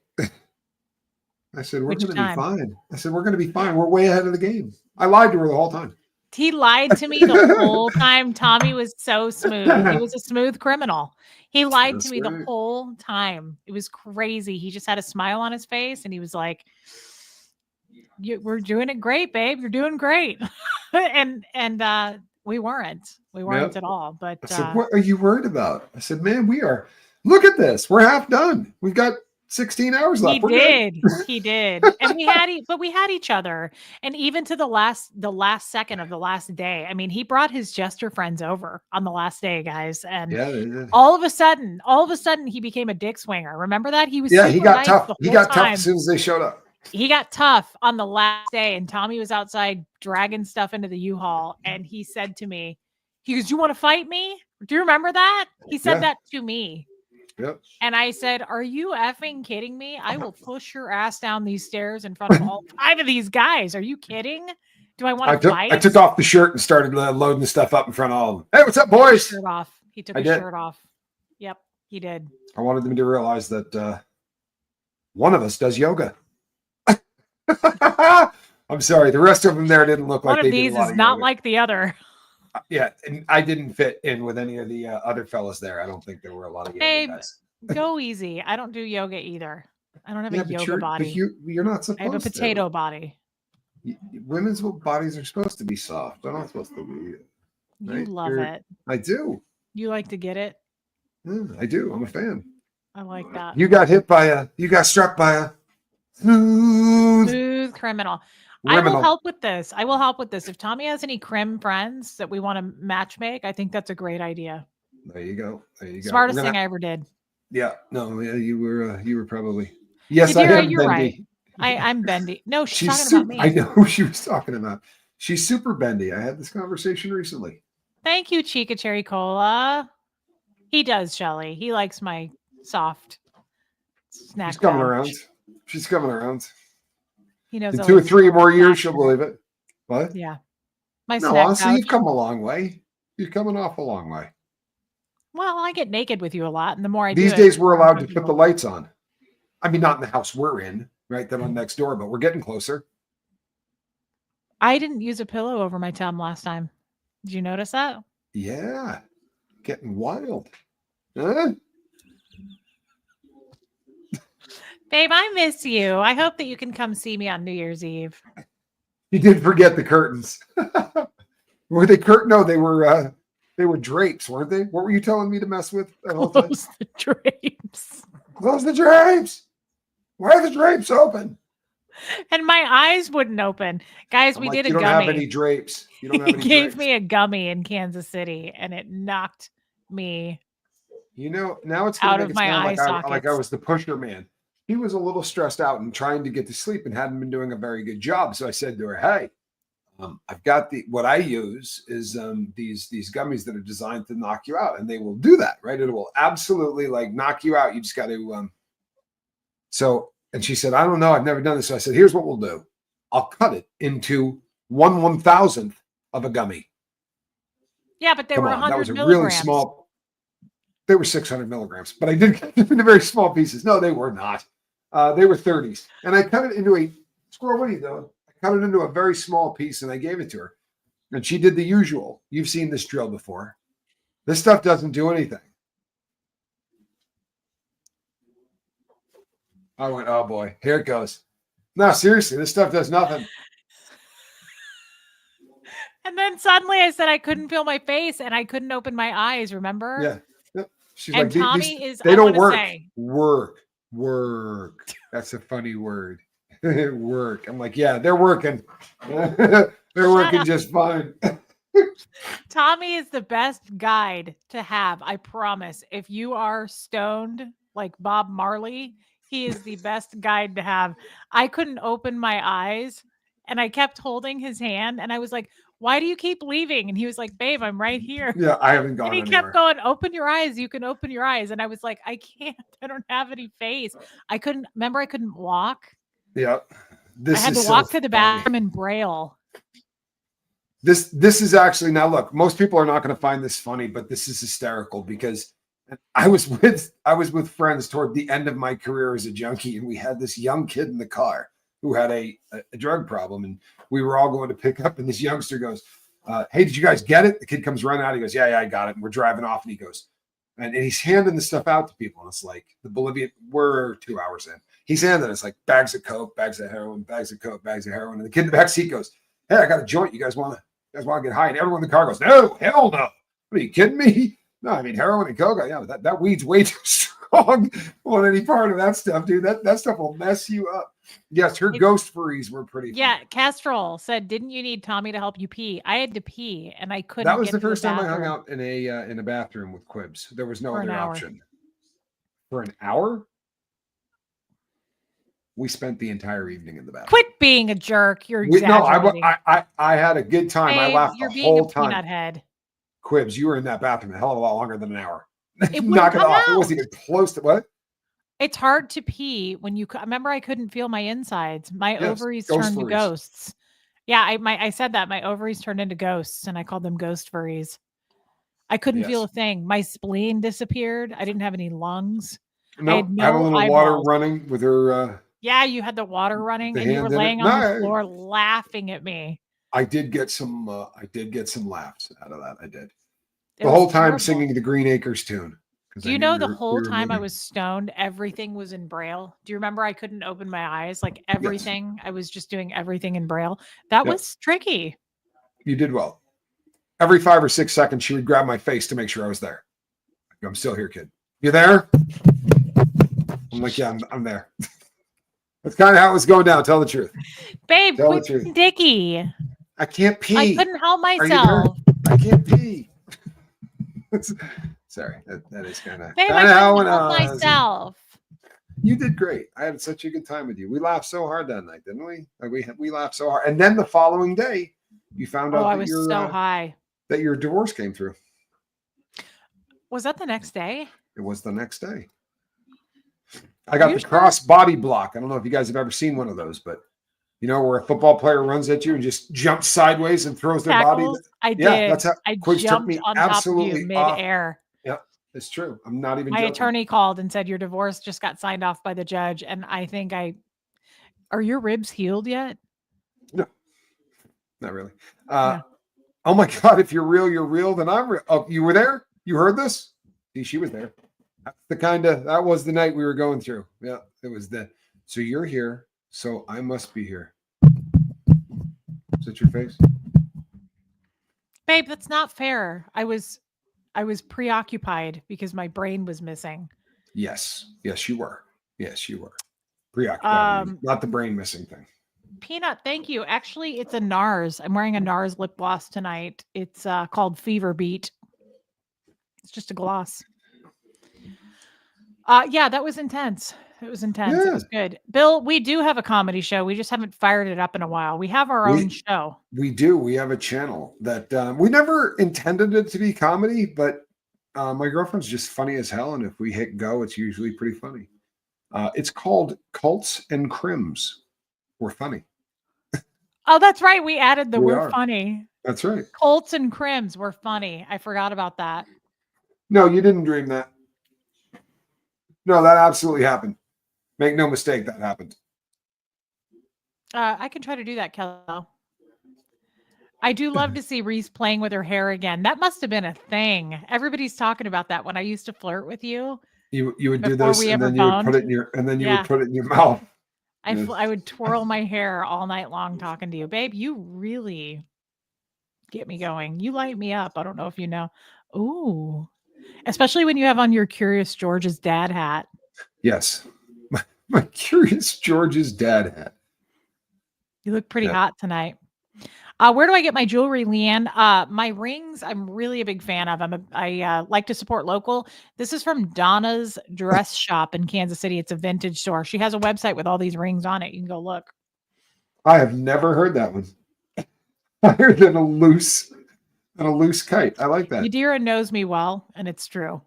I said, we're going to be fine. I said, we're going to be fine. We're way ahead of the game. I lied to her the whole time. He lied to me the whole time. Tommy was so smooth. He was a smooth criminal. He lied to me the whole time. It was crazy. He just had a smile on his face and he was like, we're doing it great, babe. You're doing great. and we weren't at all. But I said, what are you worried about? I said, man, look at this. We're half done. We've got 16 hours left. He did. And we had each other. And even to the last second of the last day, I mean, he brought his Jester friends over on the last day, guys. And all of a sudden he became a dick swinger. Remember that? He was he got tough. He got tough as soon as they showed up. He got tough on the last day, and Tommy was outside dragging stuff into the U-Haul, and he said to me, he goes, "You want to fight me?" Do you remember that? He said that to me. Yep. And I said, "Are you effing kidding me? I will push your ass down these stairs in front of all 5 of these guys. Are you kidding? Do I want to fight?" I took off the shirt and started loading the stuff up in front of all of them. Hey, what's up, boys? He took his shirt off. Yep, he did. I wanted them to realize that one of us does yoga. I'm sorry. The rest of them there didn't look like one of these is not like the other. Yeah, and I didn't fit in with any of the other fellas there. I don't think there were a lot of yoga guys. Go easy. I don't do yoga either. I don't have a yoga body. You're not supposed to. I have a potato body. Women's bodies are supposed to be soft. They're not supposed to be. Right? You love it. I do. You like to get it? Yeah, I do. I'm a fan. I like that. You got struck by a smooth criminal. I will help with this. If Tommy has any crim friends that we want to match make, I think that's a great idea. There you go. Smartest thing I ever did. Yeah. No, yeah, you were probably. Yes, I am you're bendy. Right. I'm bendy. No, she's talking about me. I know who she was talking about. She's super bendy. I had this conversation recently. Thank you, Chica Cherry Cola. He does, Shelly. He likes my soft snack. She's coming around. She's coming around. He knows. In 2 or 3 more years, she'll believe it. What? Yeah. Honestly, you've come a long way. You're coming off a long way. Well, I get naked with you a lot, and the more I These days, we're allowed to put the lights on. I mean, not in the house we're in, right? The one next door, but we're getting closer. I didn't use a pillow over my tum last time. Did you notice that? Yeah. Getting wild. Huh? Babe, I miss you. I hope that you can come see me on New Year's Eve. You did forget the curtains. Were they curtain? No, they were drapes, weren't they? What were you telling me to mess with that whole time? Close the drapes. Close the drapes. Why are the drapes open? And my eyes wouldn't open. Guys, I'm we like, did a you don't have gummy. any drapes. You don't have He any gave drapes. me a gummy in Kansas City, and it knocked me You know, now it's out going to of make it my sound eye like I sockets. was the pusher man. He was a little stressed out and trying to get to sleep and hadn't been doing a very good job. So I said to her, "Hey, I've got what I use is these gummies that are designed to knock you out, and they will do that, right? It will absolutely like knock you out. You just got to." And she said, "I don't know. I've never done this." So I said, "Here's what we'll do. I'll cut it into 1/1000th of a gummy." Yeah, but they Come were on, that 100 was a really milligrams. small. They were 600 milligrams, but I did cut them into very small pieces. No, they were not. They were 30s. And I cut it into a squirrel. What are you doing? I cut it into a very small piece and I gave it to her. And she did the usual. You've seen this drill before. This stuff doesn't do anything. I went, oh boy, here it goes. No, seriously, this stuff does nothing. And then suddenly I said I couldn't feel my face and I couldn't open my eyes, remember? Yeah. Yep. She's And like, Tommy is, they I don't want to work. say, Work. That's a funny word. Work. I'm like, yeah, they're working. They're working up. just fine. Tommy is the best guide to have. I promise. If you are stoned like Bob Marley, he is the best guide to have. I couldn't open my eyes and I kept holding his hand and I was like, why do you keep leaving? And he was like, babe, I'm right here. Yeah, I haven't And gone he anywhere. kept going, open your eyes. You can open your eyes. And I was like, I can't. I don't have any face. I couldn't walk. Yeah. I had to walk to the bathroom in Braille. This is actually, now look, most people are not going to find this funny, but this is hysterical because I was with friends toward the end of my career as a junkie, and we had this young kid in the car who had a drug problem, and we were all going to pick up, and this youngster goes, hey, did you guys get it? The kid comes running out. He goes, yeah, I got it. And we're driving off, and he goes, and he's handing the stuff out to people, and it's like the Bolivian, we're 2 hours in. He's handing us like bags of coke, bags of heroin, bags of coke, bags of heroin, and the kid in the back seat goes, hey, I got a joint. You guys want to get high? And everyone in the car goes, no, hell no. What are you kidding me? No, I mean, heroin and coke, yeah, that weed's way too strong on any part of that stuff, dude. That stuff will mess you up. Yes, her ghost furries were pretty fun. Yeah, Castrol said, didn't you need Tommy to help you pee? I had to pee, and I couldn't. That was the first time I hung out in a bathroom with Quibs. There was no other option. For an hour? We spent the entire evening in the bathroom. Quit being a jerk. You're exaggerating. No, I had a good time. Babe, I laughed the whole time. Peanut head. Quibs, you were in that bathroom a hell of a lot longer than an hour. Knock it off. It wasn't even close to what? It's hard to pee when you. Remember, I couldn't feel my insides. My ovaries turned to ghosts. Yeah, I said that my ovaries turned into ghosts, and I called them ghost furries. I couldn't feel a thing. My spleen disappeared. I didn't have any lungs. No, I had a little eyeballs. Water running with her. Yeah, you had the water running, and you were laying on the floor laughing at me. I did get some laughs out of that. I did. The whole time singing the Green Acres tune. Do you know the whole time I was stoned, everything was in Braille? Do you remember I couldn't open my eyes? Like everything, yes. I was just doing everything in Braille. That was tricky. You did well. Every 5 or 6 seconds, she would grab my face to make sure I was there. I'm still here, kid. You there? I'm like, yeah, I'm there. That's kind of how it was going down. Tell the truth. Babe, quit Dickie. I can't pee. I couldn't help myself. I can't pee. Sorry, that is kind of how it was. Myself. You did great. I had such a good time with you. We laughed so hard that night, didn't we? Like we laughed so hard. And then the following day, you found out I was so high that your divorce came through. Was that the next day? It was the next day. I got the cross body block. I don't know if you guys have ever seen one of those, but you know where a football player runs at you and just jumps sideways and throws their body. I did. That's how I jumped on top of you midair. Yeah, it's true. I'm not even. My attorney called and said your divorce just got signed off by the judge, and I think are your ribs healed yet? No, not really. No. Oh my God! If you're real, then I'm real. Oh, you were there? You heard this? See, she was there. That was the night we were going through. Yeah, it was so you're here, so I must be here. Is that your face? Babe, that's not fair. I was preoccupied because my brain was missing. Yes, you were. Yes, you were. Preoccupied, not the brain missing thing. Peanut, thank you. Actually, it's a NARS. I'm wearing a NARS lip gloss tonight. It's called Fever Beat. It's just a gloss. Yeah, that was intense. It was intense. Yeah. It was good. Bill, we do have a comedy show. We just haven't fired it up in a while. We have our own show. We do. We have a channel that we never intended it to be comedy, but my girlfriend's just funny as hell. And if we hit go, it's usually pretty funny. It's called Cults and Crims. We're funny. Oh, that's right. We added the word funny. That's right. Colts and Crims were funny. I forgot about that. No, you didn't dream that. No, that absolutely happened. Make no mistake, that happened. I can try to do that, Kello. I do love to see Reese playing with her hair again. That must have been a thing. Everybody's talking about that when I used to flirt with you. You would do this, and then you would put it in your, would put it in your mouth. I would twirl my hair all night long talking to you, babe. You really get me going. You light me up. I don't know if you know. Ooh, especially when you have on your Curious George's dad hat. Yes, my Curious George's dad hat. You look pretty hot tonight. Where do I get my jewelry, Leanne? My rings, I'm really a big fan of. I like to support local. This is from Donna's Dress Shop in Kansas City. It's a vintage store. She has a website with all these rings on it. You can go look. I have never heard that one. Higher than a loose kite. I like that. Yadira knows me well, and it's true.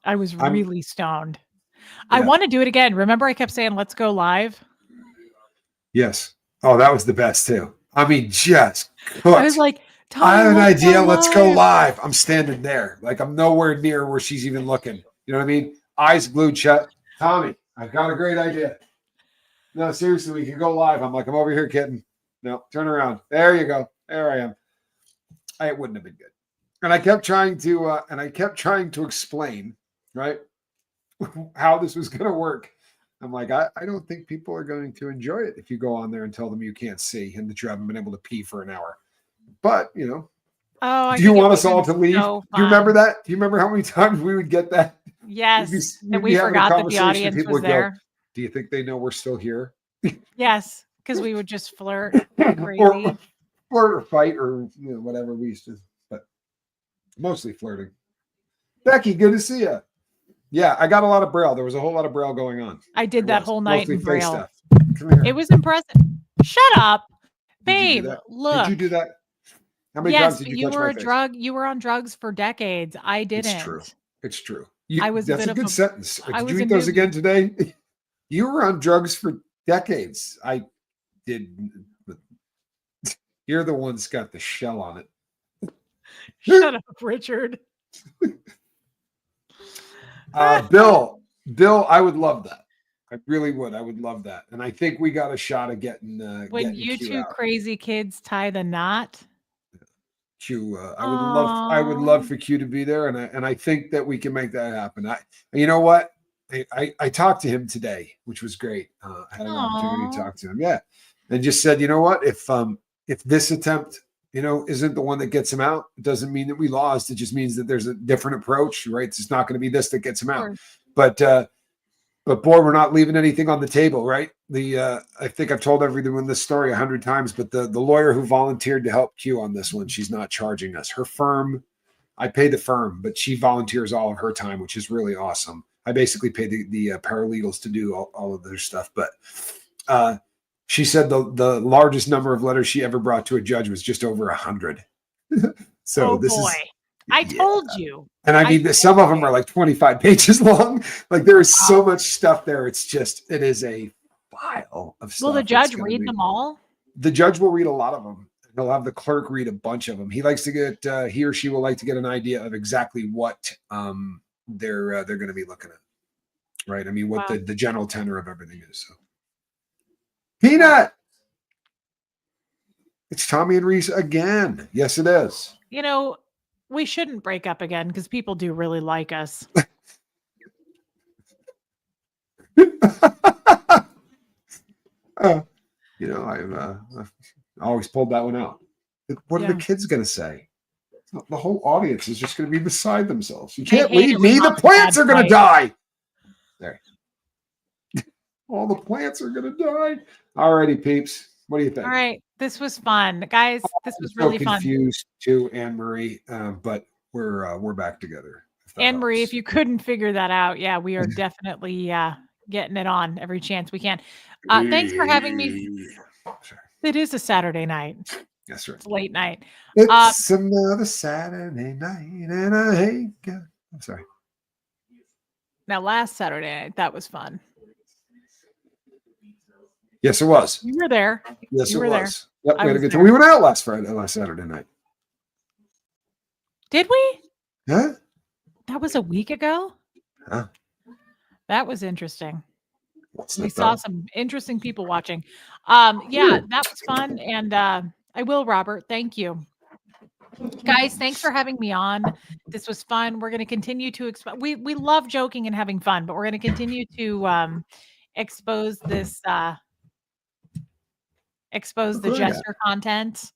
I was really stoned. I want to do it again. Remember I kept saying, let's go live? Yes. Oh, that was the best too. I mean, just cooked. I was like, I have an idea. Let's go live. I'm standing there. Like I'm nowhere near where she's even looking. You know what I mean? Eyes glued shut. Tommy, I've got a great idea. No, seriously, we can go live. I'm like, I'm over here, kitten. No, turn around. There you go. There I am. It wouldn't have been good. And I kept trying to explain, right, how this was going to work. I'm like, I don't think people are going to enjoy it if you go on there and tell them you can't see and that you haven't been able to pee for an hour. But, you know, do you want us all to leave? Do you remember that? Do you remember how many times we would get that? Yes. And we forgot that the audience was there. Go, do you think they know we're still here? Yes, because we would just flirt. Crazy. Or flirt or fight or whatever we used to, but mostly flirting. Becky, good to see you. Yeah, I got a lot of Braille. There was a whole lot of Braille going on. I did that whole night in Braille. Stuff. Come here. It was impressive. Shut up, babe. Look. Did you do that? How many times did you touch my face? You were on drugs for decades. I didn't. It's true. It's true. That's a good sentence. Did you eat those again today? You were on drugs for decades. I did. You're the one that's got the shell on it. Shut up, Richard. Bill, I would love that. I really would. I would love that. And I think we got a shot of getting when you two crazy kids tie the knot. Q, I would love for Q to be there, and I think that we can make that happen. You know what? I talked to him today, which was great. I had an opportunity to talk to him. Yeah, and just said, you know what? If this attempt, isn't the one that gets him out, it doesn't mean that we lost. It just means that there's a different approach, right? It's not going to be this that gets him out. But boy, we're not leaving anything on the table, right? I think I've told everyone this story 100 times, but the lawyer who volunteered to help Q on this one, she's not charging us. Her firm, I pay the firm, but she volunteers all of her time, which is really awesome. I basically pay the paralegals to do all of their stuff, but she said the largest number of letters she ever brought to a judge was just over 100. So I told you. And I mean, some of them are like 25 pages long. Like there is so much stuff there. It is a file of stuff. Will the judge read them all? The judge will read a lot of them. He'll have the clerk read a bunch of them. He likes to get, he or she will like to get an idea of exactly what they're going to be looking at. Right. I mean, what the general tenor of everything is. So. Peanut. It's Tommy and Reese again. Yes, it is. We shouldn't break up again because people do really like us. I've always pulled that one out. What are the kids going to say? The whole audience is just going to be beside themselves. You can't leave me. The plants are going to die. There. All the plants are gonna die. Alrighty, peeps. What do you think? All right. This was fun. Guys, this was I'm so really fun. confused too, Anne-Marie, but we're back together. Anne-Marie, if you couldn't figure that out, yeah, we are definitely getting it on every chance we can. Thanks for having me. Sorry. It is a Saturday night. Yes, right. It's late night. It's another Saturday night, and I hate God. I'm sorry. Now, last Saturday night, that was fun. Yes, it was. You were there. Yes, you it were was. There. Yep, I we had a was good there. time. We went out last Saturday night. Did we? Huh? That was a week ago? Huh? That was interesting. What's We that saw though? some interesting people watching. Yeah, that was fun. And I will, Robert. Thank you. Guys, thanks for having me on. This was fun. We're going to continue to we love joking and having fun, but we're going to continue to expose this the Jester content.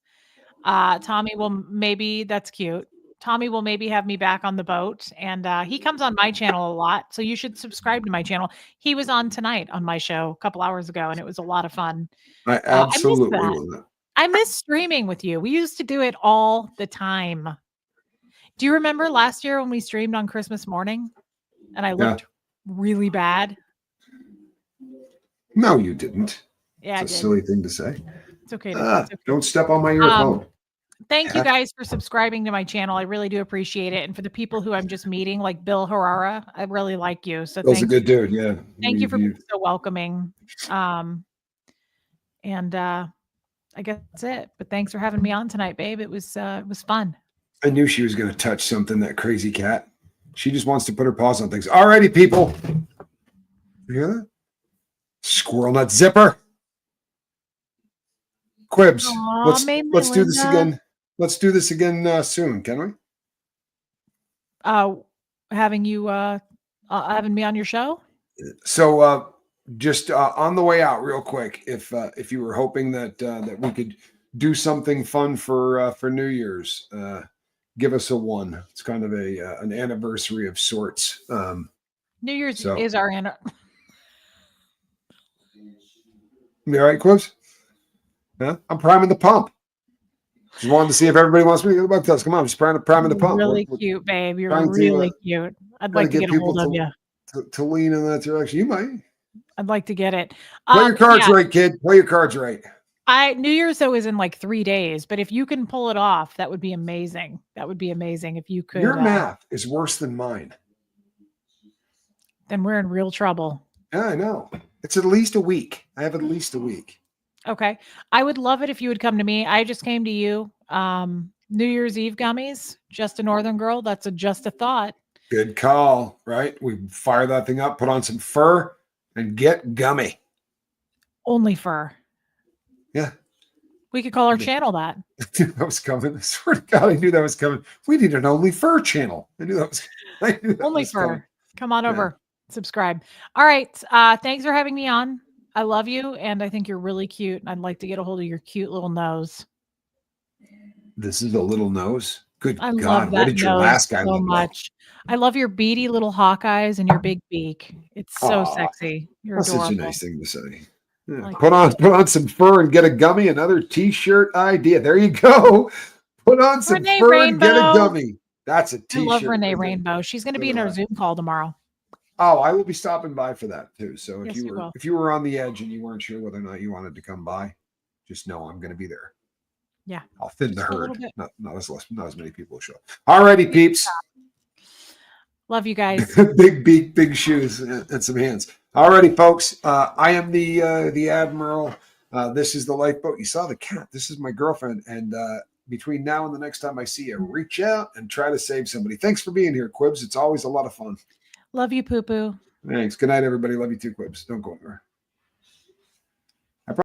Tommy will maybe, that's cute. Tommy will maybe have me back on the boat, and he comes on my channel a lot, so you should subscribe to my channel. He was on tonight on my show a couple hours ago, and it was a lot of fun. I absolutely will not. I miss streaming with you. We used to do it all the time. Do you remember last year when we streamed on Christmas morning and I looked really bad? No, you didn't. Yeah, it's a silly thing to say. It's okay. It's okay. Don't step on my earphone. Thank you guys for subscribing to my channel. I really do appreciate it. And for the people who I'm just meeting, like Bill Harara, I really like you. So Bill's a good dude. Yeah. Thank you for being so welcoming. And I guess that's it. But thanks for having me on tonight, babe. It was fun. I knew she was going to touch something, that crazy cat. She just wants to put her paws on things. All righty, people. You hear that? Squirrel nut zipper. Quibs. Let's do this again. Let's do this again soon, can we? Having you having me on your show? So just on the way out, real quick, if you were hoping that that we could do something fun for New Year's, give us a 1. It's kind of an anniversary of sorts. New Year's is our anniversary. You all right, Quibs? Huh? I'm priming the pump. Just wanted to see if everybody wants me to get the Come on, I'm just priming the pump. Really cute, babe. You're really cute. I'd like to get a hold of you. To lean in that direction. You might. I'd like to get it. Play your cards right, kid. Play your cards right. New Year's though is in like 3 days, but if you can pull it off, that would be amazing. That would be amazing if you could. Your math is worse than mine. Then we're in real trouble. Yeah, I know. It's at least a week. I have at least a week. Okay. I would love it if you would come to me. I just came to you. New Year's Eve gummies, just a Northern girl. That's just a thought. Good call, right? We fire that thing up, put on some fur, and get Gummy. Only fur. Yeah. We could call our channel that. That was coming. I swear to God, I knew that was coming. We need an Only Fur channel. I knew that was Only Fur. Coming. Come on over. Subscribe. All right. Thanks for having me on. I love you, and I think you're really cute. And I'd like to get a hold of your cute little nose. This is a little nose. Good I God! love that What did your last guy so look much? Like? I love your beady little hawk eyes and your big beak. It's so sexy. You're that's adorable. Such a nice thing to say. Yeah. Like put on some fur and get a Gummy. Another T-shirt idea. There you go. Put on some Renee fur Rainbow. and get a Gummy. That's a T-shirt. I love Renee Rainbow. She's going to be in our Zoom call tomorrow. Oh, I will be stopping by for that too. So if yes, you were on the edge and you weren't sure whether or not you wanted to come by, just know I'm going to be there. Yeah, I'll thin the herd. Not as many people show up. All righty, peeps. Love you guys. Big beak, big shoes, and some hands. All righty, folks. I am the Admiral. This is the lifeboat. You saw the cat. This is my girlfriend. And between now and the next time I see you, reach out and try to save somebody. Thanks for being here, Quibs. It's always a lot of fun. Love you, Poo Poo. Thanks. Good night, everybody. Love you too, Quibs. Don't go anywhere.